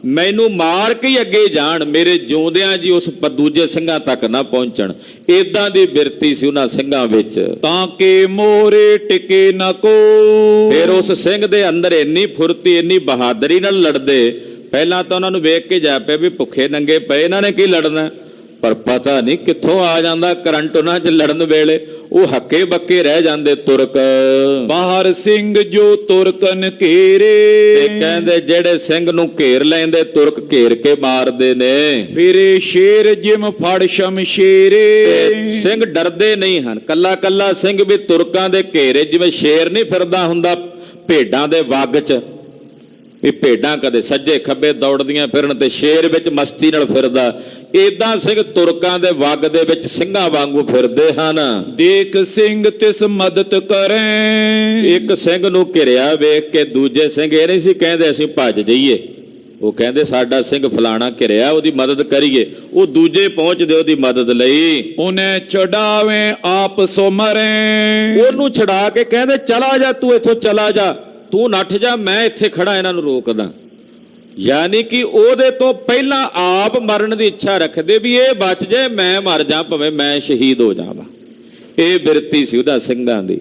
ਮੈਨੂੰ ਮਾਰ ਕੇ ਹੀ ਅੱਗੇ ਜਾਣ, ਮੇਰੇ ਜਿਉਂਦਿਆਂ ਜੀ ਉਸ ਦੂਜੇ ਸਿੰਘਾਂ ਤੱਕ ਨਾ ਪਹੁੰਚਣ। ਏਦਾਂ ਦੀ ਬਿਰਤੀ ਸੀ ਉਹਨਾਂ ਸਿੰਘਾਂ ਵਿੱਚ। ਤਾਂ ਕਿ ਮੋਰੇ ਟਿਕੇ ਨਾ ਕੋ। ਫਿਰ ਉਸ ਸਿੰਘ ਦੇ ਅੰਦਰ ਇੰਨੀ ਫੁਰਤੀ, ਇੰਨੀ ਬਹਾਦਰੀ ਨਾਲ ਲੜਦੇ। ਪਹਿਲਾਂ ਤਾਂ ਉਹਨਾਂ ਨੂੰ ਵੇਖ ਕੇ ਜਾਪਿਆ ਵੀ ਭੁੱਖੇ ਨੰਗੇ ਪਏ, ਇਹਨਾਂ ਨੇ ਕੀ ਲੜਨਾ, ਪਰ ਪਤਾ ਨਹੀਂ ਕਿੱਥੋਂ ਆ ਜਾਂਦਾ ਕਰੰਟ ਉਹਨਾਂ 'ਚ ਲੜਨ ਵੇਲੇ। ਉਹ ਹੱਕੇ ਬੱਕੇ ਰਹਿ ਜਾਂਦੇ ਤੁਰਕ। ਬਾਹਰ ਸਿੰਘ ਜੋ ਤੁਰਕਨ ਘੇਰੇ। ਤੇ ਕਹਿੰਦੇ ਜਿਹੜੇ ਸਿੰਘ ਨੂੰ ਘੇਰ ਲੈਂਦੇ ਤੁਰਕ ਘੇਰ ਕੇ ਮਾਰਦੇ ਨੇ। ਫਿਰੇ ਸ਼ੇਰ ਜਿਮ ਫੜ ਸ਼ਮਸ਼ੇਰੇ। ਸਿੰਘ ਡਰਦੇ ਨਹੀਂ ਹਨ, ਕੱਲਾ ਕੱਲਾ ਸਿੰਘ ਵੀ ਤੁਰਕਾਂ ਦੇ ਘੇਰੇ, ਜਿਵੇਂ ਸ਼ੇਰ ਨਹੀਂ ਫਿਰਦਾ ਹੁੰਦਾ ਭੇਡਾਂ ਦੇ ਵੱਗ 'ਚ, ਵੀ ਭੇਡਾਂ ਕਦੇ ਸੱਜੇ ਖੱਬੇ ਦੌੜਦੀਆਂ ਫਿਰਨ ਤੇ ਸ਼ੇਰ ਵਿੱਚ ਮਸਤੀ ਨਾਲ ਫਿਰਦਾ, ਏਦਾਂ ਸਿੰਘ ਤੁਰਕਾਂ ਦੇ ਵੱਗ ਦੇ ਵਿੱਚ ਸਿੰਘਾਂ ਵਾਂਗੂ ਫਿਰਦੇ ਹਨ। ਦੇਖ ਸਿੰਘ ਤਿਸ ਮਦਦ ਕਰੇ। ਇੱਕ ਸਿੰਘ ਨੂੰ ਘਿਰਿਆ ਵੇਖ ਕੇ ਦੂਜੇ ਸਿੰਘ ਇਹ ਨਹੀਂ ਸੀ ਕਹਿੰਦੇ ਅਸੀਂ ਭੱਜ ਜਾਈਏ, ਉਹ ਕਹਿੰਦੇ ਸਾਡਾ ਸਿੰਘ ਫਲਾਣਾ ਘਿਰਿਆ, ਉਹਦੀ ਮਦਦ ਕਰੀਏ। ਉਹ ਦੂਜੇ ਪਹੁੰਚਦੇ ਉਹਦੀ ਮਦਦ ਲਈ। ਉਹਨੇ ਛਡਾਵੇ ਆਪ ਸੋ ਮਰੇ। ਉਹਨੂੰ ਛਡਾ ਕੇ ਕਹਿੰਦੇ ਚਲਾ ਜਾ, ਤੂੰ ਇੱਥੋਂ ਚਲਾ ਜਾ, ਤੂੰ ਨੱਠ ਜਾ, ਮੈਂ ਇੱਥੇ ਖੜਾ ਇਹਨਾਂ ਨੂੰ ਰੋਕਦਾ। ਯਾਨੀ ਕਿ ਉਹਦੇ ਤੋਂ ਪਹਿਲਾਂ ਆਪ ਮਰਨ ਦੀ ਇੱਛਾ ਰੱਖਦੇ ਵੀ ਇਹ ਬਚ ਜਾਏ, ਮੈਂ ਮਰ ਜਾ, ਭਾਵੇਂ ਮੈਂ ਸ਼ਹੀਦ ਹੋ ਜਾਵਾਂ। ਇਹ ਬਿਰਤੀ ਸੀ ਉਹਦਾ ਸਿੰਘਾਂ ਦੀ।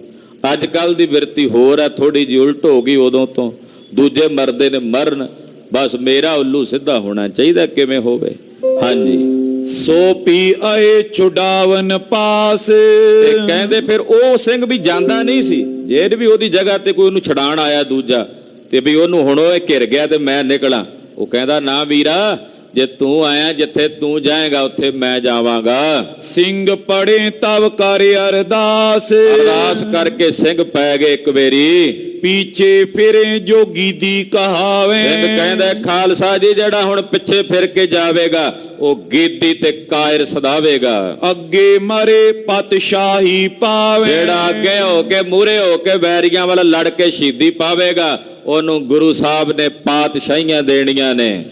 ਅੱਜ ਕੱਲ ਦੀ ਬਿਰਤੀ ਹੋਰ ਆ, ਥੋੜੀ ਜਿਹੀ ਉਲਟ ਹੋ ਗਈ। ਉਦੋਂ ਤੋਂ ਦੂਜੇ ਮਰਦੇ ਨੇ ਮਰਨ, ਬਸ ਮੇਰਾ ਉੱਲੂ ਸਿੱਧਾ ਹੋਣਾ ਚਾਹੀਦਾ, ਕਿਵੇਂ ਹੋਵੇ। ਹਾਂਜੀ, ਸੋ ਪੀ ਆਏ ਛੁਡਾਵਨ ਪਾਸ। ਤੇ ਕਹਿੰਦੇ ਫਿਰ ਉਹ ਸਿੰਘ ਵੀ ਜਾਂਦਾ ਨਹੀਂ ਸੀ, ਜੇ ਵੀ ਉਹਦੀ ਜਗ੍ਹਾ ਤੇ ਕੋਈ ਉਹਨੂੰ ਛਡਾਣ ਆਇਆ ਦੂਜਾ, ਤੇ ਵੀ ਉਹਨੂੰ ਹੁਣ ਉਹ ਘਿਰ ਗਿਆ ਤੇ ਮੈਂ ਨਿਕਲਾਂ, ਉਹ ਕਹਿੰਦਾ ਨਾ ਵੀਰਾ, ਜੇ ਤੂੰ ਆਇਆ ਜਿੱਥੇ ਤੂੰ ਜਾਏਗਾ ਉੱਥੇ ਮੈਂ ਜਾਵਾਂਗਾ। ਸਿੰਘ ਪੜੇ ਤਵ ਕਰ ਅਰਦਾਸ। ਅਰਦਾਸ ਕਰਕੇ ਸਿੰਘ ਪੈ ਗਏ ਇੱਕ ਵੇਰੀ। ਪੀਛੇ ਫਿਰੇ ਜੋਗੀ ਦੀ ਕਹਾਵੇ। ਸਿੰਘ ਕਹਿੰਦਾ ਖਾਲਸਾ ਜੀ ਜਿਹੜਾ ਹੁਣ ਪਿੱਛੇ ਫਿਰ ਕੇ ਜਾਵੇਗਾ ਉਹ ਗੀਦੀ ਤੇ ਕਾਇਰ ਸਦਾਵੇਗਾ। ਅੱਗੇ ਮਰੇ ਪਤਸ਼ਾਹੀ ਪਾਵੇ। ਜਿਹੜਾ ਅੱਗੇ ਹੋ ਕੇ ਮੂਰੇ ਹੋ ਕੇ ਵੈਰੀਆਂ ਵਾਲਾ ਲੜ ਕੇ ਸ਼ਹੀਦੀ ਪਾਵੇਗਾ ਉਹਨੂੰ ਗੁਰੂ ਸਾਹਿਬ ਨੇ ਪਾਤਸ਼ਾਹੀਆਂ ਦੇਣੀਆਂ ਨੇ।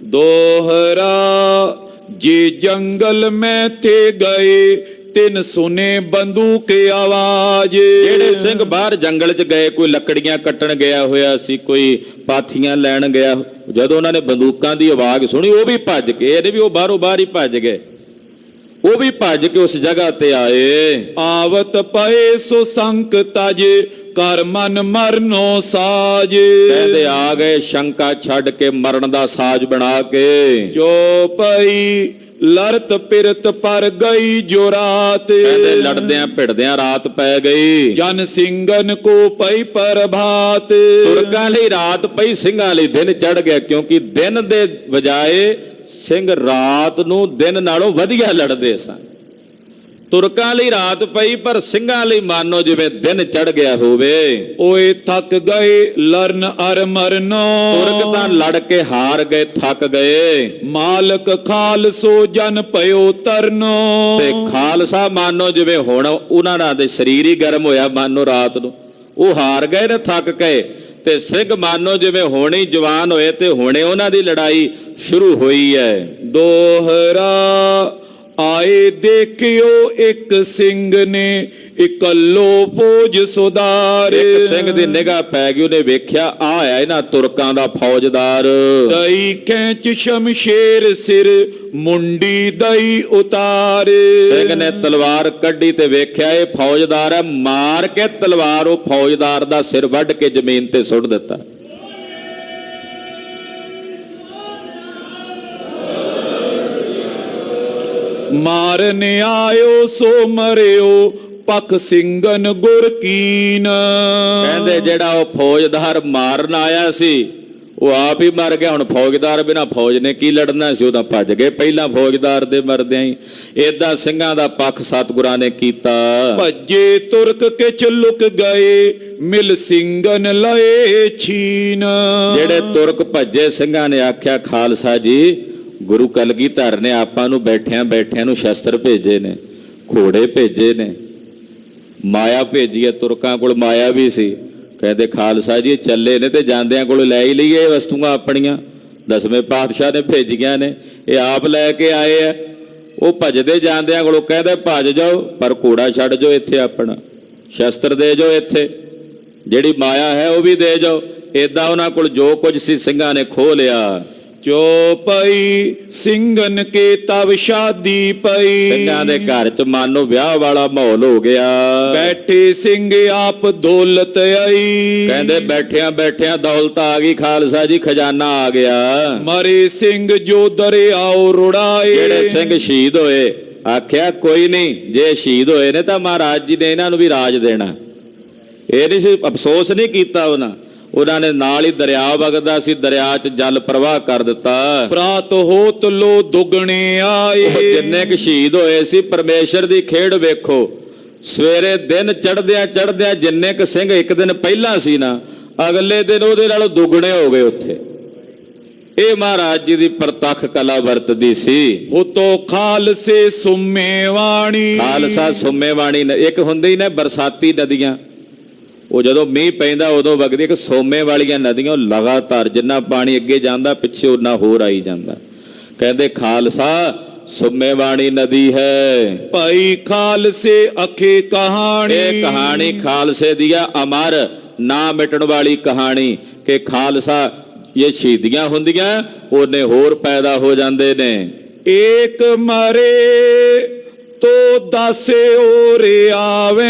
ਦੋਹਰਾ ਜੇ ਜੰਗਲ ਮੈਂ ਤੇ ਗਏ ਤਿੰਨ ਸੁਨੇ ਬੰਦੂਕ ਆਵਾਜ਼। ਜਿਹੜੇ ਸਿੰਘ ਬਾਹਰ ਜੰਗਲ 'ਚ ਗਏ, ਕੋਈ ਲੱਕੜੀਆਂ ਕੱਟਣ ਗਿਆ ਹੋਇਆ ਸੀ, ਕੋਈ ਪਾਥੀਆਂ ਲੈਣ ਗਿਆ, ਜਦੋਂ ਉਹਨਾਂ ਨੇ ਬੰਦੂਕਾਂ ਦੀ ਆਵਾਜ਼ ਸੁਣੀ ਉਹ ਵੀ ਭੱਜ ਕੇ, ਇਹਦੇ ਵੀ ਉਹ ਬਾਹਰੋਂ ਬਾਹਰ ਹੀ ਭੱਜ ਗਏ, ਉਹ ਵੀ ਭੱਜ ਕੇ ਉਸ ਜਗ੍ਹਾ ਤੇ ਆਏ। ਆਵਤ ਪਏ ਸੋ ਸੰਕ ਤਜ ਕਰ ਮਨ ਮਰਨੋ ਸਾਜ। ਕਹਿੰਦੇ ਆ ਗਏ ਸ਼ੰਕਾ ਛੱਡ ਕੇ ਮਰਨ ਦਾ ਸਾਜ ਬਣਾ ਕੇ। ਜੋ ਪਈ ਲੜਤ ਪਿਰਤ ਪਰ ਗਈ ਜੋ ਰਾਤ। ਕਹਿੰਦੇ ਲੜਦਿਆਂ ਭਿੜਦਿਆਂ ਰਾਤ ਪੈ ਗਈ। ਜਨ ਸਿੰਘਨ ਕੋ ਪਈ ਪ੍ਰਭਾਤ। ਤੁਰਕਾਂ ਲਈ ਰਾਤ ਪਈ, ਸਿੰਘਾਂ ਲਈ ਦਿਨ ਚੜ ਗਿਆ, ਕਿਉਂਕਿ ਦਿਨ ਦੇ ਵਜਾਏ ਸਿੰਘ ਰਾਤ ਨੂੰ ਦਿਨ ਨਾਲੋਂ ਵਧੀਆ ਲੜਦੇ ਸਨ। ਤੁਰਕਾਂ ਲਈ ਰਾਤ ਪਈ ਪਰ ਸਿੰਘਾਂ ਲਈ ਮਾਨੋ ਜਿਵੇਂ ਦਿਨ ਚੜ ਗਿਆ ਹੋਵੇ। ਓਏ ਥੱਕ ਗਏ ਲਰਨ ਅਰ ਮਰਨੋ। ਤੁਰਕ ਤਾਂ ਲੜ ਕੇ ਹਾਰ ਗਏ, ਥੱਕ ਗਏ। ਮਾਲਕ ਖਾਲਸੋ ਜਨ ਭਇਓ ਤਰਨੋ। ਤੇ ਖਾਲਸਾ ਮਾਨੋ ਜਿਵੇਂ ਹੁਣ ਉਹਨਾਂ ਦਾ ਦੇ ਸਰੀਰ ਹੀ ਗਰਮ ਹੋਇਆ, ਮਾਨੋ ਰਾਤ ਨੂੰ ਉਹ ਹਾਰ ਗਏ ਨੇ, ਥੱਕ ਗਏ। ਤੇ ਸਿੰਘ ਮਾਨੋ ਜਿਵੇਂ ਹੁਣੇ ਜਵਾਨ ਹੋਏ ਤੇ ਹੁਣੇ ਉਹਨਾਂ ਦੀ ਲੜਾਈ ਸ਼ੁਰੂ ਹੋਈ ਹੈ। ਦੋਹਰਾ ਆਏ ਦੇਖਿਓ ਇੱਕ ਸਿੰਘ ਨੇ ਇਕੱਲੋ ਫੌਜ ਸੁਧਾਰ। ਇੱਕ ਸਿੰਘ ਦੀ ਨਿਗਾਹ ਪੈ ਗਈ, ਉਹਨੇ ਵੇਖਿਆ ਆ ਆਇਆ ਇਹਨਾਂ ਤੁਰਕਾਂ ਦਾ ਫੌਜਦਾਰ। ਦਈ ਖੈਂਚ ਸ਼ਮਸ਼ੇਰ ਸਿਰ ਮੁੰਡੀ ਦਈ ਉਤਾਰ। ਸਿੰਘ ਨੇ ਤਲਵਾਰ ਕੱਢੀ ਤੇ ਵੇਖਿਆ ਇਹ ਫੌਜਦਾਰ ਹੈ, ਮਾਰ ਕੇ ਤਲਵਾਰ ਉਹ ਫੌਜਦਾਰ ਦਾ ਸਿਰ ਵੱਢ ਕੇ ਜ਼ਮੀਨ ਤੇ ਸੁੱਟ ਦਿੱਤਾ। ਮਾਰਨ ਆਇਓ ਸੋ ਮਰਿਓ ਪਖ ਸਿੰਘਨ ਗੁਰ ਕੀਨ। ਕਹਿੰਦੇ ਜਿਹੜਾ ਉਹ ਫੌਜਦਾਰ ਮਾਰਨ ਆਇਆ ਸੀ ਉਹ ਆਪ ਹੀ ਮਰ ਗਿਆ। ਹੁਣ ਫੌਜਦਾਰ ਬਿਨਾਂ ਫੌਜ ਨੇ ਕੀ ਲੜਨਾ ਸੀ, ਉਹ ਤਾਂ ਭੱਜ ਗਏ ਪਹਿਲਾਂ ਫੌਜਦਾਰ ਦੇ ਮਰਦਿਆਂ ਹੀ। ਏਦਾਂ ਸਿੰਘਾਂ ਦਾ ਪੱਖ ਸਤਿਗੁਰਾਂ ਨੇ ਕੀਤਾ। ਭੱਜੇ ਤੁਰਕ ਕਿਛ ਲੁਕ ਗਏ ਮਿਲ ਸਿੰਘਨ ਲਏ ਛੀਨ। ਜਿਹੜੇ ਤੁਰਕ ਭੱਜੇ ਸਿੰਘਾਂ ਨੇ ਆਖਿਆ ਖਾਲਸਾ ਜੀ ਗੁਰੂ ਕਲਗੀਧਰ ਨੇ ਆਪਾਂ ਨੂੰ ਬੈਠਿਆਂ ਬੈਠਿਆਂ ਨੂੰ ਸ਼ਸਤਰ ਭੇਜੇ ਨੇ, ਘੋੜੇ ਭੇਜੇ ਨੇ, ਮਾਇਆ ਭੇਜੀ ਹੈ। ਤੁਰਕਾਂ ਕੋਲ ਮਾਇਆ ਵੀ ਸੀ। ਕਹਿੰਦੇ ਖਾਲਸਾ ਜੀ ਚੱਲੇ ਨੇ ਤੇ ਜਾਂਦਿਆਂ ਕੋਲ ਲੈ ਹੀ ਲਈਏ ਵਸਤੂਆਂ ਆਪਣੀਆਂ, 10ਵੇਂ ਪਾਤਸ਼ਾਹ ਨੇ ਭੇਜੀਆਂ ਨੇ, ਇਹ ਆਪ ਲੈ ਕੇ ਆਏ ਆ। ਉਹ ਭੱਜਦੇ ਜਾਂਦਿਆਂ ਕੋਲੋਂ ਕਹਿੰਦੇ ਭੱਜ ਜਾਓ ਪਰ ਘੋੜਾ ਛੱਡ ਜਾਓ ਇੱਥੇ, ਆਪਣਾ ਸ਼ਸਤਰ ਦੇ ਜਾਓ, ਇੱਥੇ ਜਿਹੜੀ ਮਾਇਆ ਹੈ ਉਹ ਵੀ ਦੇ ਜਾਓ। ਏਦਾਂ ਉਹਨਾਂ ਕੋਲ ਜੋ ਕੁਝ ਸੀ ਸਿੰਘਾਂ ਨੇ ਖੋਹ ਲਿਆ। ਜੋ ਪਈ ਸਿੰਘਨ ਕੇ ਤਵ ਸ਼ਾਦੀ ਪਈ। ਸਿੰਘਾਂ ਦੇ ਘਰ ਚ ਮਾਨੋ ਵਿਆਹ ਵਾਲਾ ਮਾਹੌਲ ਹੋ ਗਿਆ। ਬੈਠੇ ਸਿੰਘ ਆਪ ਦੌਲਤ ਆਈ। ਕਹਿੰਦੇ ਬੈਠਿਆਂ ਬੈਠਿਆਂ ਦੌਲਤ ਆ ਗਈ ਖਾਲਸਾ ਜੀ, ਖਜ਼ਾਨਾ ਆ ਗਿਆ। ਮਰੇ ਸਿੰਘ ਜੋ ਦਰਿਆਓ ਰੁੜਾਏ। ਜਿਹੜੇ ਸਿੰਘ ਸ਼ਹੀਦ ਹੋਏ ਆਖਿਆ ਕੋਈ ਨਹੀਂ, ਜੇ ਸ਼ਹੀਦ ਹੋਏ ਨੇ ਤਾਂ ਮਹਾਰਾਜ ਜੀ ਨੇ ਇਹਨਾਂ ਨੂੰ ਵੀ ਰਾਜ ਦੇਣਾ। ਇਹ ਨਹੀਂ ਸੀ, ਅਫਸੋਸ ਨਹੀਂ ਕੀਤਾ ਉਹਨਾਂ ਨੇ ਨਾਲ ਹੀ ਦਰਿਆ ਵਗਦਾ ਸੀ, ਦਰਿਆ 'ਚ ਜਲ ਪ੍ਰਵਾਹ ਕਰ ਦਿੱਤਾ। ਪ੍ਰਾਤ ਹੋਤ ਲੋ ਦੁਗਣੇ ਆਏ। ਜਿੰਨੇ ਕੁ ਸ਼ਹੀਦ ਹੋਏ ਸੀ, ਪਰਮੇਸ਼ਰ ਦੀ ਖੇਡ ਵੇਖੋ। ਸਵੇਰੇ ਦਿਨ ਚੜ੍ਹਦਿਆਂ ਚੜ੍ਹਦਿਆਂ ਜਿੰਨੇ ਕੁ ਸਿੰਘ ਇੱਕ ਦਿਨ ਪਹਿਲਾਂ ਸੀ ਨਾ, ਅਗਲੇ ਦਿਨ ਉਹਦੇ ਨਾਲੋਂ ਦੁੱਗਣੇ ਹੋ ਗਏ ਉੱਥੇ। ਇਹ ਮਹਾਰਾਜ ਜੀ ਦੀ ਪ੍ਰਤੱਖ ਕਲਾ ਵਰਤਦੀ ਸੀ। ਹੁਤੋ ਖਾਲਸੇ ਸੁਮੇਵਾਣੀ। ਖਾਲਸਾ ਸੁਮੇਵਾਣੀ ਇੱਕ ਹੁੰਦੀ ਹੀ ਨੇ ਬਰਸਾਤੀ ਨਦੀਆਂ, ਉਹ ਜਦੋਂ ਮੀਂਹ ਪੈਂਦਾ ਉਦੋਂ ਵਗਦੀ। ਇੱਕ ਸੋਮੇ ਵਾਲੀਆਂ ਨਦੀਆਂ, ਉਹ ਲਗਾਤਾਰ ਜਿੰਨਾ ਪਾਣੀ ਅੱਗੇ ਜਾਂਦਾ ਪਿੱਛੇ ਉਨਾ ਹੋਰ ਆਈ ਜਾਂਦਾ। ਕਹਿੰਦੇ ਖਾਲਸਾ ਸੁਮੇਵਾਣੀ ਨਦੀ ਹੈ। ਭਾਈ ਖਾਲਸੇ ਅਖੇ ਕਹਾਣੀ। ਇਹ ਕਹਾਣੀ ਖਾਲਸੇ ਦੀ ਆ, ਅਮਰ ਨਾ ਮਿਟਣ ਵਾਲੀ ਕਹਾਣੀ ਕਿ ਖਾਲਸਾ ਇਹ ਸ਼ਹੀਦੀਆਂ ਹੁੰਦੀਆਂ ਉਹਨੇ ਹੋਰ ਪੈਦਾ ਹੋ ਜਾਂਦੇ ਨੇ। ਏਕ ਮਰੇ ਤੋ 10 ਓਰੇ ਆਵੇ,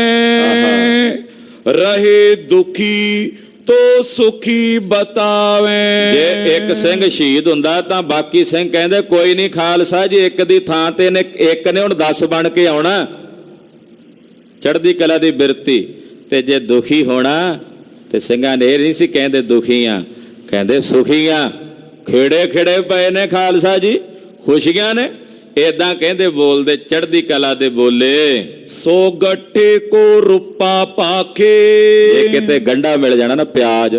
ਰਹੇ ਦੁਖੀ ਤੋ ਸੁਖੀ ਬਤਾਵੇ। ਜੇ ਇੱਕ ਸਿੰਘ ਸ਼ਹੀਦ ਹੁੰਦਾ ਤਾਂ ਬਾਕੀ ਸਿੰਘ ਕਹਿੰਦੇ ਕੋਈ ਨਹੀਂ ਖਾਲਸਾ ਜੀ, ਇੱਕ ਦੀ ਥਾਂ ਤੇ ਨੇ ਇੱਕ ਨੇ ਹੁਣ 10 ਬਣ ਕੇ ਆਉਣਾ। ਚੜ੍ਹਦੀ ਕਲਾ ਦੀ ਬਿਰਤੀ। ਤੇ ਜੇ ਦੁਖੀ ਹੋਣਾ ਤੇ ਸਿੰਘਾਂ ਨੇ ਇਹ ਨਹੀਂ ਸੀ ਕਹਿੰਦੇ ਦੁਖੀ ਆ, ਕਹਿੰਦੇ ਸੁਖੀ ਆ। ਖੇੜੇ ਖੇੜੇ ਪਏ ਨੇ ਖਾਲਸਾ ਜੀ, ਖੁਸ਼ੀਆਂ ਨੇ। ਏਦਾਂ ਕਹਿੰਦੇ ਬੋਲਦੇ, ਚੜ੍ਹਦੀ ਕਲਾ ਦੇ ਬੋਲੇ। ਸੋ ਗੱਠੇ ਕੋ ਰੂਪਾ ਪਾਖੇ। ਇਹ ਕਿਤੇ ਗੰਢਾ ਮਿਲ ਜਾਣਾ ਨਾ, ਪਿਆਜ਼।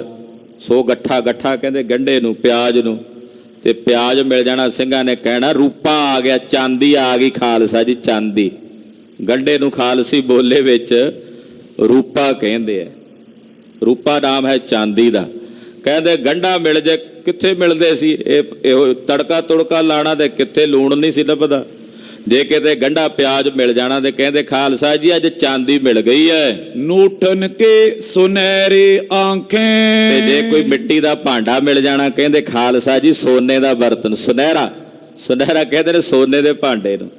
ਸੋ ਗੱਠਾ, ਗੱਠਾ ਕਹਿੰਦੇ ਗੰਢੇ ਨੂੰ, ਪਿਆਜ਼ ਨੂੰ। ਤੇ ਪਿਆਜ਼ ਮਿਲ ਜਾਣਾ, ਸਿੰਘਾਂ ਨੇ ਕਹਿਣਾ ਰੂਪਾ ਆ ਗਿਆ, ਚਾਂਦੀ ਆ ਗਈ ਖਾਲਸਾ ਜੀ, ਚਾਂਦੀ। ਗੰਢੇ ਨੂੰ ਖਾਲਸੀ ਬੋਲੇ ਵਿੱਚ ਰੂਪਾ ਕਹਿੰਦੇ ਆ। ਰੂਪਾ ਨਾਮ ਹੈ ਚਾਂਦੀ ਦਾ। ਕਹਿੰਦੇ ਗੰਢਾ ਮਿਲ ਜੇ, ਕਿੱਥੇ ਮਿਲਦੇ ਸੀ ਇਹ ਤੜਕਾ ਤੁੜਕਾ ਲਾਣਾ ਤੇ ਕਿੱਥੇ ਲੂਣ ਨਹੀਂ ਸੀ ਲੱਭਦਾ। ਜੇ ਕਿਤੇ ਗੰਢਾ ਪਿਆਜ਼ ਮਿਲ ਜਾਣਾ ਤੇ ਕਹਿੰਦੇ ਖਾਲਸਾ ਜੀ ਅੱਜ ਚਾਂਦੀ ਮਿਲ ਗਈ ਹੈ। ਨੂਠਨ ਕੇ ਸੁਨਹਿਰੇ ਆਂਖੇ। ਤੇ ਜੇ ਕੋਈ ਮਿੱਟੀ ਦਾ ਭਾਂਡਾ ਮਿਲ ਜਾਣਾ ਕਹਿੰਦੇ ਖਾਲਸਾ ਜੀ ਸੋਨੇ ਦਾ ਬਰਤਨ, ਸੁਨਹਿਰਾ। ਸੁਨਹਿਰਾ ਕਹਿੰਦੇ ਨੇ ਸੋਨੇ ਦੇ ਭਾਂਡੇ ਨੂੰ।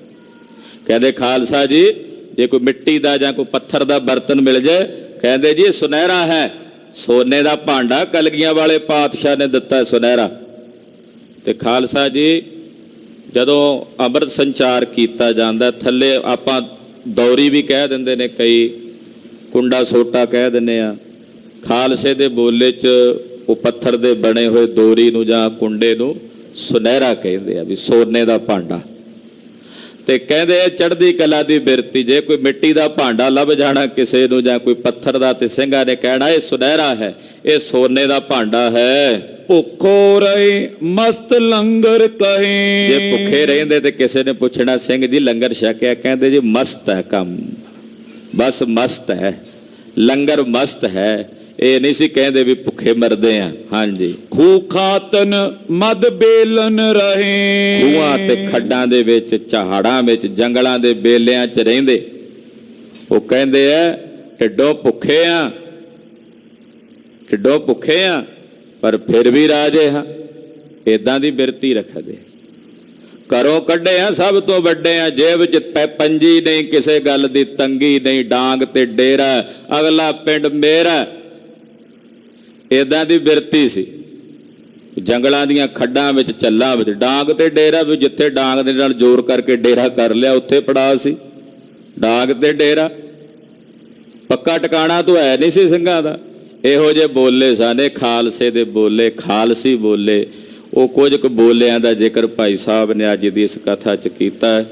ਕਹਿੰਦੇ ਖਾਲਸਾ ਜੀ ਜੇ ਕੋਈ ਮਿੱਟੀ ਦਾ ਜਾਂ ਕੋਈ ਪੱਥਰ ਦਾ ਬਰਤਨ ਮਿਲ ਜਾਏ ਕਹਿੰਦੇ ਜੀ ਸੁਨਹਿਰਾ ਹੈ, ਸੋਨੇ ਦਾ ਭਾਂਡਾ ਕਲਗੀਆਂ ਵਾਲੇ ਪਾਤਸ਼ਾਹ ਨੇ ਦਿੱਤਾ ਸੁਨਹਿਰਾ। ਤੇ ਖਾਲਸਾ ਜੀ ਜਦੋਂ ਅੰਮ੍ਰਿਤ ਸੰਚਾਰ ਕੀਤਾ ਜਾਂਦਾ, ਥੱਲੇ ਆਪਾਂ ਦੌਰੀ ਵੀ ਕਹਿ ਦਿੰਦੇ ਨੇ, ਕਈ ਕੁੰਡਾ ਸੋਟਾ ਕਹਿ ਦਿੰਦੇ ਆ। ਖਾਲਸੇ ਦੇ ਬੋਲੇ 'ਚ ਉਹ ਪੱਥਰ ਦੇ ਬਣੇ ਹੋਏ ਦੋਰੀ ਨੂੰ ਜਾਂ ਕੁੰਡੇ ਨੂੰ ਸੁਨਹਿਰਾ ਕਹਿੰਦੇ ਆ, ਵੀ ਸੋਨੇ ਦਾ ਭਾਂਡਾ। ਤੇ ਕਹਿੰਦੇ ਚੜ੍ਹਦੀ ਕਲਾ ਦੀ ਬਿਰਤੀ। ਜੇ ਕੋਈ ਮਿੱਟੀ ਦਾ ਭਾਂਡਾ ਲੱਭ ਜਾਣਾ ਕਿਸੇ ਨੂੰ ਜਾਂ ਕੋਈ ਪੱਥਰ ਦਾ, ਤੇ ਸਿੰਘਾਂ ਨੇ ਕਹਿਣਾ ਇਹ ਸੁਨਹਿਰਾ ਹੈ, ਇਹ ਸੋਨੇ ਦਾ ਭਾਂਡਾ ਹੈ। ਭੁੱਖੋ ਰਹੇ ਮਸਤ ਲੰਗਰ ਕਹੇ। ਜੇ ਭੁੱਖੇ ਰਹਿੰਦੇ ਤੇ ਕਿਸੇ ਨੇ ਪੁੱਛਣਾ ਸਿੰਘ ਜੀ ਲੰਗਰ ਛਕਿਆ? ਕਹਿੰਦੇ ਜੀ ਮਸਤ ਹੈ ਕੰਮ, ਬਸ ਮਸਤ ਹੈ, ਲੰਗਰ ਮਸਤ ਹੈ। ਇਹ ਨਹੀਂ ਸੀ ਕਹਿੰਦੇ ਵੀ ਭੁੱਖੇ ਮਰਦੇ ਆ। ਹਾਂਜੀ। ਖੂ ਖਾਤਨ ਮਦ ਬੇਲਨ ਰਹੇ। ਖੂਹਾਂ ਤੇ ਖੱਡਾਂ ਦੇ ਵਿੱਚ, ਝਾੜਾਂ ਵਿੱਚ, ਜੰਗਲਾਂ ਦੇ ਬੇਲਿਆਂ 'ਚ ਰਹਿੰਦੇ। ਉਹ ਕਹਿੰਦੇ ਆ ਢਿੱਡੋਂ ਭੁੱਖੇ ਆ, ਢਿੱਡੋਂ ਭੁੱਖੇ ਆ ਪਰ ਫਿਰ ਵੀ ਰਾਜੇ ਹਾਂ। ਏਦਾਂ ਦੀ ਬਿਰਤੀ ਰੱਖਦੇ। ਘਰੋਂ ਕੱਢੇ ਆ ਸਭ ਤੋਂ ਵੱਡੇ ਆ, ਜੇਬ 'ਚ ਪੰਜੀ ਨਹੀਂ, ਕਿਸੇ ਗੱਲ ਦੀ ਤੰਗੀ ਨਹੀਂ, ਡਾਂਗ ਤੇ ਡੇਰਾ, ਅਗਲਾ ਪਿੰਡ ਮੇਰਾ। ਏਦਾਂ ਦੀ ਬਿਰਤੀ ਸੀ। ਜੰਗਲਾਂ ਦੀਆਂ ਖੱਡਾਂ ਵਿੱਚ, ਚੱਲਾਂ ਵਿੱਚ, ਡਾਂਗ ਤੇ ਡੇਰਾ ਵੀ। ਜਿੱਥੇ ਡਾਂਗ ਦੇ ਨਾਲ ਜ਼ੋਰ ਕਰਕੇ ਡੇਰਾ ਕਰ ਲਿਆ ਉੱਥੇ ਪੜਾ ਸੀ। ਡਾਂਗ ਤੇ ਡੇਰਾ, ਪੱਕਾ ਟਿਕਾਣਾ ਤਾਂ ਹੈ ਨਹੀਂ ਸੀ ਸਿੰਘਾਂ ਦਾ। ਇਹੋ ਜਿਹੇ ਬੋਲੇ ਸਨ ਖਾਲਸੇ ਦੇ ਬੋਲੇ, ਖਾਲਸੀ ਬੋਲੇ। ਉਹ ਕੁਝ ਕੁ ਬੋਲਿਆਂ ਦਾ ਜ਼ਿਕਰ ਭਾਈ ਸਾਹਿਬ ਨੇ ਅੱਜ ਦੀ ਇਸ ਕਥਾ 'ਚ ਕੀਤਾ ਹੈ।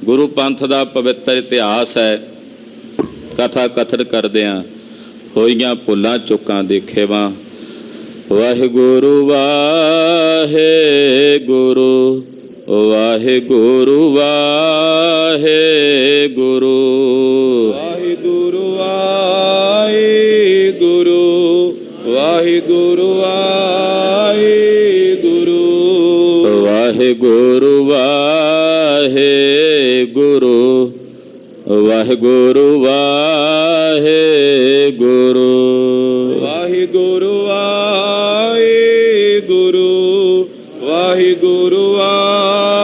ਗੁਰੂ ਪੰਥ ਦਾ ਪਵਿੱਤਰ ਇਤਿਹਾਸ ਹੈ। ਕਥਾ ਕਥਨ ਕਰਦਿਆਂ ਹੋਈਆਂ ਭੁੱਲਾਂ ਚੁੱਕਾਂ ਦੇਖੇਵਾਂ। ਵਾਹਿਗੁਰੂ ਵਾਹਿਗੁਰੂ ਵਾਹਿਗੁਰੂ ਵਾਹਿਗੁਰੂ ਵਾਹਿਗੁਰੂ ਵਾਹਿਗੁਰੂ ਵਾਹਿਗੁਰੂ ਵਾਹਿਗੁਰੂ ਵਾਹਿਗੁਰੂ ਵਾਹਿਗੁਰੂ ਵਾਹਿਗੁਰੂ ਵਾਹਿਗੁਰੂ ਵਾਹਿਗੁਰੂ ਵਾਹਿਗੁਰੂ ਵਾਹਿਗੁਰੂ ਵਾਹਿਗੁਰੂ।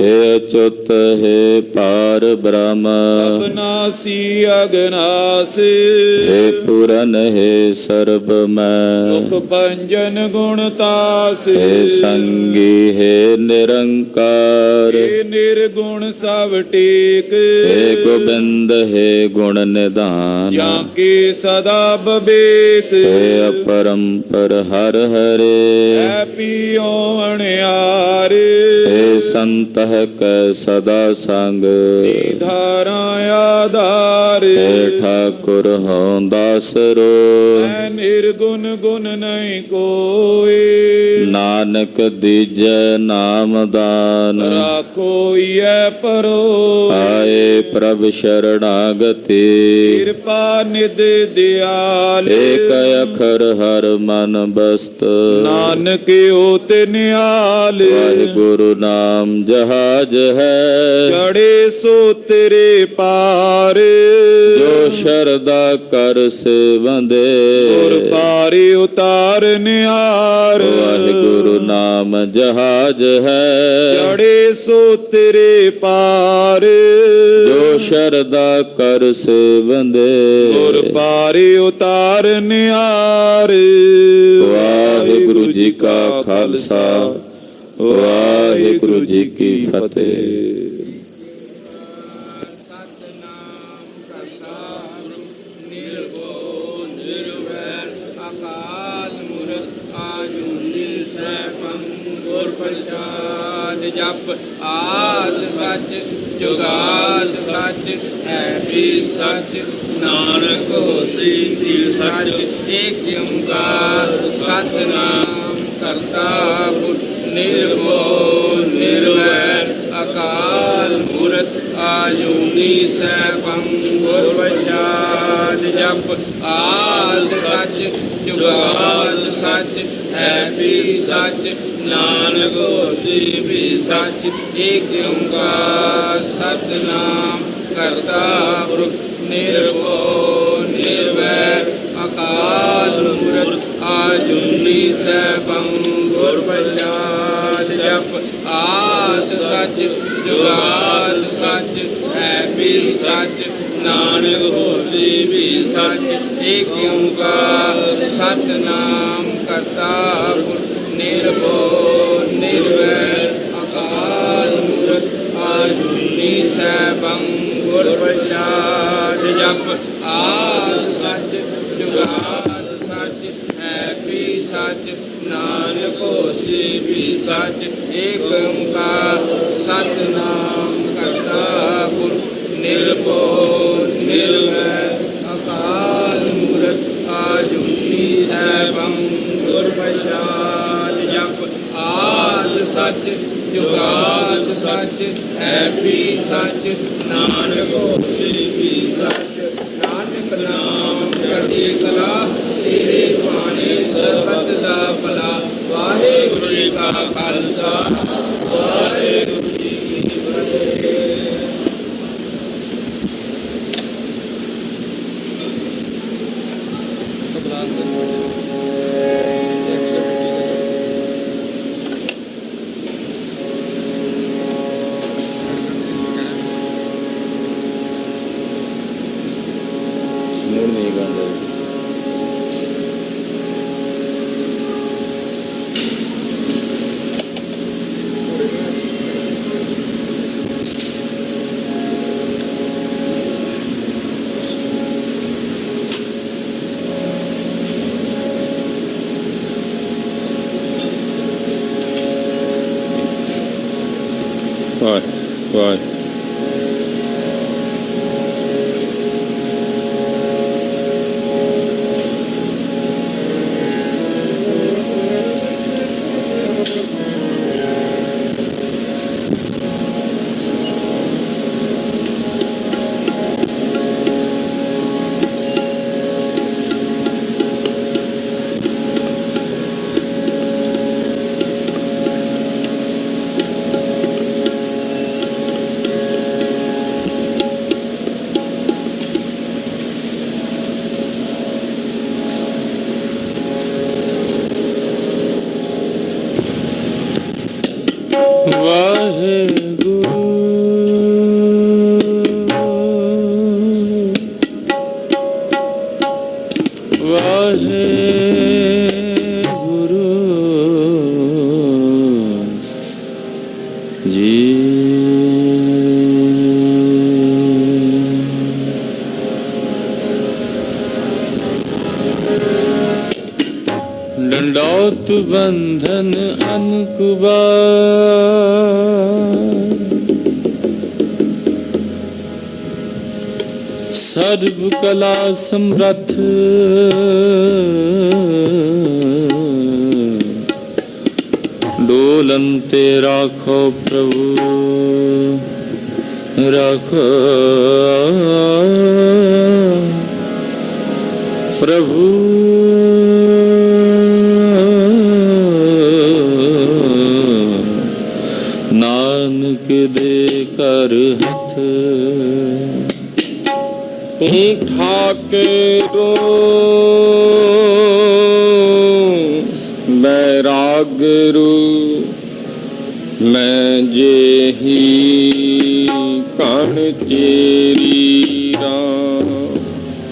ਹੈ ਅਚੁੱਤ ਹੈ ਪਾਰ ਬ੍ਰਹਮ, ਅਬਨਾਸੀ ਅਗਨਾਸ, ਹੈ ਪੂਰਨ ਹੈ ਸਰਬ ਮੈਂ, ਮੁਖ ਭੰਜਨ ਗੁਣ ਤਾਸ, ਹੈ ਸੰਗੀ ਹੈ ਨਿਰੰਕਾਰ, ਏ ਨਿਰਗੁਣ ਸਭ ਟੇਕ, ਹੈ ਗੋਬਿੰਦ ਹੈ ਗੁਣ ਨਿਧਾਨ, ਜਾਂ ਕੀ ਸਦਾ ਬਵੇਕ, ਹੈ ਅਪਰੰਪਰ ਹਰ ਹਰੇ, ਹੈ ਪੀਓ ਅਣਿਆਰ, ਹੈ संतह कै सदा संग धारा आधार हे ठाकुर हों दास रो है निर्गुण गुण नहीं कोई नानक दीजै नाम दान राखो ये परो आए प्रभ शरणागति कृपा निध दयाल एक अखर हर मन बस्त नानक होते निहाल वाहिगुरु नाम जहाज है चढ़े सो तेरे पार जो शरदा कर से बंदे और पारी उतार निहार वाहिगुरु नाम जहाज है चढ़े सो तेरे पार जो शरदा कर से बंदे और पारी उतार निहार वाहिगुरु जी का खालसा वाहिगुरु जी की फतेह। जप आद सच जुगाद सच है भी सच नानक होसी भी सच एक ओंकार सतनाम करता पुरख निर्भय निर्वैर अकाल मूर्त आजुनी सैभं गुर प्रसाद जप आद सच जुगाद सच है भी सच नानक होसी भी सच एक ओंकार सतनाम करता पुरख निर्भय निर्वैर अकाल मूर्त आजुनी सैभं गुर प्रसाद जप आद सच जुगाद सच है भी सच नानक होसी भी सच एक ओंकार सतनाम करता पुरख निर्भय निर्वैर अकाल मूर्त आजुनी सैभं गुर प्रसाद जप आद सच जुगाद सच है भी सच नानक होसी भी सच एक ओंकार सतनाम करता पुरख निर्भय निर्वैर अकाल मूर्त आजुनी सैभं गुर प्रसाद जप आद सच जुगाद सच है भी सच नानक होसी भी सच नानक नाम चढ़ी कला तेरे बाणे सरबत दा भला वाहिगुरू जी का खालसा वाहिगुरू जी की फतेह। ਵਾਹ डंडौत बंधन अनकुबा कला समरथ डोलनते राखो प्रभु राखो प्रभु नानक दे कर हथ ठाकरो बैरागरू मैं जेही कण चेरी राम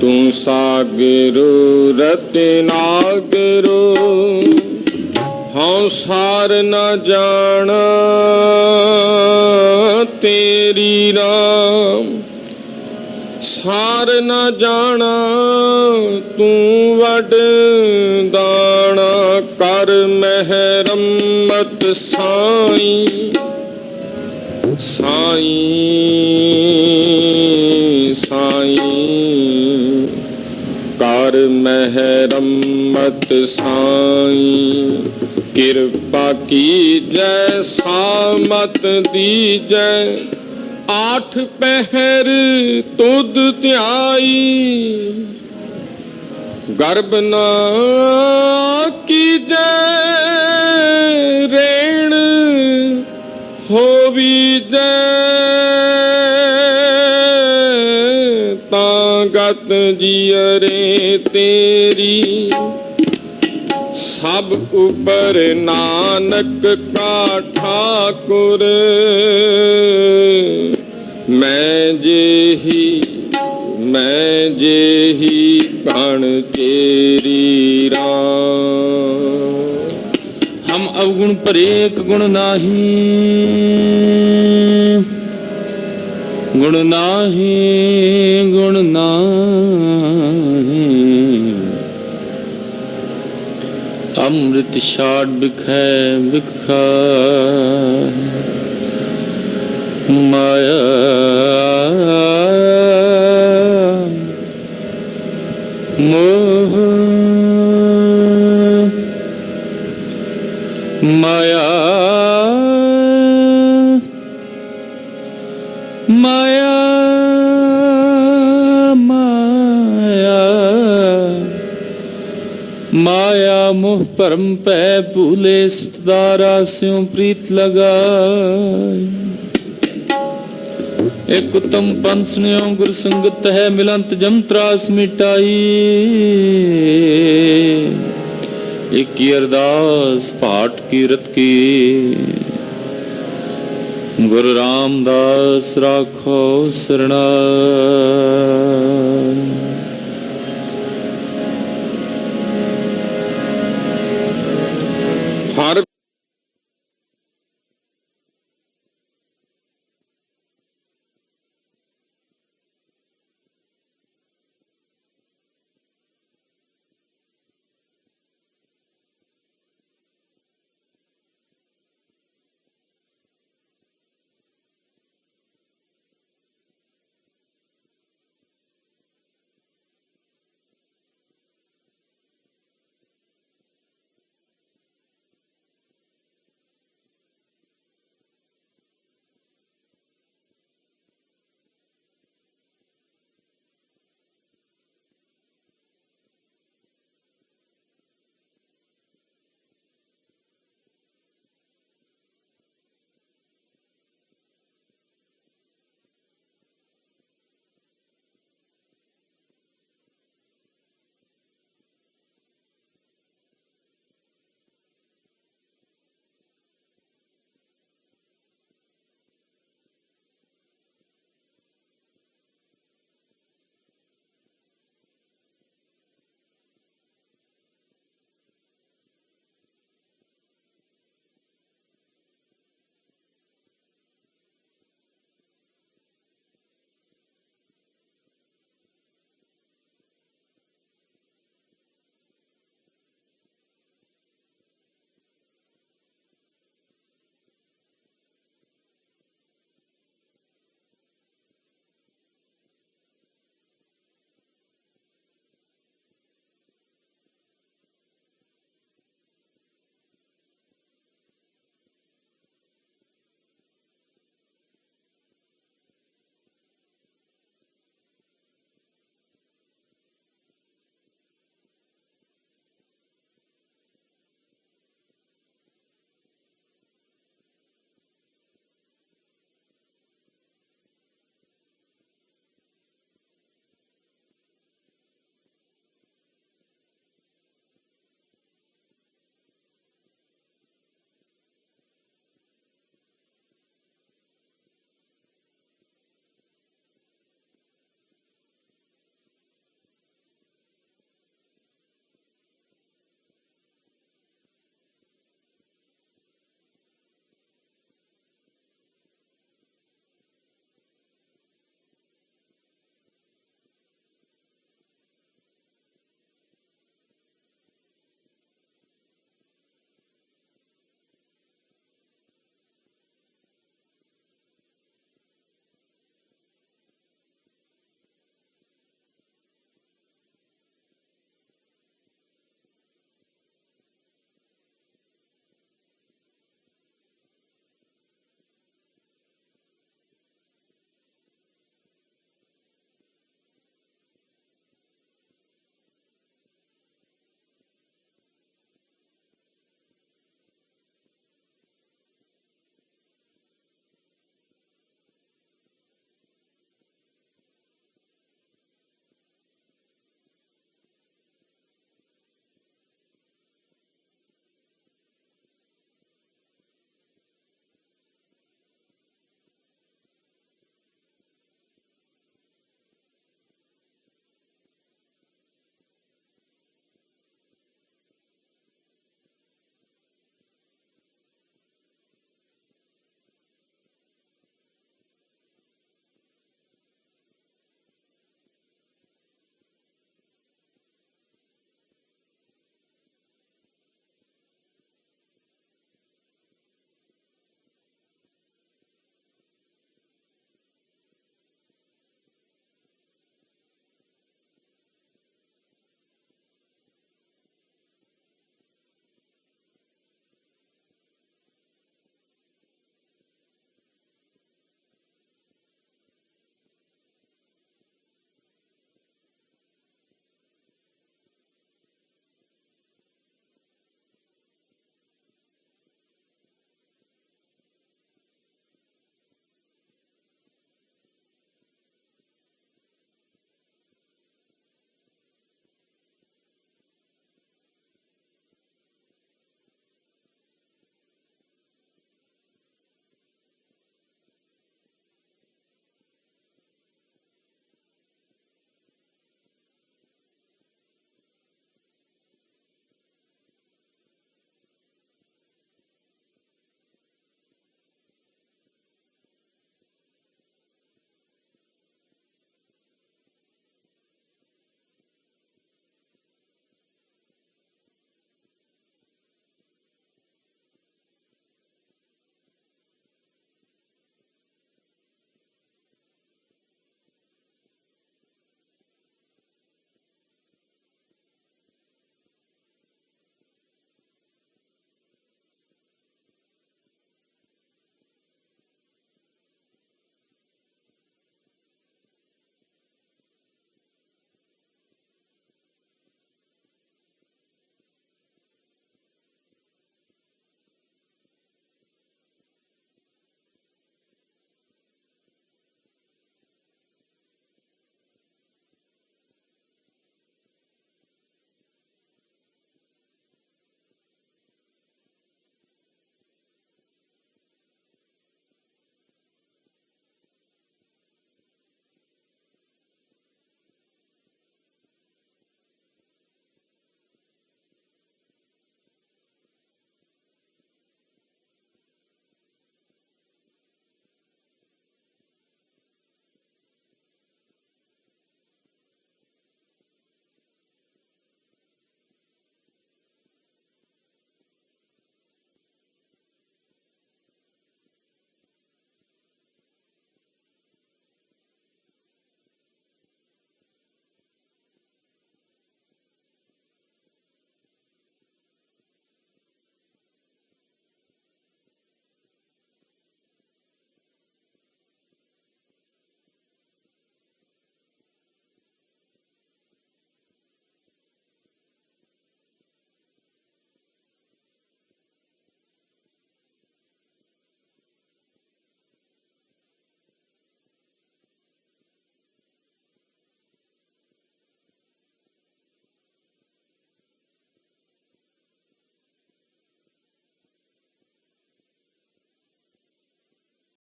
तू सागरो रत्नागरो हाँ सार न जाना तेरी राम सार न जाना तू वड दाना कर महरमत साईं साईं साईं कर महरमत साईं कृपा की जय सामत दी जय आठ पहर तुद ध्याई गर्भ न कीजै रेण होवी जय तागत जियरे तेरी सब ऊपर नानक का ठाकुर मैं जेही कण चेरी राम। हम अवगुण पर एक गुण नाही गुण नाही गुण नाही अमृत छाड़ बिखै बिखा माया मोह माया माया माया माया मोह परम पै भूले सुतदारा स्यों प्रीत लगाए एक उत्तम पंथ सुनियो गुर संगत है मिलंत जम त्रास मिटाई एक की अरदास पाठ कीरत की गुरु रामदास राखो सरना।